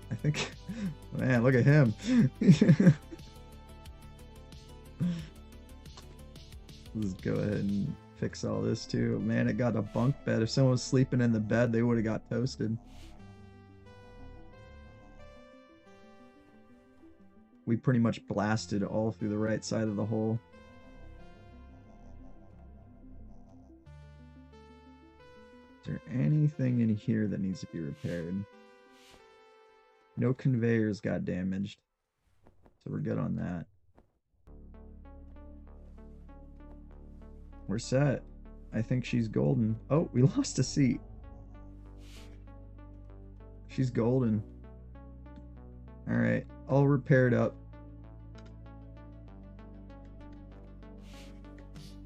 I think, man, look at him. Let's go ahead and fix all this too. Man, it got a bunk bed. If someone was sleeping in the bed, they would have got toasted. We pretty much blasted all through the right side of the hole. Is there anything in here that needs to be repaired? No conveyors got damaged, so we're good on that. We're set. I think she's golden. Oh, we lost a seat. She's golden. Alright, all repaired up.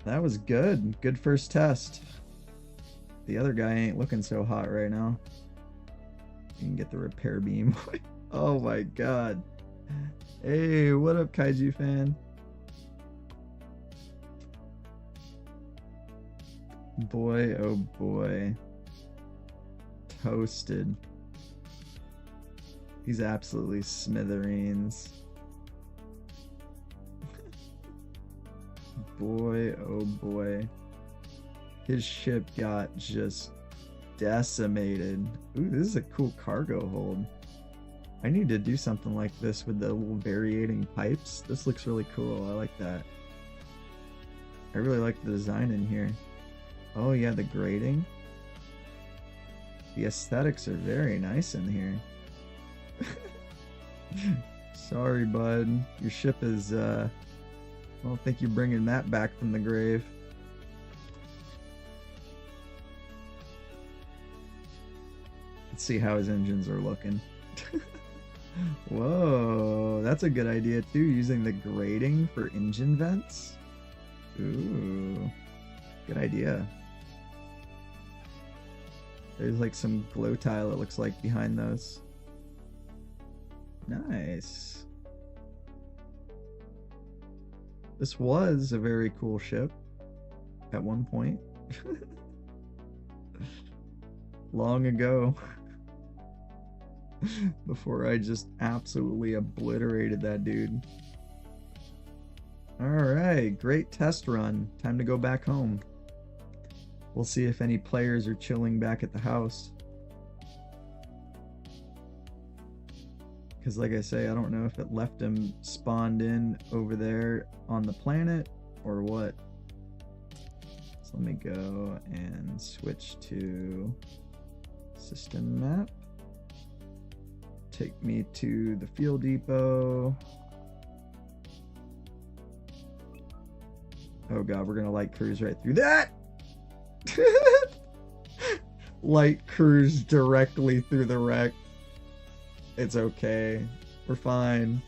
That was good. Good first test. The other guy ain't looking so hot right now. You can get the repair beam. Oh my god. Hey, what up, Kaiju fan? Boy, oh boy. Toasted. He's absolutely smithereens. Boy, oh boy. His ship got just decimated. Ooh, this is a cool cargo hold. I need to do something like this with the little variating pipes. This looks really cool. I like that. I really like the design in here. Oh yeah, the grading. The aesthetics are very nice in here. Sorry, bud. Your ship is, I don't think you're bringing that back from the grave. Let's see how his engines are looking. Whoa, that's a good idea too, using the grading for engine vents. Ooh, good idea. There's like some glow tile, it looks like, behind those. Nice. This was a very cool ship at one point. Long ago. Before I just absolutely obliterated that dude. Alright, great test run. Time to go back home. We'll see if any players are chilling back at the house. Because like I say, I don't know if it left them spawned in over there on the planet or what. So let me go and switch to system map. Take me to the fuel depot. Oh god, we're gonna light cruise right through that! Light cruise directly through the wreck. It's okay. We're fine.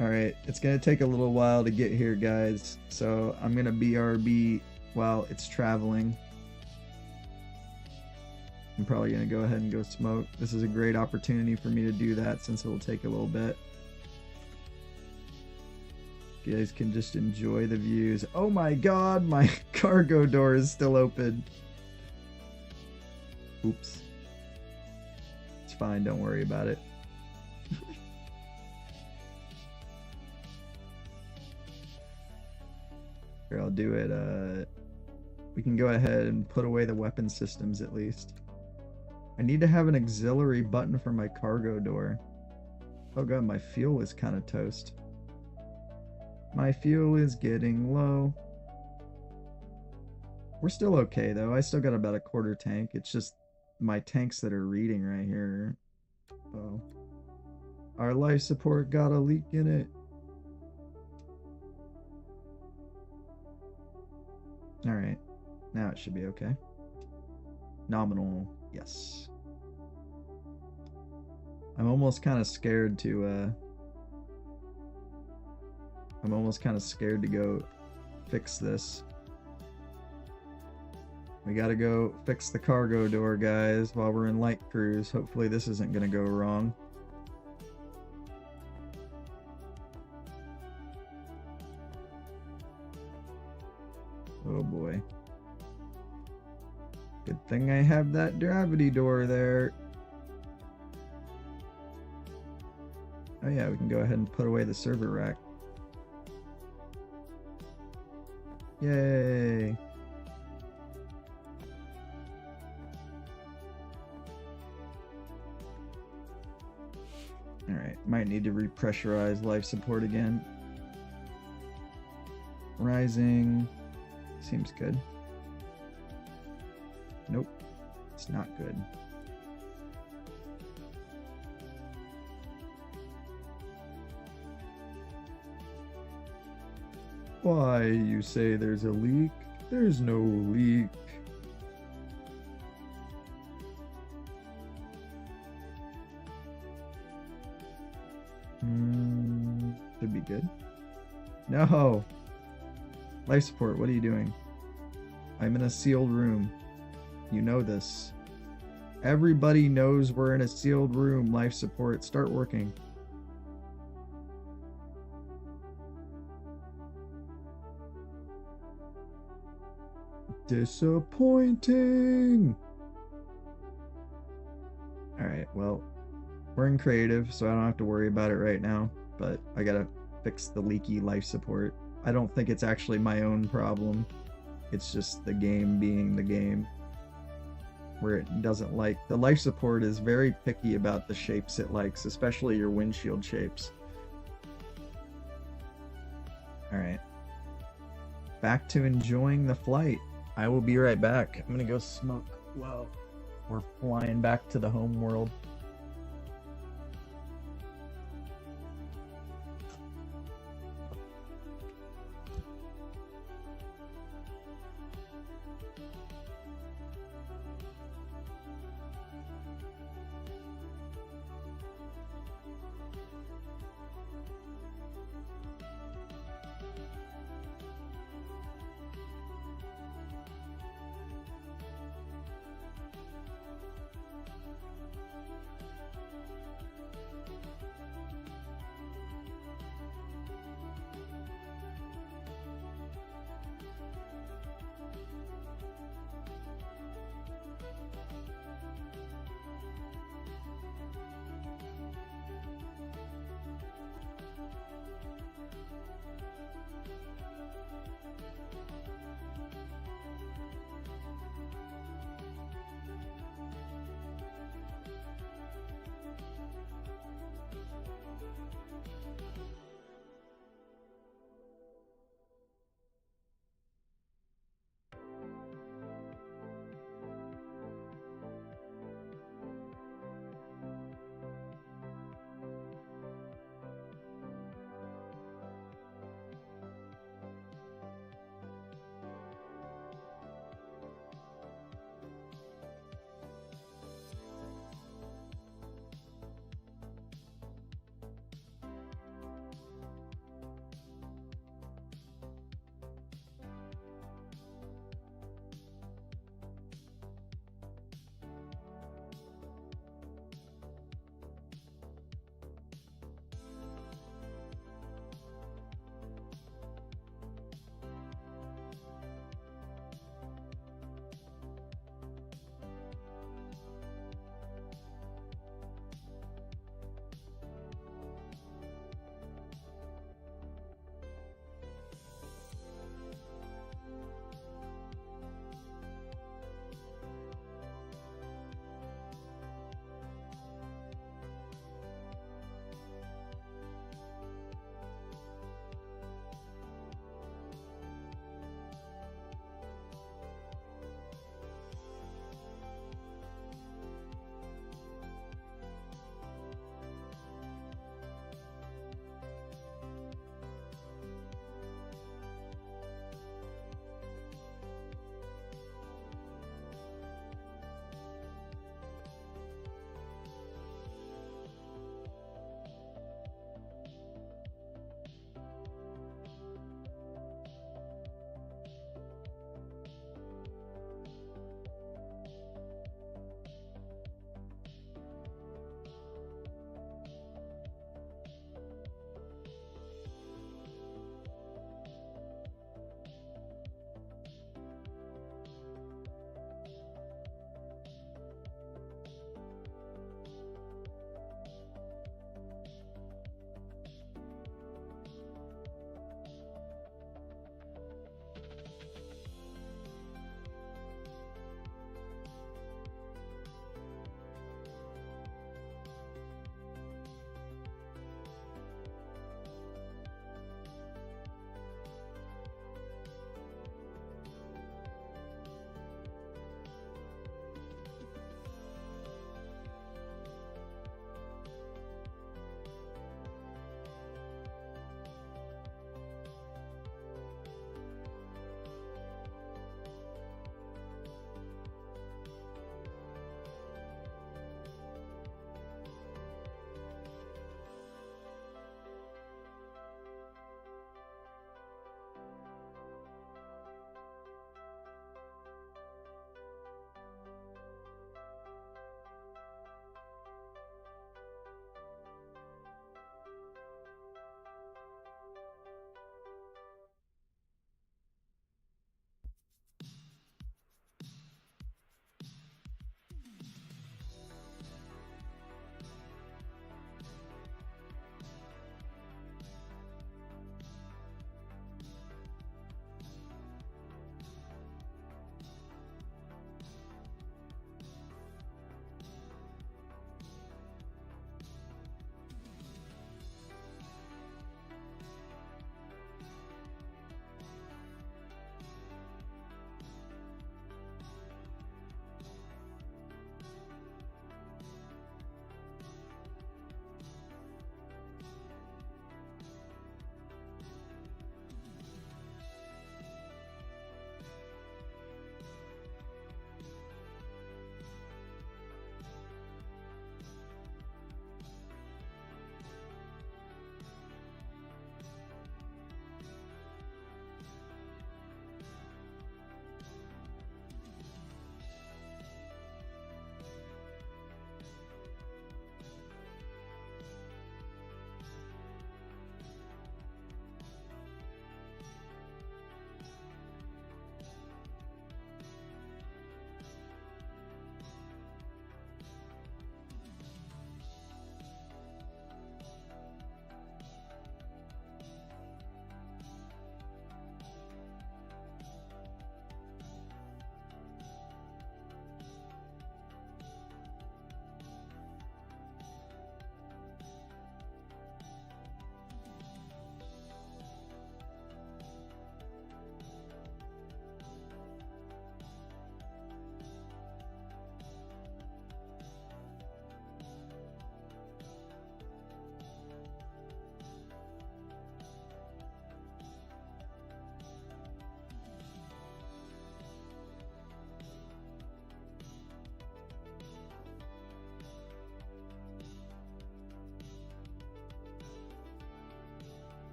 Alright, it's gonna take a little while to get here, guys. So I'm gonna BRB while it's traveling. I'm probably gonna go ahead and go smoke. This is a great opportunity for me to do that since it will take a little bit. You guys can just enjoy the views. Oh my god, my cargo door is still open. Oops. It's fine, don't worry about it. Here, I'll do it. We can go ahead and put away the weapon systems at least. I need to have an auxiliary button for my cargo door. Oh god, my fuel is kind of toast. My fuel is getting low. We're still okay though. I still got about a quarter tank. It's just my tanks that are reading right here. Oh. Our life support got a leak in it. Alright. Now it should be okay. Nominal. Yes. I'm almost kind of scared to go fix this. We gotta go fix the cargo door, guys, while we're in light cruise. Hopefully this isn't gonna go wrong. Oh boy. Good thing I have that gravity door there. Oh yeah, we can go ahead and put away the server rack. Yay! Alright, might need to repressurize life support again. Rising. Seems good. Nope, it's not good. Why, you say there's a leak? There's no leak. Should be good. No! Life support, what are you doing? I'm in a sealed room. You know this. Everybody knows we're in a sealed room. Life support, start working. Disappointing! Alright, well, we're in creative, so I don't have to worry about it right now, but I gotta fix the leaky life support. I don't think it's actually my own problem. It's just the game being the game. Where it doesn't like... The life support is very picky about the shapes it likes, especially your windshield shapes. Alright. Back to enjoying the flight. I will be right back. I'm gonna go smoke while we're flying back to the home world.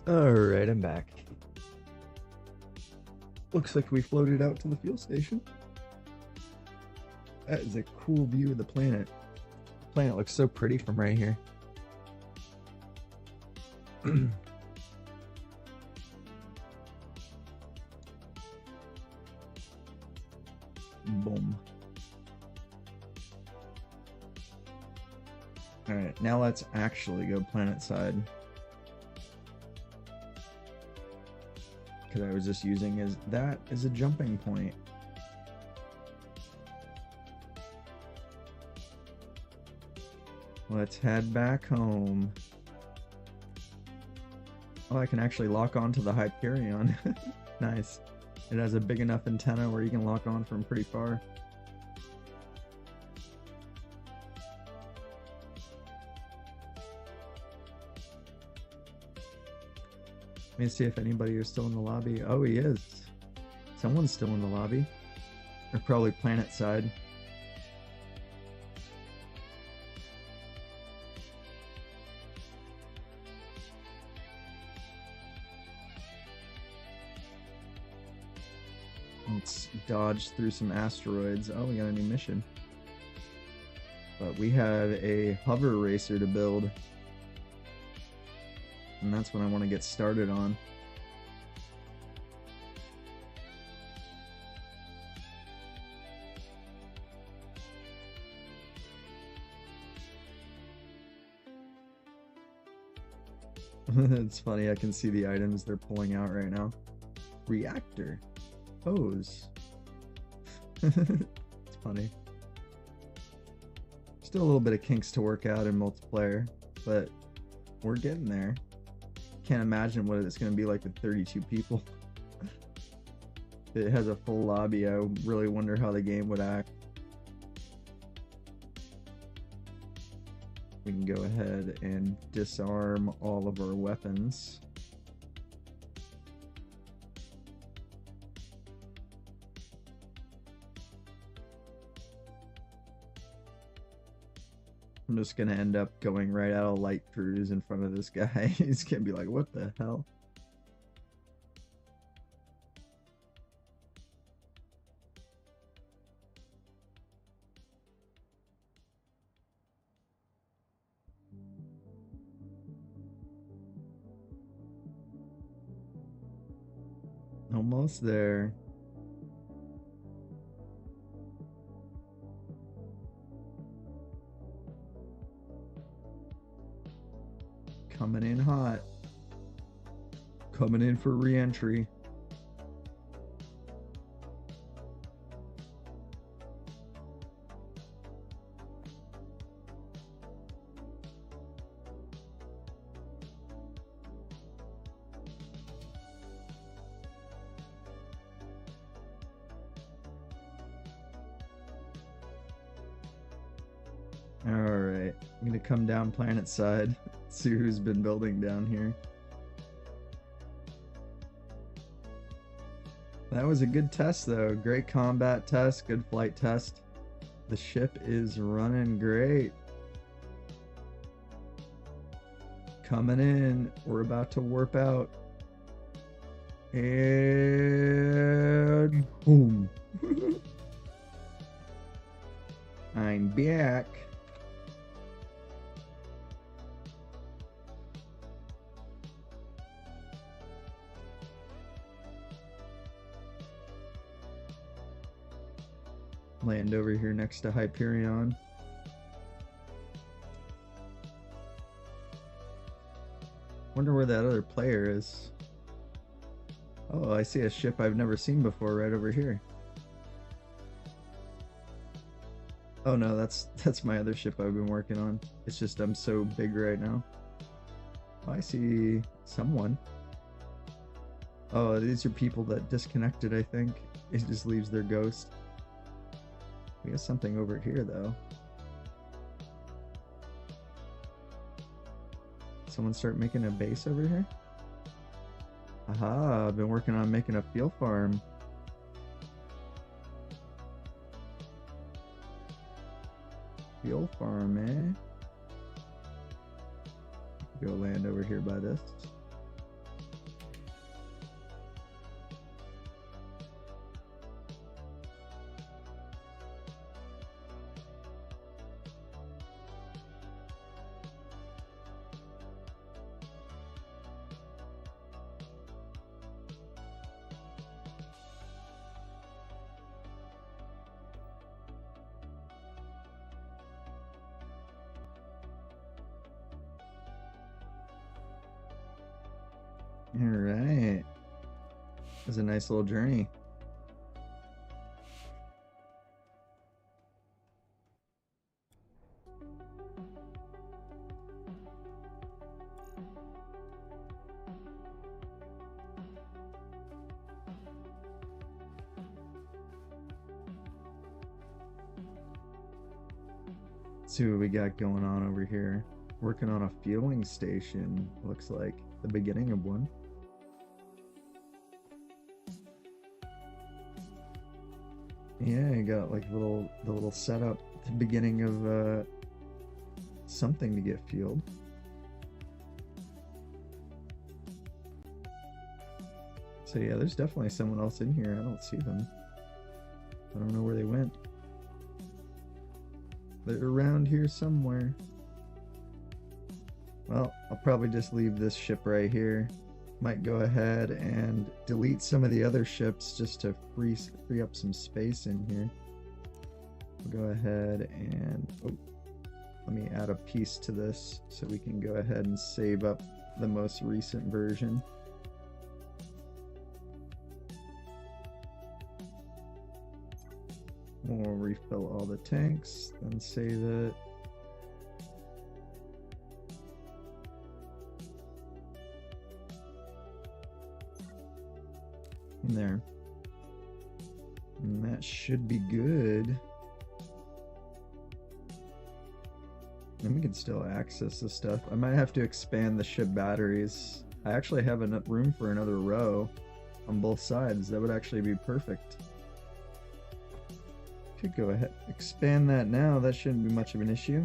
Alright, I'm back. Looks like we floated out to the fuel station. That is a cool view of the planet. The planet looks so pretty from right here. Boom. Alright, now let's actually go planet side. Because I was just using that as a jumping point. Let's head back home. Oh, I can actually lock on to the Hyperion. Nice. It has a big enough antenna where you can lock on from pretty far. Let me see if anybody is still in the lobby. Oh, he is. Someone's still in the lobby. They're probably planet side. Let's dodge through some asteroids. Oh, we got a new mission. But we have a hover racer to build. And that's what I want to get started on. It's funny, I can see the items they're pulling out right now. Reactor. Hose. It's funny. Still a little bit of kinks to work out in multiplayer, but we're getting there. Can't imagine what it's going to be like with 32 people. If it has a full lobby, I really wonder how the game would act. We can go ahead and disarm all of our weapons. I'm just gonna end up going right out of light cruise in front of this guy. He's gonna be like, what the hell? Almost there. Coming in hot. Coming in for re-entry. Alright, I'm gonna come down planet side, see who's been building down here. That was a good test though, great combat test, good flight test. The ship is running great. Coming in, we're about to warp out. And boom. I'm back. Land over here next to Hyperion. Wonder where that other player is. Oh, I see a ship I've never seen before right over here. Oh no, that's my other ship I've been working on. It's just I'm so big right now. Oh, I see someone. Oh, these are people that disconnected, I think. It just leaves their ghost. We got something over here, though. Someone start making a base over here? Aha, I've been working on making a fuel farm. Fuel farm, eh? Go land over here by this. Alright. It was a nice little journey. Let's see what we got going on over here. Working on a fueling station, looks like the beginning of one. Yeah, you got like the little setup at the beginning of something to get fueled. So yeah, there's definitely someone else in here. I don't see them. I don't know where they went. They're around here somewhere. Well, I'll probably just leave this ship right here. Might go ahead and delete some of the other ships just to free up some space in here. We'll go ahead and let me add a piece to this so we can go ahead and save up the most recent version. We'll refill all the tanks, then save it. There. And that should be good. And we can still access this stuff. I might have to expand the ship batteries. I actually have enough room for another row on both sides. That would actually be perfect. Could go ahead, expand that now. That shouldn't be much of an issue.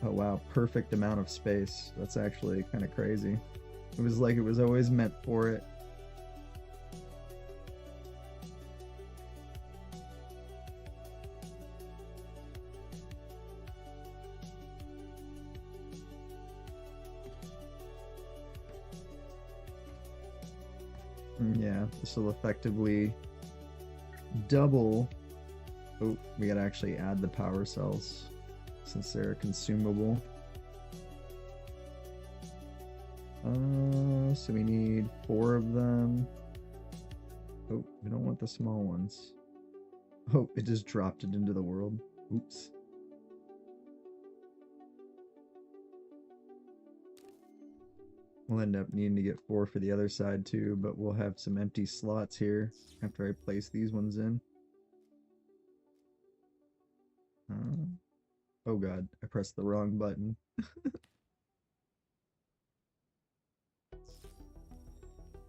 Oh wow, perfect amount of space. That's actually kind of crazy. It was like it was always meant for it. Yeah, this will effectively double. Oh, we gotta actually add the power cells since they're consumable. So we need 4 of them. Oh, we don't want the small ones. Oh, it just dropped it into the world. Oops. We'll end up needing to get 4 for the other side too, but we'll have some empty slots here after I place these ones in. Oh god, I pressed the wrong button.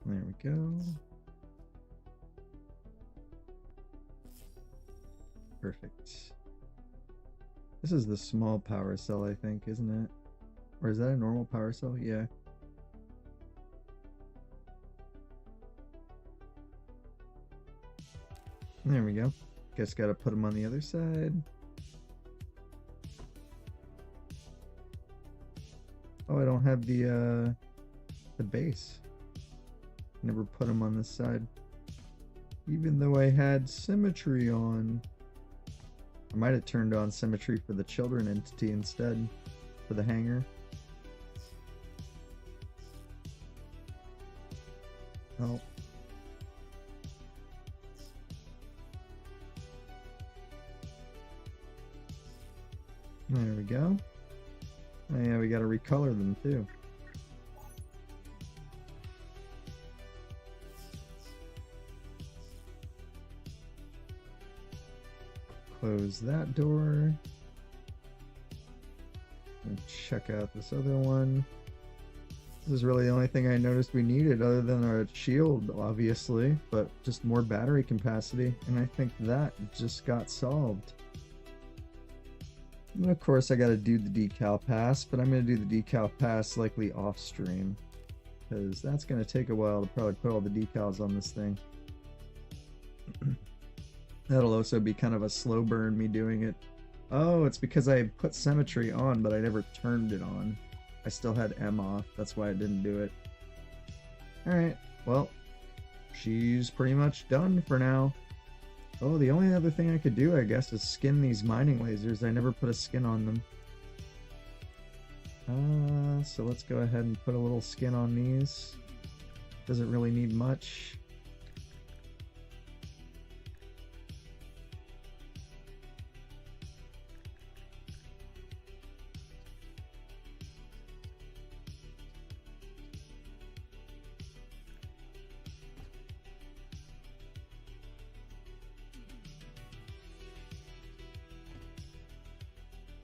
There we go. Perfect. This is the small power cell, I think, isn't it? Or is that a normal power cell? Yeah. There we go. Guess gotta put them on the other side. Oh, I don't have the base. Never put them on this side. Even though I had symmetry on. I might have turned on symmetry for the children entity instead. For the hangar. Oh. There we go. Oh yeah, we gotta recolor them too. Close that door. And check out this other one. This is really the only thing I noticed we needed other than our shield, obviously, but just more battery capacity, and I think that just got solved. And of course I gotta do the decal pass, but I'm gonna do the decal pass likely off stream, because that's gonna take a while to probably put all the decals on this thing. That'll also be kind of a slow burn, me doing it. Oh, it's because I put symmetry on, but I never turned it on. I still had M off, that's why I didn't do it. Alright, well, she's pretty much done for now. Oh, the only other thing I could do, I guess, is skin these mining lasers. I never put a skin on them. So let's go ahead and put a little skin on these. Doesn't really need much.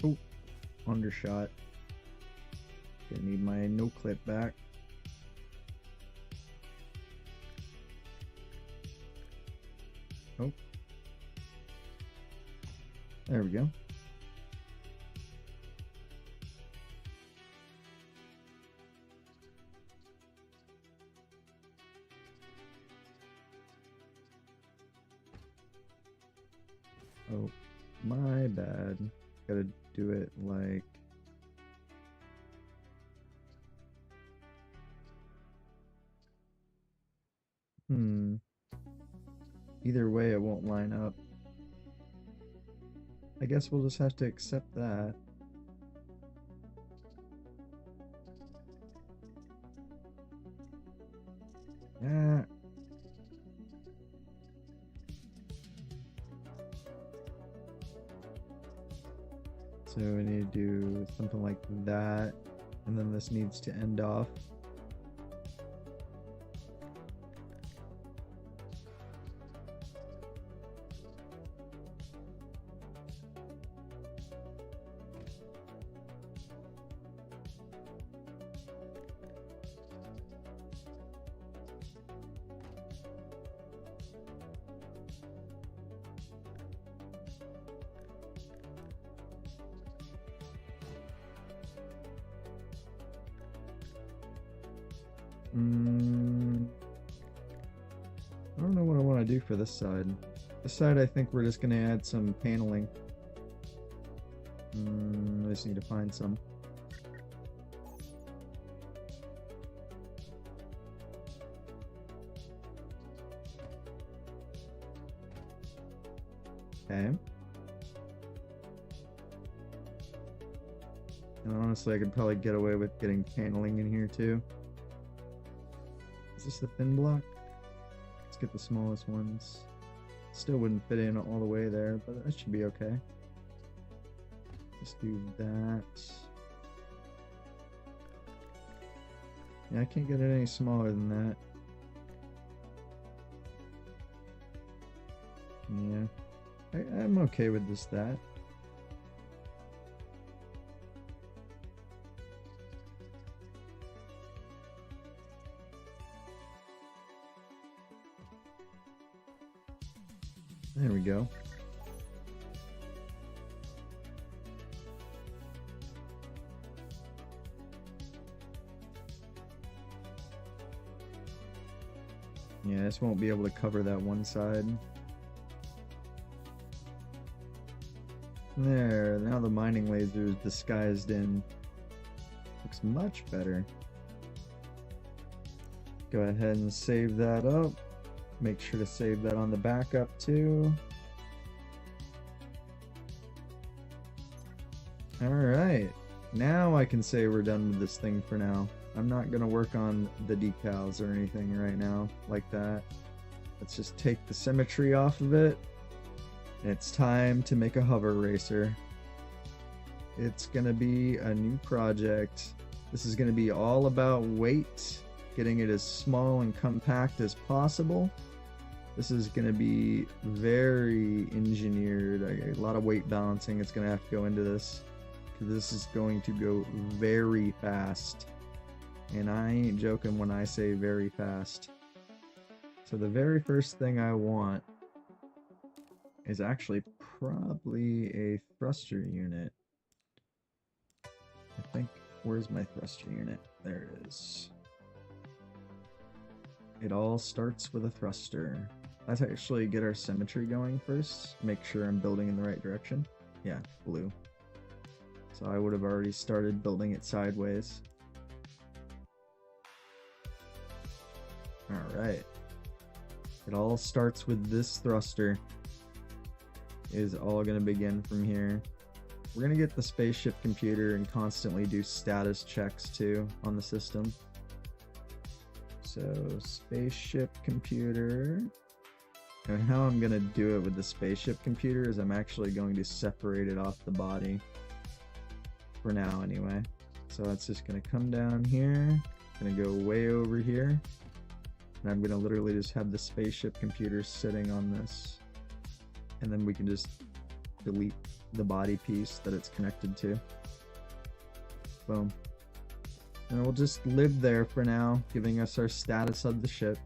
Oh, undershot. Gonna need my no clip back. Oh. There we go. Oh, my bad. Gotta do it like... Either way, it won't line up. I guess we'll just have to accept that. Yeah. So we need to do something like that, and then this needs to end off. I don't know what I want to do for this side. This side, I think we're just going to add some paneling. I just need to find some. Okay. And honestly, I could probably get away with getting paneling in here too. Is this the thin block? Let's get the smallest ones. Still wouldn't fit in all the way there, but that should be okay. Let's do that. Yeah, I can't get it any smaller than that. Yeah, I'm okay with just that. There we go. Yeah, this won't be able to cover that one side. There, now the mining laser is disguised in. Looks much better. Go ahead and save that up. Make sure to save that on the backup too. Alright, now I can say we're done with this thing for now. I'm not going to work on the decals or anything right now like that. Let's just take the symmetry off of it. It's time to make a hover racer. It's going to be a new project. This is going to be all about weight, getting it as small and compact as possible. This is going to be very engineered. A lot of weight balancing is going to have to go into this, because this is going to go very fast. And I ain't joking when I say very fast. So the very first thing I want is actually probably a thruster unit. I think, where's my thruster unit? There it is. It all starts with a thruster. Let's actually get our symmetry going first. Make sure I'm building in the right direction. Yeah, blue. So I would have already started building it sideways. Alright. It all starts with this thruster. Is all going to begin from here. We're going to get the spaceship computer and constantly do status checks too on the system. So spaceship computer. And how I'm gonna do it with the spaceship computer is I'm actually going to separate it off the body. For now anyway. So that's just gonna come down here. Gonna go way over here. And I'm gonna literally just have the spaceship computer sitting on this. And then we can just delete the body piece that it's connected to. Boom. And we'll just live there for now, giving us our status of the ship.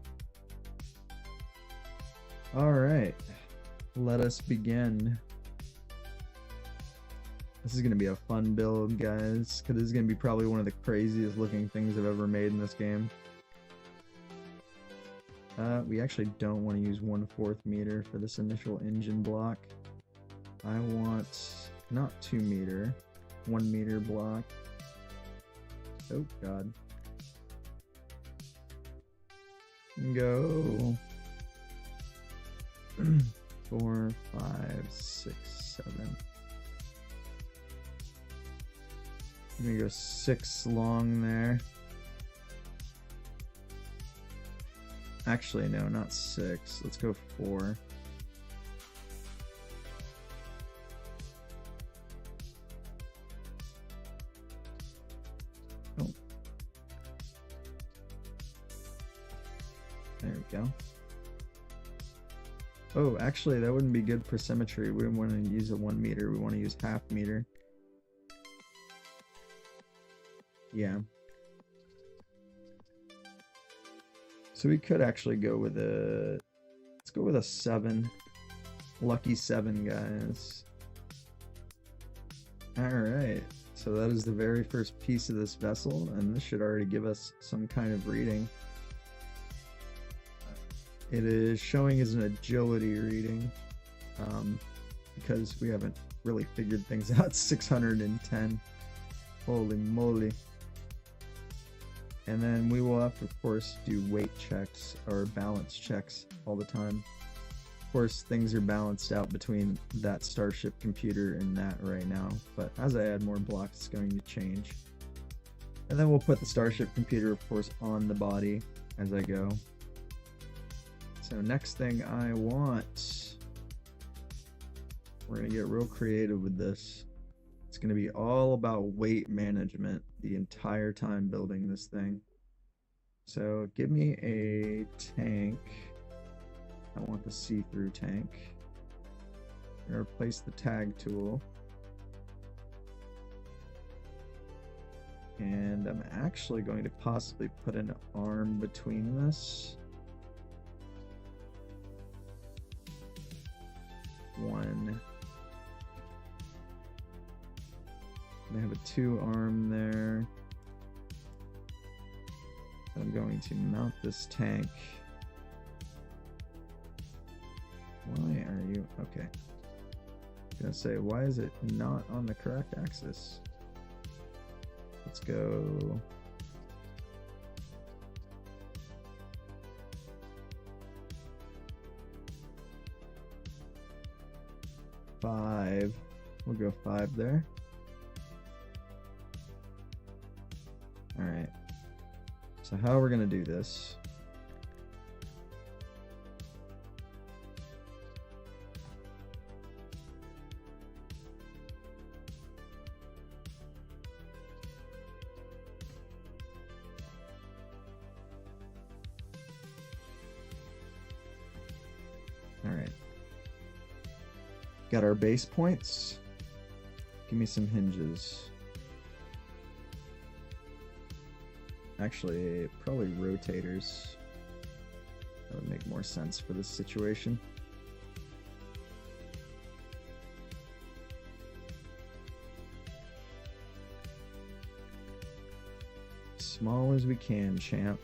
Alright, let us begin. This is going to be a fun build, guys, because this is going to be probably one of the craziest looking things I've ever made in this game. We actually don't want to use 1/4 meter for this initial engine block. I want not 2 meter, 1 meter block. Oh god. Go. 4, 5, 6, 7. I'm gonna go 6 long there. Actually, no, not 6. Let's go 4. Oh. There we go. Oh, actually, that wouldn't be good for symmetry. We don't want to use a 1 meter. We want to use 1/2 meter. Yeah. So we could actually go with a... Let's go with a 7. Lucky 7, guys. Alright. So that is the very first piece of this vessel, and this should already give us some kind of reading. It is showing as an agility reading, because we haven't really figured things out. 610. Holy moly. And then we will have to, of course, do weight checks or balance checks all the time. Of course, things are balanced out between that Starship computer and that right now, but as I add more blocks, it's going to change. And then we'll put the Starship computer, of course, on the body as I go. So next thing I want, we're going to get real creative with this. It's going to be all about weight management the entire time building this thing. So give me a tank. I want the see-through tank. I'm going to replace the tag tool. And I'm actually going to possibly put an arm between this. 1. I have a 2 arm there. I'm going to mount this tank. Why are you... Okay. I'm gonna say, why is it not on the correct axis? Let's go... 5. We'll go 5 there. Alright. So how are we going to do this? Alright. Got our base points. Give me some hinges. Actually, probably rotators. That would make more sense for this situation. Small as we can, champ.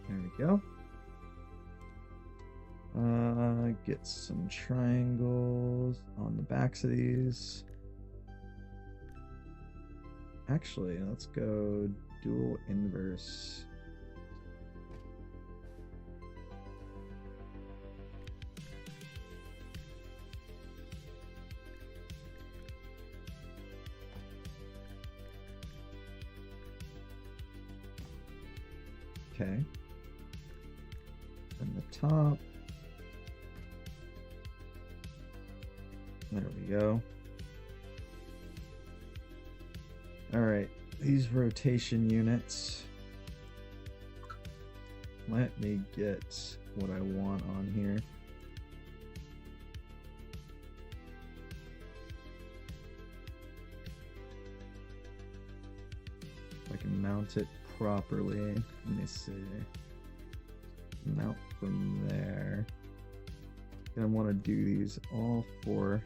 There we go. Get some triangles on the backs of these. Actually, let's go dual inverse. Okay. And the top. There we go. Alright, these rotation units. Let me get what I want on here. If I can mount it properly. Let me see. Mount from there. I want to do these all four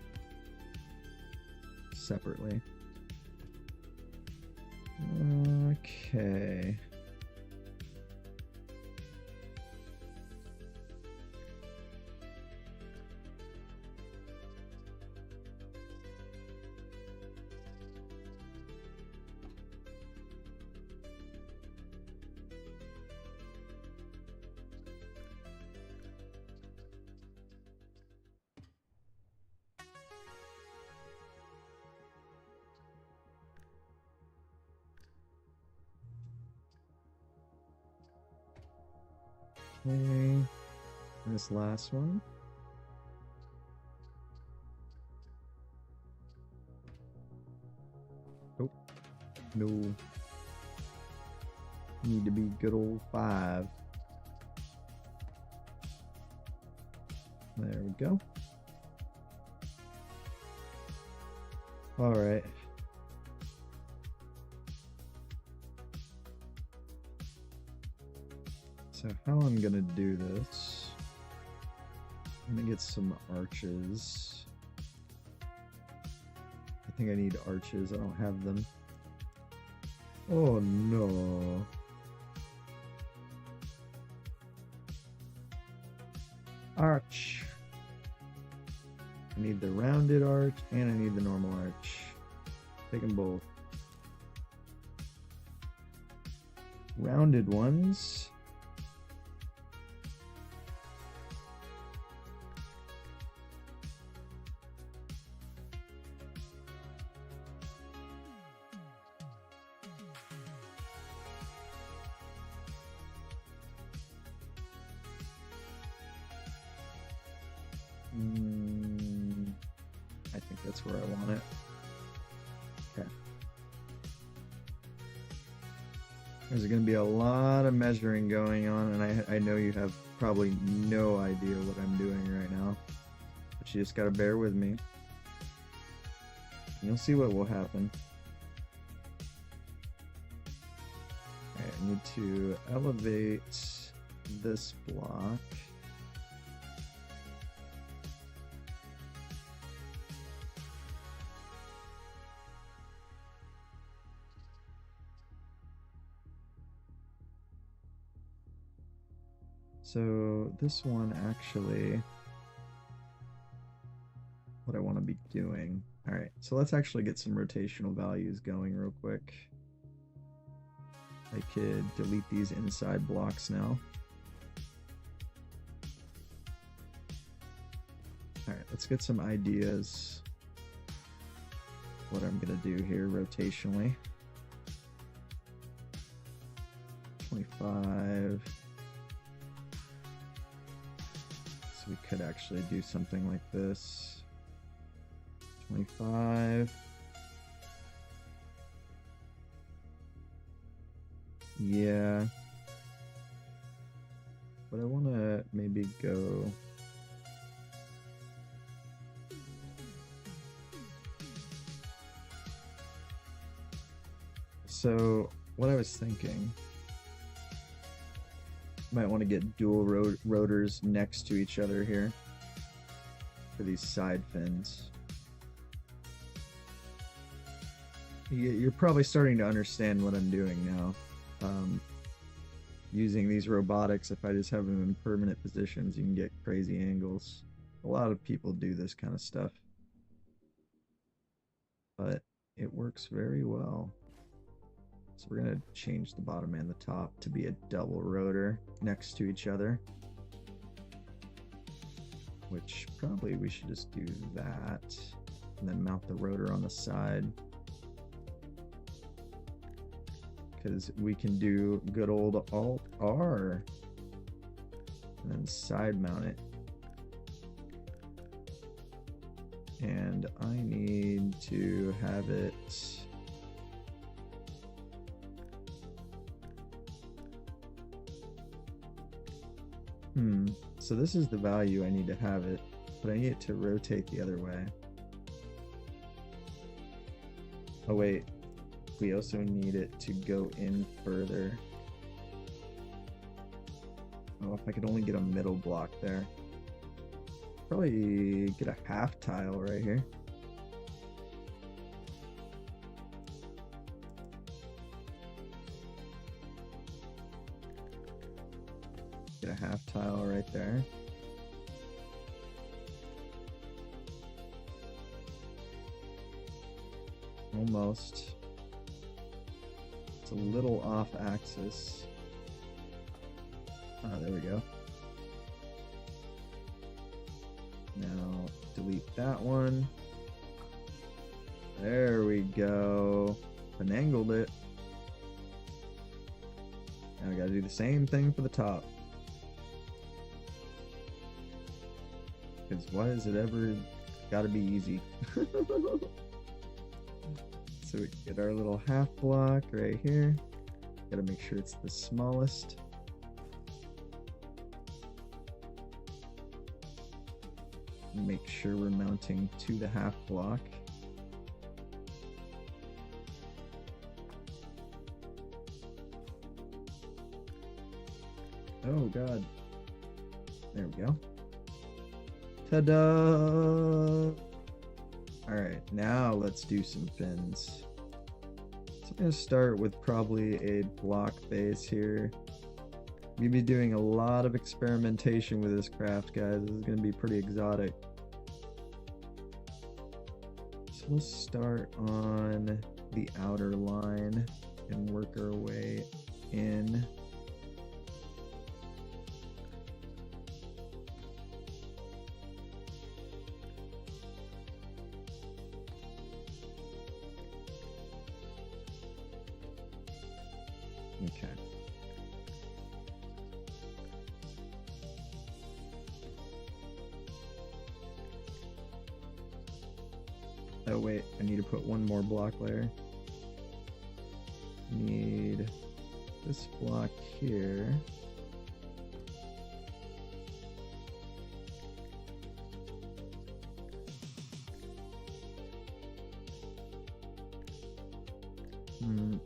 separately. Okay. Okay, this last one. Oh, no. Need to be good old 5. There we go. All right. So how I'm gonna do this, I'm gonna get some arches. I think I need arches, I don't have them. Oh no. Arch. I need the rounded arch and I need the normal arch. Take them both. Rounded ones. I think that's where I want it. Okay. There's going to be a lot of measuring going on, and I know you have probably no idea what I'm doing right now. But you just got to bear with me. You'll see what will happen. Alright, I need to elevate this block. So this one actually, what I want to be doing. All right, so let's actually get some rotational values going real quick. I could delete these inside blocks now. All right, let's get some ideas what I'm gonna do here rotationally. 25. We could actually do something like this. 25. Yeah. But I want to maybe go... So, what I was thinking... Might want to get dual rotors next to each other here for these side fins. You're probably starting to understand what I'm doing now. Using these robotics, if I just have them in permanent positions, you can get crazy angles. A lot of people do this kind of stuff, but it works very well. So we're going to change the bottom and the top to be a double rotor next to each other. Which probably we should just do that. And then mount the rotor on the side. because we can do good old Alt R and then side mount it. And I need to have it so this is the value I need to have it, but I need it to rotate the other way. Oh wait, we also need it to go in further. Oh, if I could only get a middle block there. Probably get a half tile right here. Get a half tile right there. Almost. It's a little off axis. Ah, there we go. Now delete that one. There we go. Finangled it. Now I gotta do the same thing for the top. Because why is it ever gotta be easy? So we get our little half block right here. Gotta make sure it's the smallest. Make sure we're mounting to the half block. Oh god. There we go. Ta-da! Alright, now let's do some fins. So I'm going to start with probably a block base here. We'll be doing a lot of experimentation with this craft, guys. This is going to be pretty exotic. So we'll start on the outer line and work our way in. Okay. Oh wait, I need to put one more block layer. Need this block here.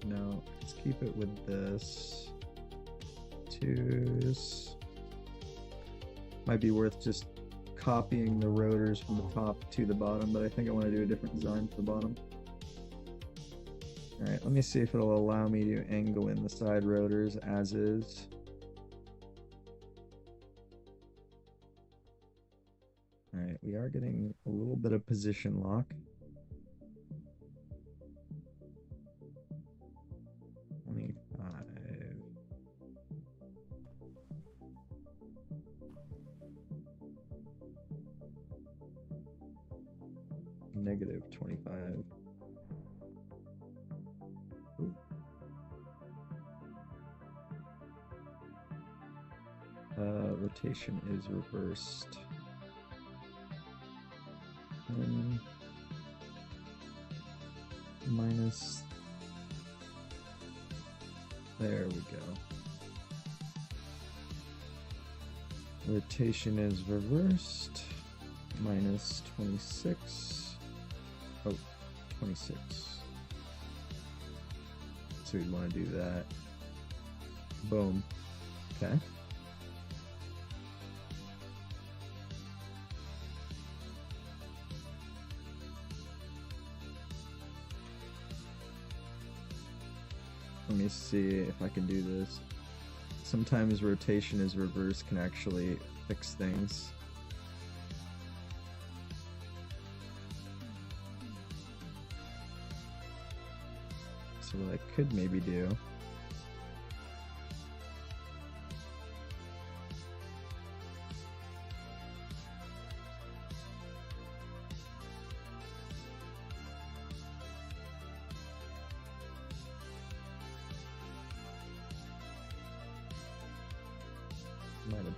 No, let's keep it with this. Twos. Might be worth just copying the rotors from the top to the bottom, but I think I want to do a different design for the bottom. Alright, let me see if it'll allow me to angle in the side rotors as is. Alright, we are getting a little bit of position lock. Negative 25. Ooh. Rotation is reversed. Minus. There we go. Rotation is reversed. Minus 26. Oh, 26. So we want to do that. Boom. Okay. Let me see if I can do this. Sometimes rotation is reversed can actually fix things. So what I could maybe do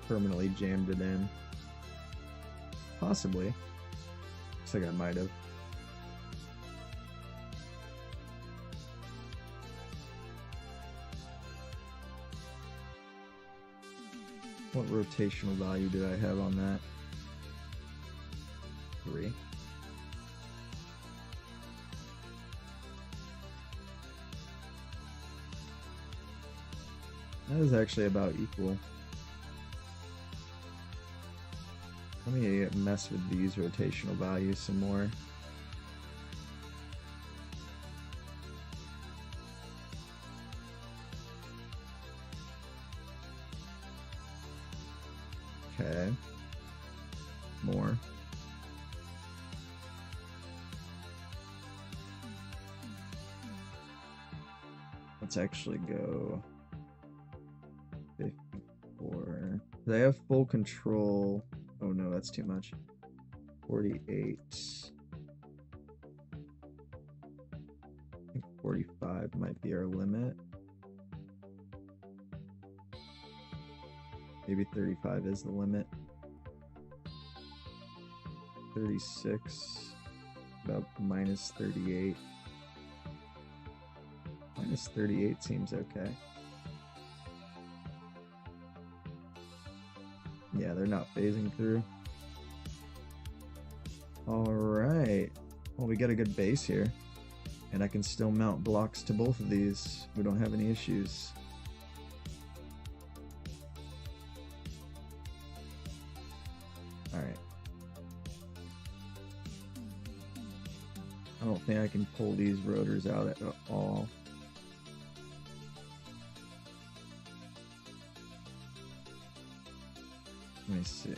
permanently jammed it in. Possibly. Looks like I might have. What rotational value did I have on that? 3. That is actually about equal. Let me mess with these rotational values some more. Okay. More. Let's actually go 54. They have full control. Oh no, that's too much. 48. I think 45 might be our limit. Maybe 35 is the limit. 36. About minus 38. Minus 38 seems okay. Yeah, they're not phasing through. Alright. Well, we got a good base here. And I can still mount blocks to both of these. We don't have any issues. Alright. I don't think I can pull these rotors out at all. Let me see.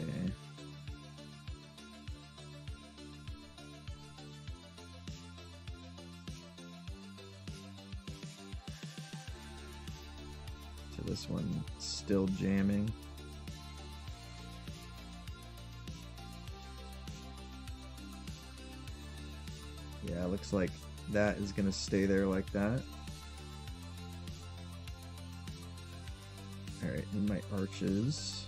So this one's still jamming. Yeah, looks like that is gonna stay there like that. Alright, and my arches.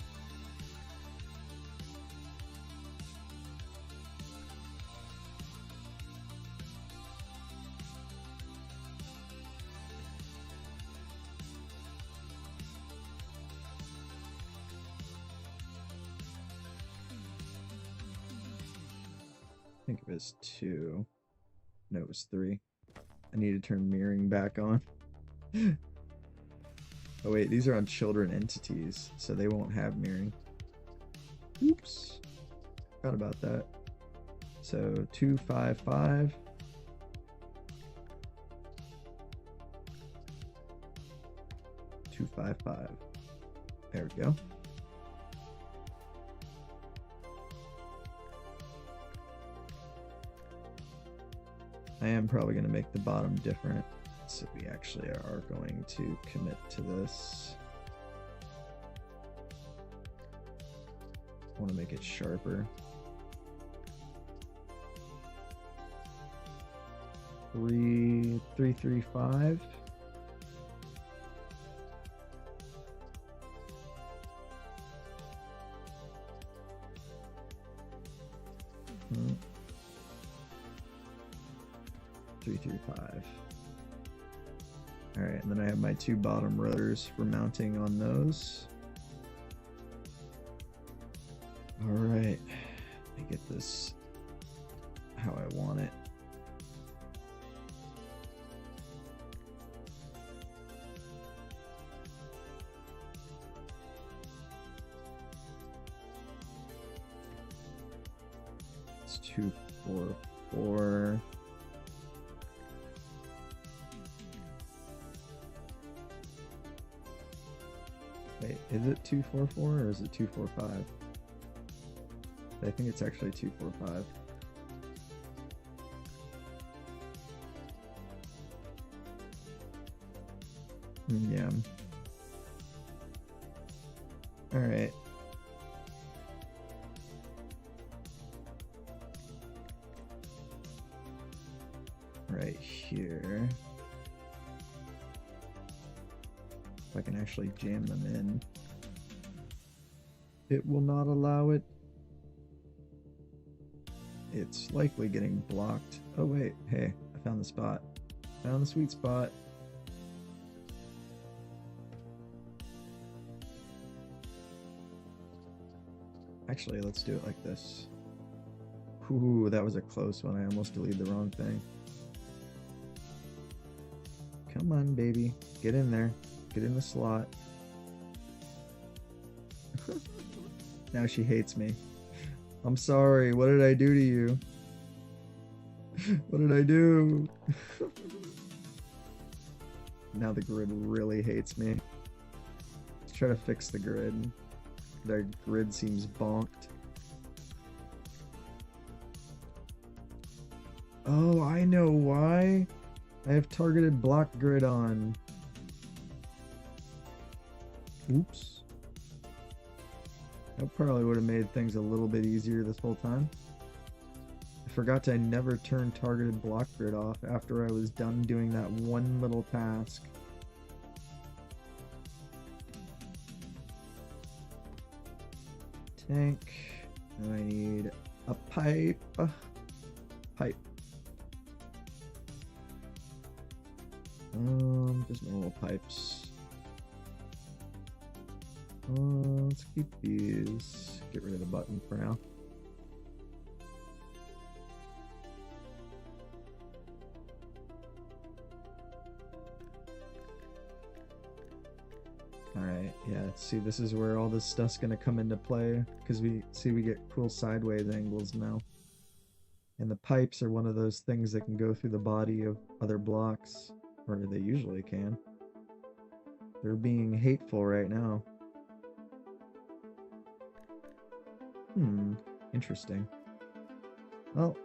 I think it was 2. No, it was 3. I need to turn mirroring back on. Oh wait, these are on children entities, so they won't have mirroring. Oops. Forgot about that. So 2, 5, 5. Two, 5, 5. There we go. I am probably going to make the bottom different, so we actually are going to commit to this. I want to make it sharper. 3, 3, 3, 5. Hmm. 3, 3, 5. Alright, and then I have my 2 bottom rotors for mounting on those. Alright, let me get this how I want it. It's 2, 4, 4. Wait, is it 2, 4, 4 or is it 2, 4, 5? I think it's actually 2, 4, 5. Yeah. Alright. Right here. If I can actually jam them in. It will not allow it. It's likely getting blocked. Oh wait, hey, I found the spot. Found the sweet spot. Actually, let's do it like this. Ooh, that was a close one. I almost deleted the wrong thing. Come on, baby. Get in there. Get in the slot. Now she hates me. I'm sorry. What did I do to you? What did I do? Now the grid really hates me. Let's try to fix the grid. Their grid seems bonked. Oh, I know why. I have targeted block grid on. Oops. That probably would have made things a little bit easier this whole time. I forgot I never turned targeted block grid off after I was done doing that one little task. Tank. Now I need a pipe. Pipe. Just normal pipes. Let's keep these. Get rid of the button for now. Alright, yeah, see, this is where all this stuff's gonna come into play, because we get cool sideways angles now. And the pipes are one of those things that can go through the body of other blocks, or they usually can. They're being hateful right now. Interesting. Well,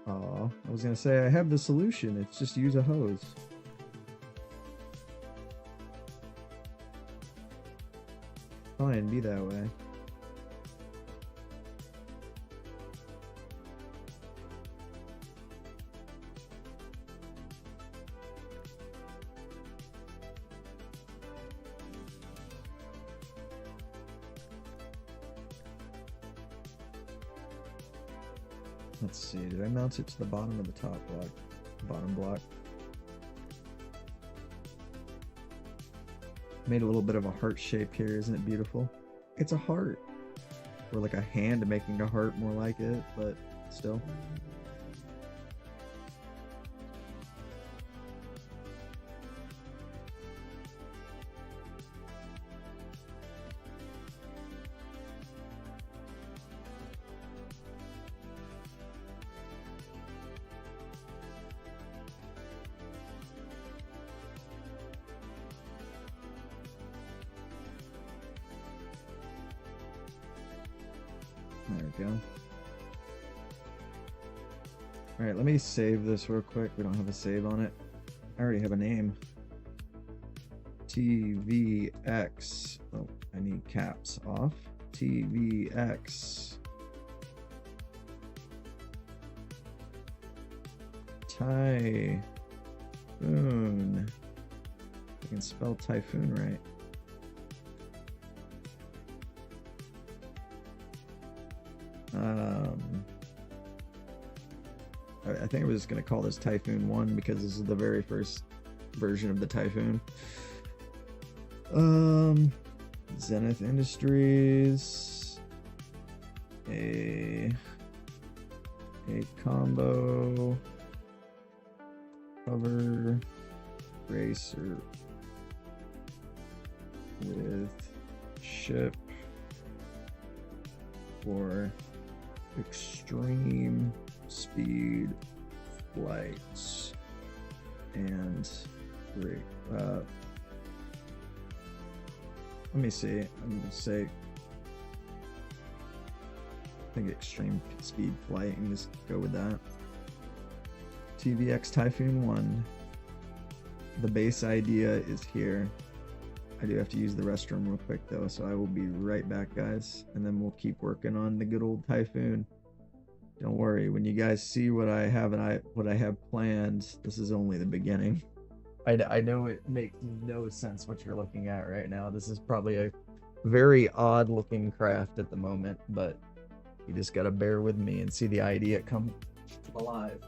I was gonna say I have the solution, it's just use a hose. Fine, be that way. Let's see, did I mount it to the bottom or the top block? Bottom block. Made a little bit of a heart shape here, isn't it beautiful? It's a heart. Or like a hand making a heart, more like it, but still. There we go. Alright, let me save this real quick. We don't have a save on it. I already have a name. TVX. Oh, I need caps off. TVX. Typhoon. I can spell typhoon right. I think I was just going to call this Typhoon 1 because this is the very first version of the Typhoon. Zenith Industries. A combo cover racer with ship for extreme speed flights and great. Let me see. I'm gonna say I think extreme speed flight and just go with that. TVX Typhoon 1. The base idea is here. I do have to use the restroom real quick though, so I will be right back, guys, and then we'll keep working on the good old Typhoon. Don't worry, when you guys see what I have and what I have planned, this is only the beginning. I know it makes no sense what you're looking at right now. This is probably Very odd looking craft at the moment, but you just gotta bear with me and see the idea come alive.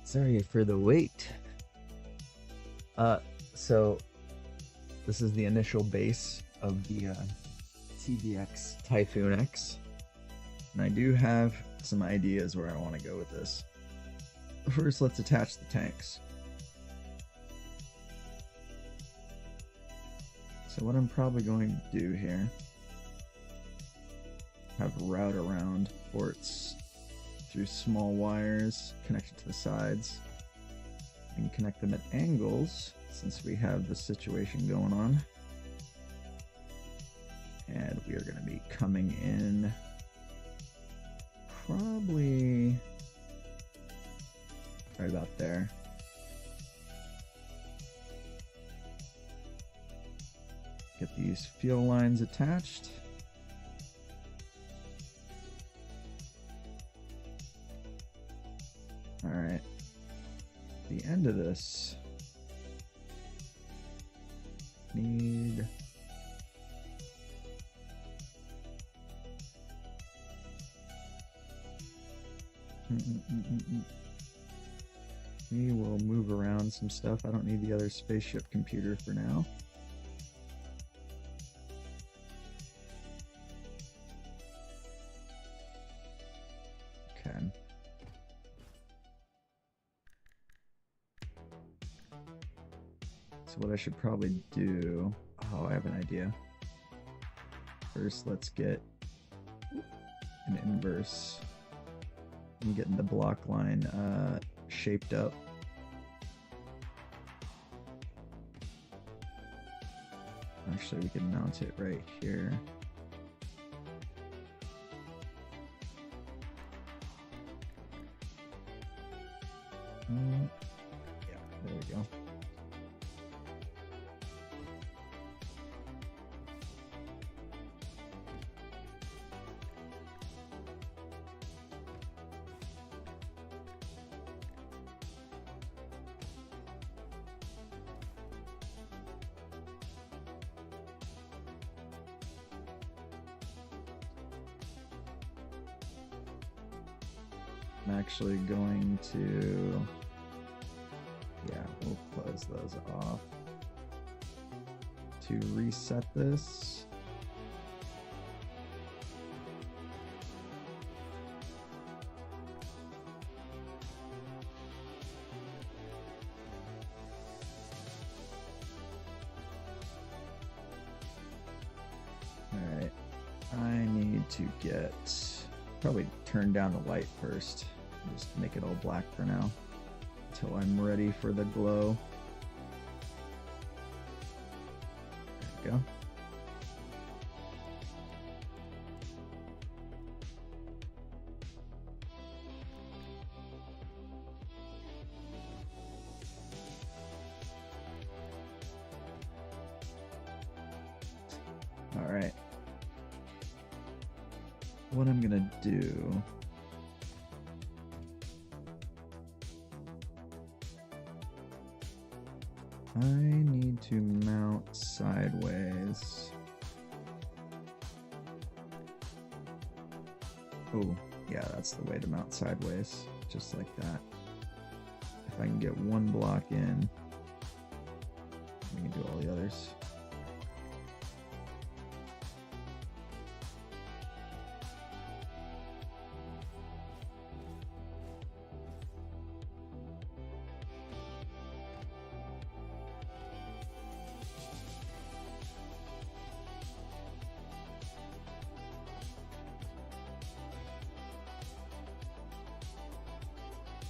Sorry for the wait. So this is the initial base of the TVX Typhoon X, and I do have some ideas where I want to go with this. First, let's attach the tanks. So what I'm probably going to do here, have route around ports through small wires connected to the sides, and connect them at angles since we have this situation going on. And we are going to be coming in probably right about there. Get these fuel lines attached. Alright. into this. Need... We will move around some stuff. I don't need the other spaceship computer for now. Okay. So what I should probably do... Oh, I have an idea. First, let's get an inverse. I'm getting the block line shaped up. Actually, we can mount it right here. Yeah, there we go. I'm actually going to, yeah, we'll close those off. To reset this, all right, I need to get, probably turn down the light first. Just make it all black for now until I'm ready for the glow. There we go. All right. What I'm gonna do, I need to mount sideways. Oh, yeah, that's the way to mount sideways, just like that. If I can get one block in, we can do all the others.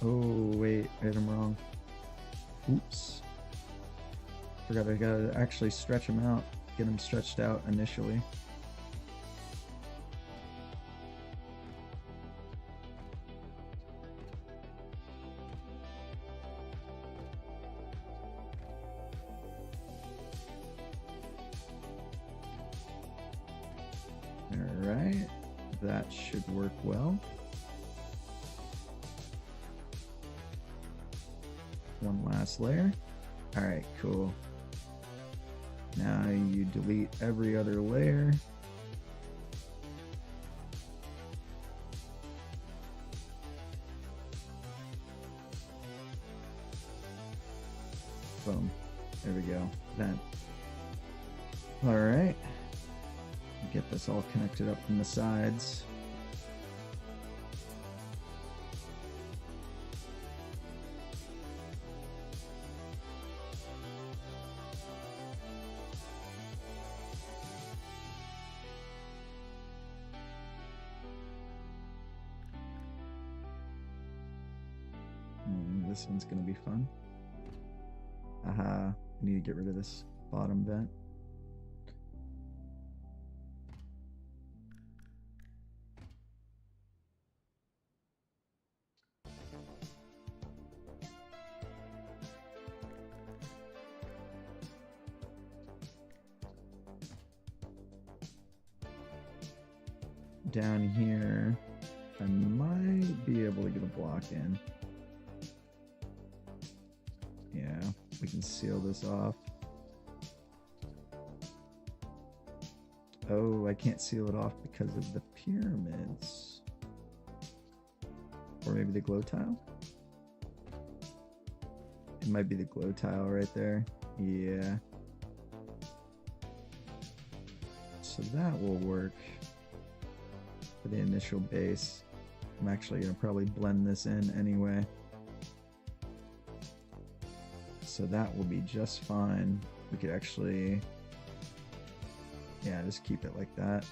Oh, wait, I'm wrong. Oops. Forgot I gotta actually stretch them out, get them stretched out initially. All right, that should work well. One last layer. All right, cool. Now you delete every other layer. Boom. There we go. Then. All right. Get this all connected up from the sides. This one's gonna be fun. Aha, I need to get rid of this bottom vent. Down here, I might be able to get a block in. can seal this off. Oh, I can't seal it off because of the pyramids. Or maybe the glow tile? It might be the glow tile right there. Yeah. So that will work for the initial base. I'm actually going to probably blend this in anyway. So that will be just fine. We could actually, yeah, just keep it like that.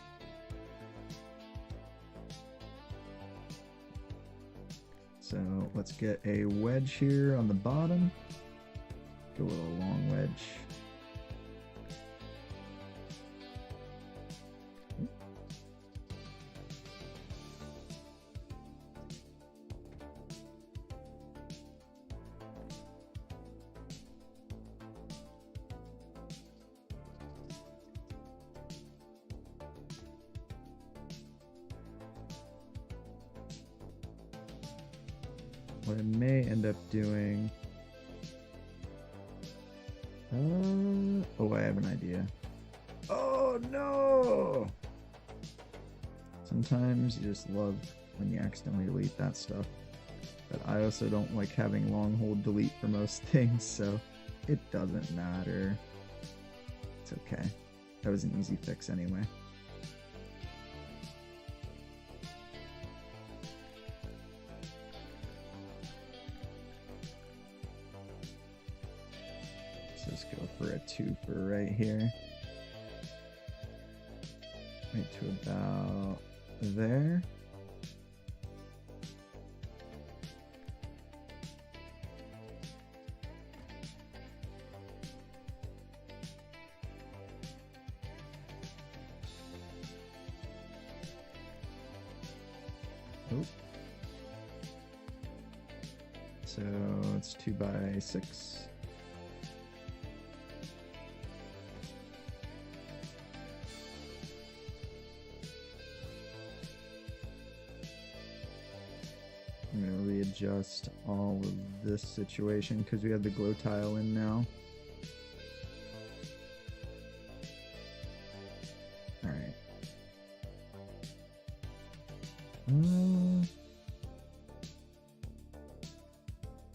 So let's get a wedge here on the bottom. Go a little long wedge. What I may end up doing... oh, I have an idea. Oh, no! Sometimes you just love when you accidentally delete that stuff. But I also don't like having long hold delete for most things, so it doesn't matter. It's okay. That was an easy fix anyway. Let's go for a 2 for right here. Right to about there. Oh. So it's 2 by 6. I'm going to readjust all of this situation because we have the glow tile in now. Alright.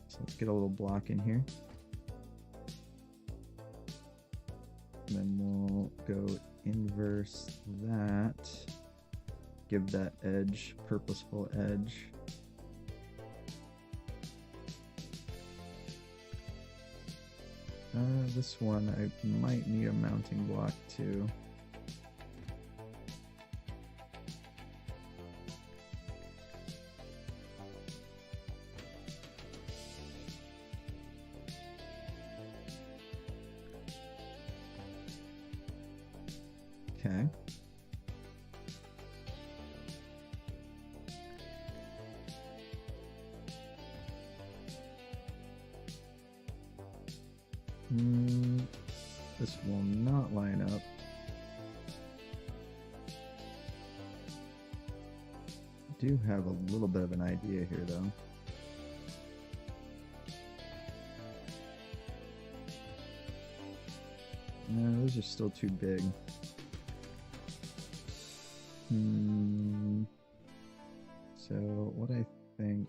So let's get a little block in here. And then we'll go inverse that. Give that edge, purposeful edge. This one I might need a mounting block too. Okay. This will not line up. I do have a little bit of an idea here though. No, those are still too big. So what I think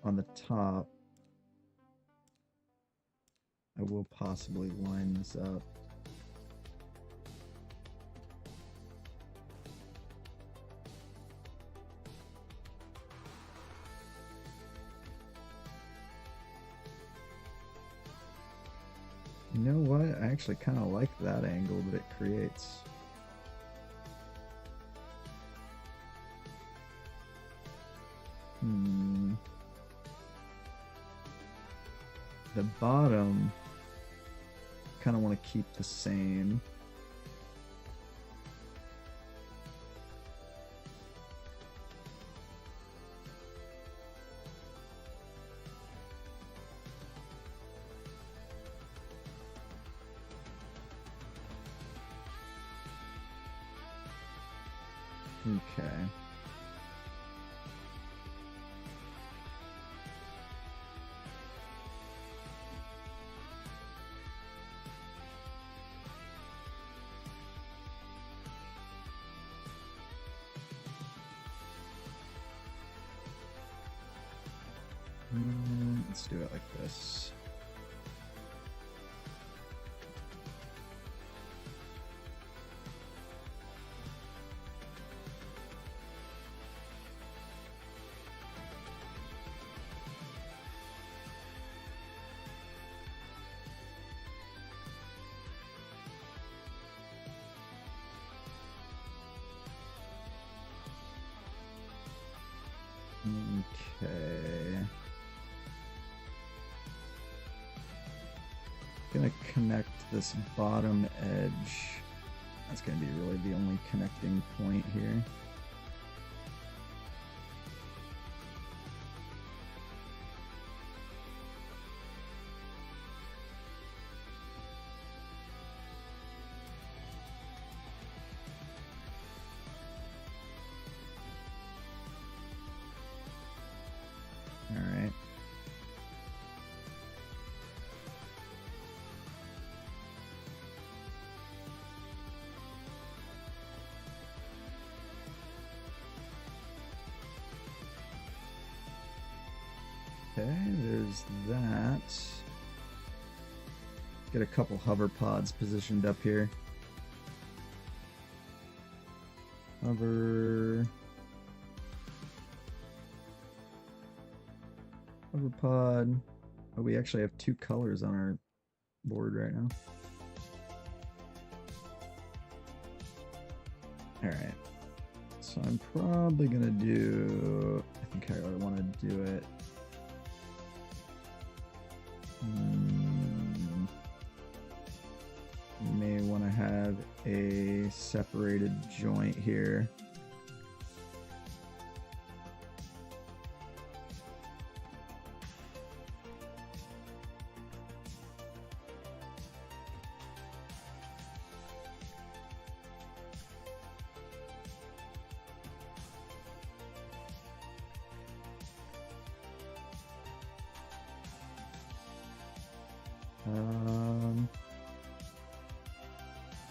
on the top, I will possibly line this up. You know what? I actually kind of like that angle that it creates. The bottom, kind of want to keep the same. Okay. Let's do it like this. Okay. Gonna connect this bottom edge. That's gonna be really the only connecting point here. Alright. Okay, there's that. Get a couple hover pods positioned up here. Hover pod. Oh, we actually have two colors on our board right now. Alright. So I'm probably gonna do... I think I really want to do it. You may want to have a separated joint here.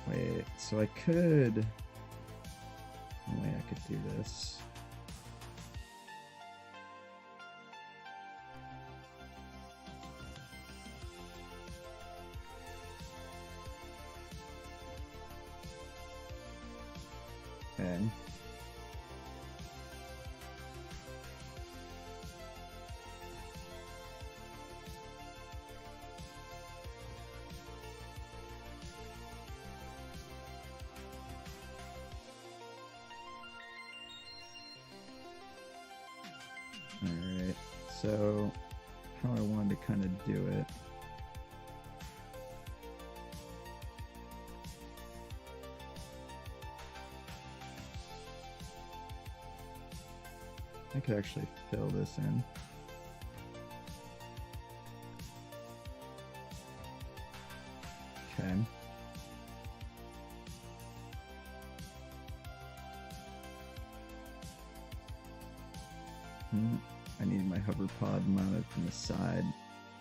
Wait, so I could... Wait, I could do this. Okay. Alright, so how I wanted to kind of do it. I could actually fill this in. Okay. I need my hover pod mounted from the side.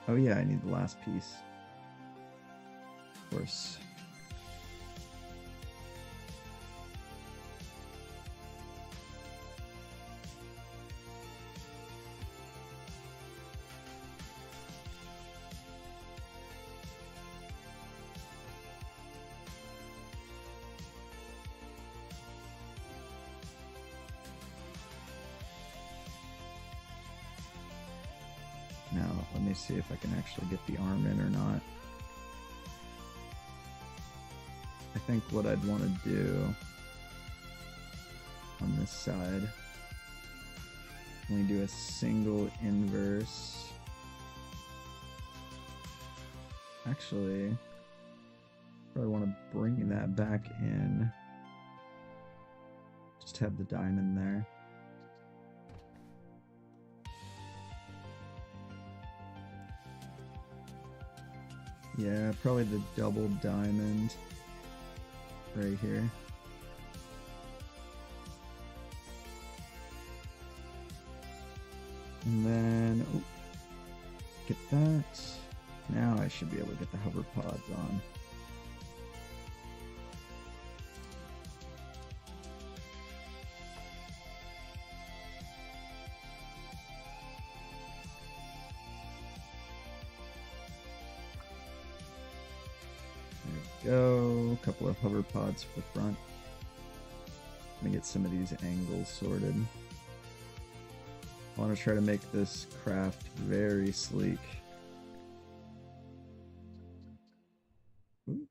Oh yeah, I need the last piece. Of course. Now, let me see if I can actually get the arm in or not. I think what I'd want to do on this side, when we do a single inverse, actually, probably want to bring that back in. Just have the diamond there. Yeah, probably the double diamond right here. And then, oh, get that. Now I should be able to get the hover pods on. go. A couple of hover pods for the front. Let me get some of these angles sorted. I want to try to make this craft very sleek. Ooh.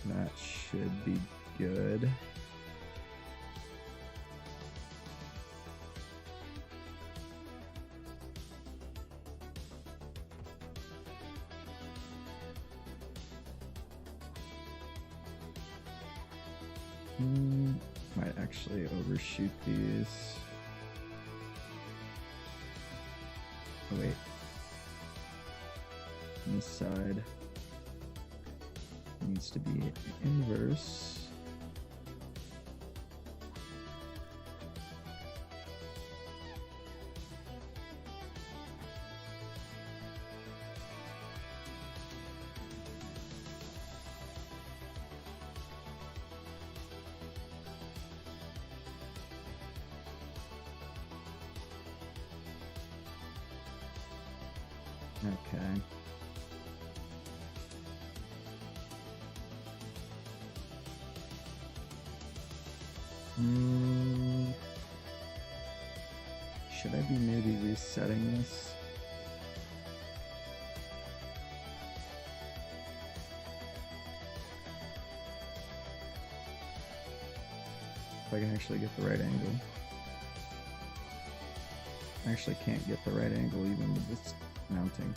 That should be good. Might actually overshoot these. Oh wait. On this side needs to be inverse. Okay. Should I be maybe resetting this? If I can actually get the right angle. I actually can't get the right angle even with this mounting.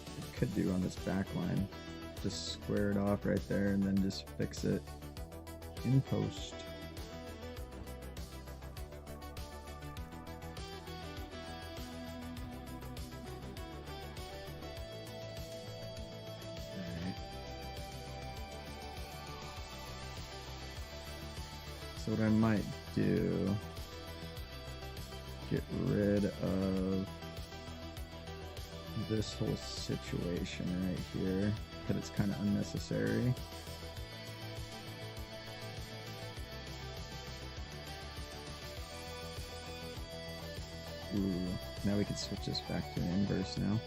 I could do on this back line. Just square it off right there and then just fix it in post. So what I might do, get rid of this whole situation right here, because it's kind of unnecessary. Ooh, now we can switch this back to an inverse now.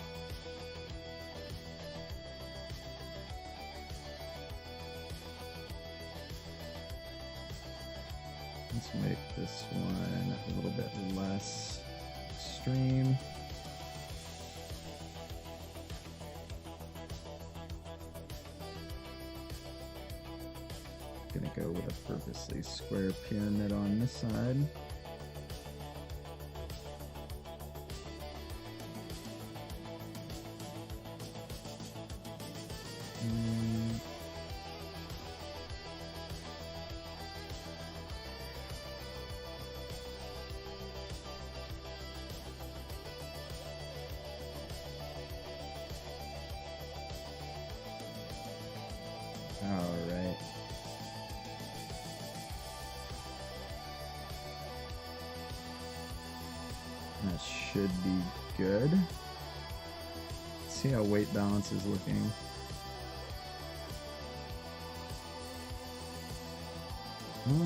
Let's make this one a little bit less extreme. Gonna go with a purposely square pyramid on this side. Alright. That should be good. Let's see how weight balance is looking. We're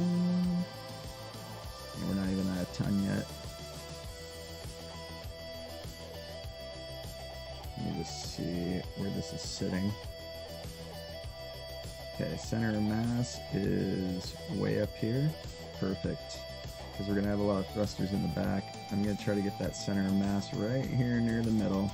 not even at a ton yet. Let me just see where this is sitting. Okay, center of mass is way up here. Perfect. Because we're going to have a lot of thrusters in the back. I'm going to try to get that center of mass right here near the middle.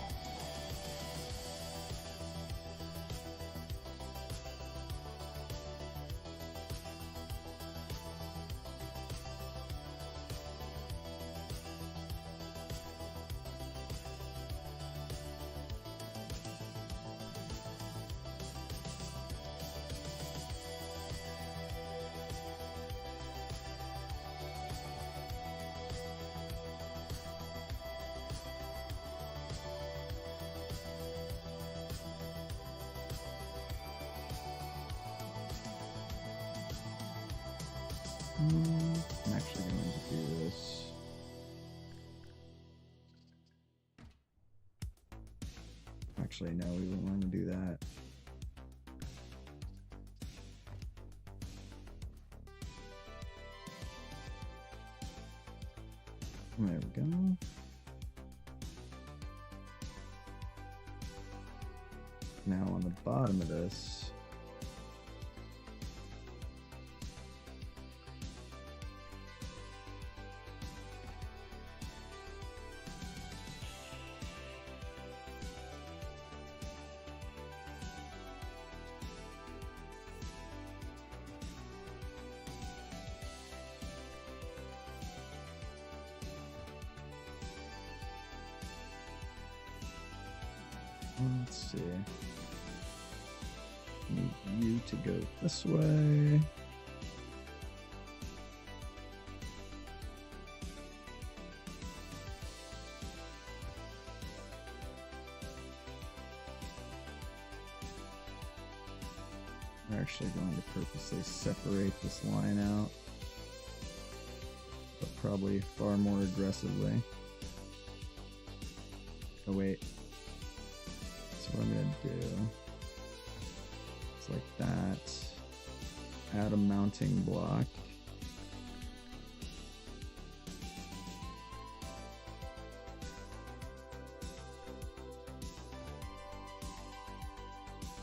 Actually, no, we wouldn't want to do that. There we go. Now on the bottom of this, let's see. Need you to go this way. We're actually going to purposely separate this line out, but probably far more aggressively. Oh wait. So what I'm gonna do, it's like that. Add a mounting block.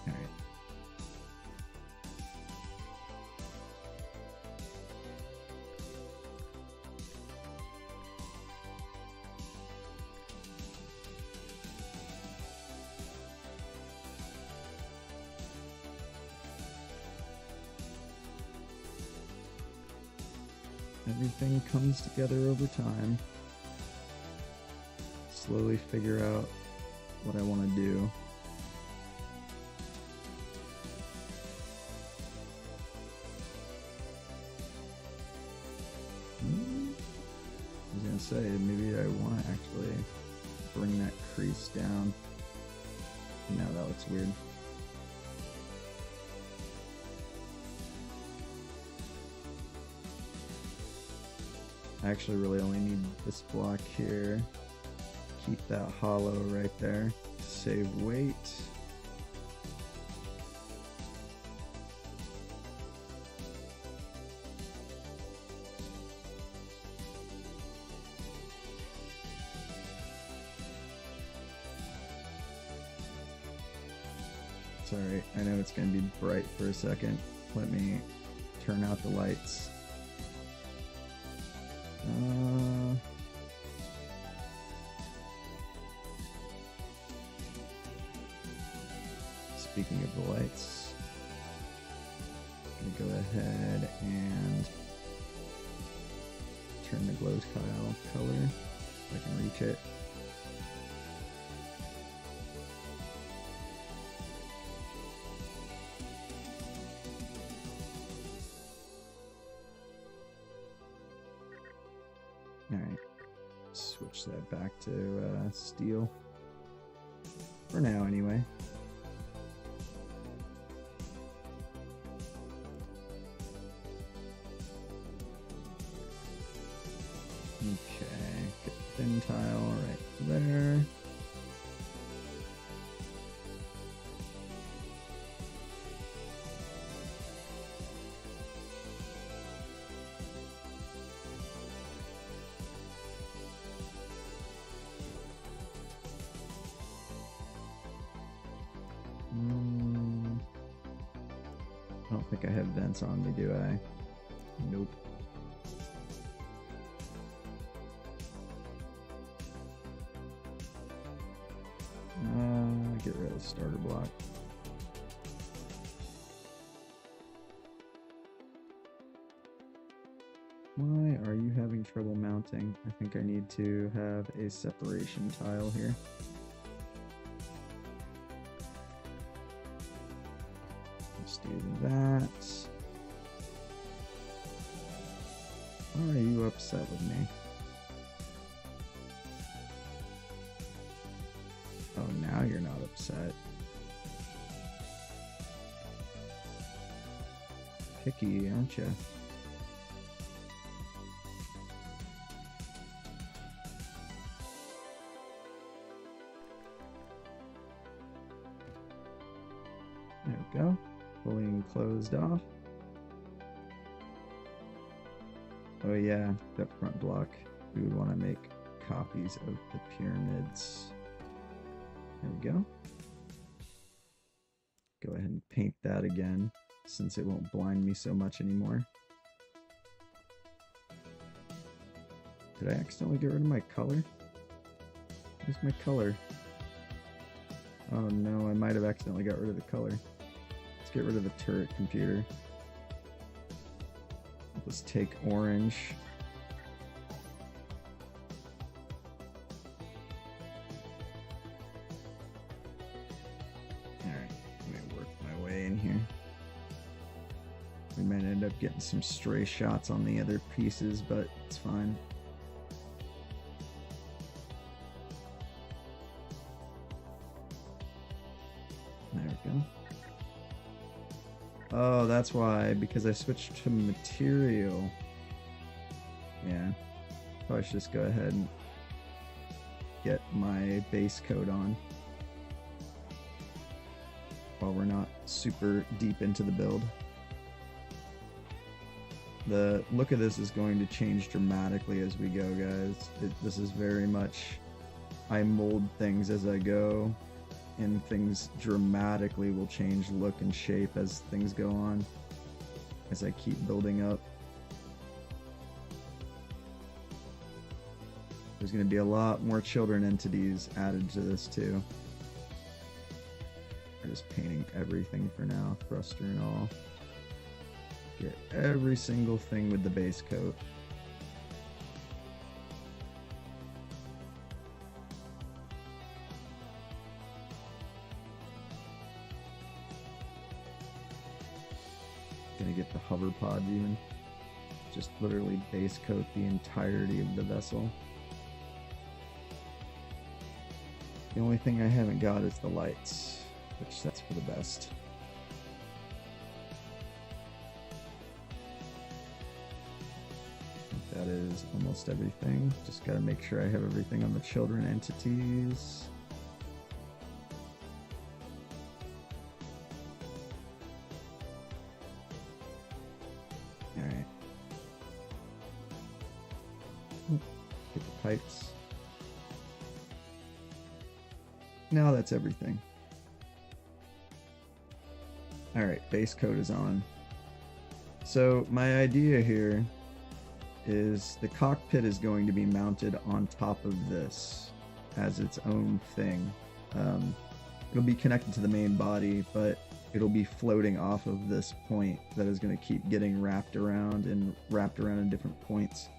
Alright. Everything comes together over time. Slowly figure out what I want to do. I was gonna say, maybe I want to actually bring that crease down. No, that looks weird. I actually really only need this block here. Keep that hollow right there. Save weight. It's alright, I know it's gonna be bright for a second. Let me turn out the lights. Speaking of the lights, I'm gonna go ahead and turn the glow tile color if I can reach it. Alright, switch that back to steel. For now, anyway. Okay, get the thin tile right there. I don't think I have vents on me, do I? Nope. Get rid of the starter block. Why are you having trouble mounting? I think I need to have a separation tile here. Let's do that. Why are you upset with me? Oh, now you're not upset. Picky, aren't you? we go. Fully enclosed off. Oh yeah, that front block. We would want to make copies of the pyramids. There we go. Go ahead and paint that again, since it won't blind me so much anymore. Did I accidentally get rid of my color? Where's my color? Oh no, I might have accidentally got rid of the color. Let's get rid of the turret computer. Let's take orange. Alright, let me work my way in here. We might end up getting some stray shots on the other pieces, but it's fine. There we go. Oh, that's why, because I switched to material. Yeah, probably should just go ahead and get my base coat on while we're not super deep into the build. The look of this is going to change dramatically as we go, guys. This is very much, I mold things as I go, and things dramatically will change look and shape as things go on, as I keep building up. There's going to be a lot more children entities added to this too. I'm just painting everything for now, thruster and all. Get every single thing with the base coat. Gonna get the hover pod even. Just literally base coat the entirety of the vessel. The only thing I haven't got is the lights, which that's for the best. I think that is almost everything. Just gotta make sure I have everything on the children entities. Alright. Get the pipes. Now that's everything. Alright, base coat is on. So my idea here is the cockpit is going to be mounted on top of this as its own thing. It'll be connected to the main body, but it'll be floating off of this point that is going to keep getting wrapped around in different points.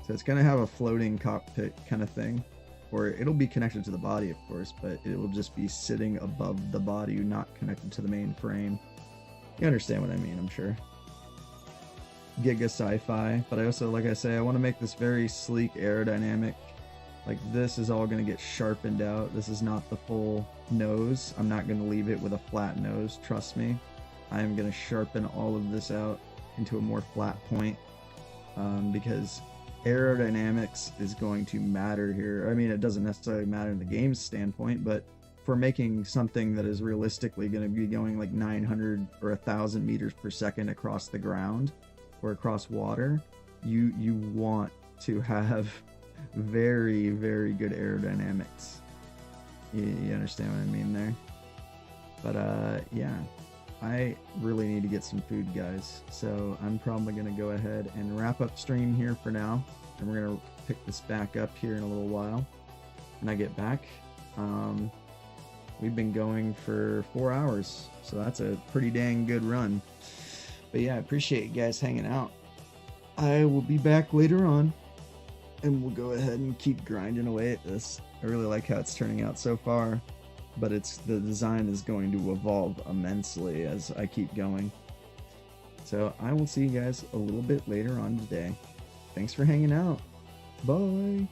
So it's going to have a floating cockpit kind of thing. Or it'll be connected to the body, of course, but it will just be sitting above the body, not connected to the main frame. You understand what I mean, I'm sure. Giga sci-fi, but I also, like I say, I want to make this very sleek, aerodynamic. Like, this is all going to get sharpened out. This is not the full nose. I'm not going to leave it with a flat nose, trust me. I am going to sharpen all of this out into a more flat point, because aerodynamics is going to matter here. I mean, it doesn't necessarily matter in the game's standpoint, but for making something that is realistically going to be going like 900 or 1,000 meters per second across the ground or across water, you want to have very, very good aerodynamics. You understand what I mean there? But yeah, I really need to get some food, guys. So I'm probably going to go ahead and wrap up stream here for now. And we're going to pick this back up here in a little while when I get back. We've been going for 4 hours, so that's a pretty dang good run. But yeah, I appreciate you guys hanging out. I will be back later on, and we'll go ahead and keep grinding away at this. I really like how it's turning out so far, but the design is going to evolve immensely as I keep going. So I will see you guys a little bit later on today. Thanks for hanging out. Bye.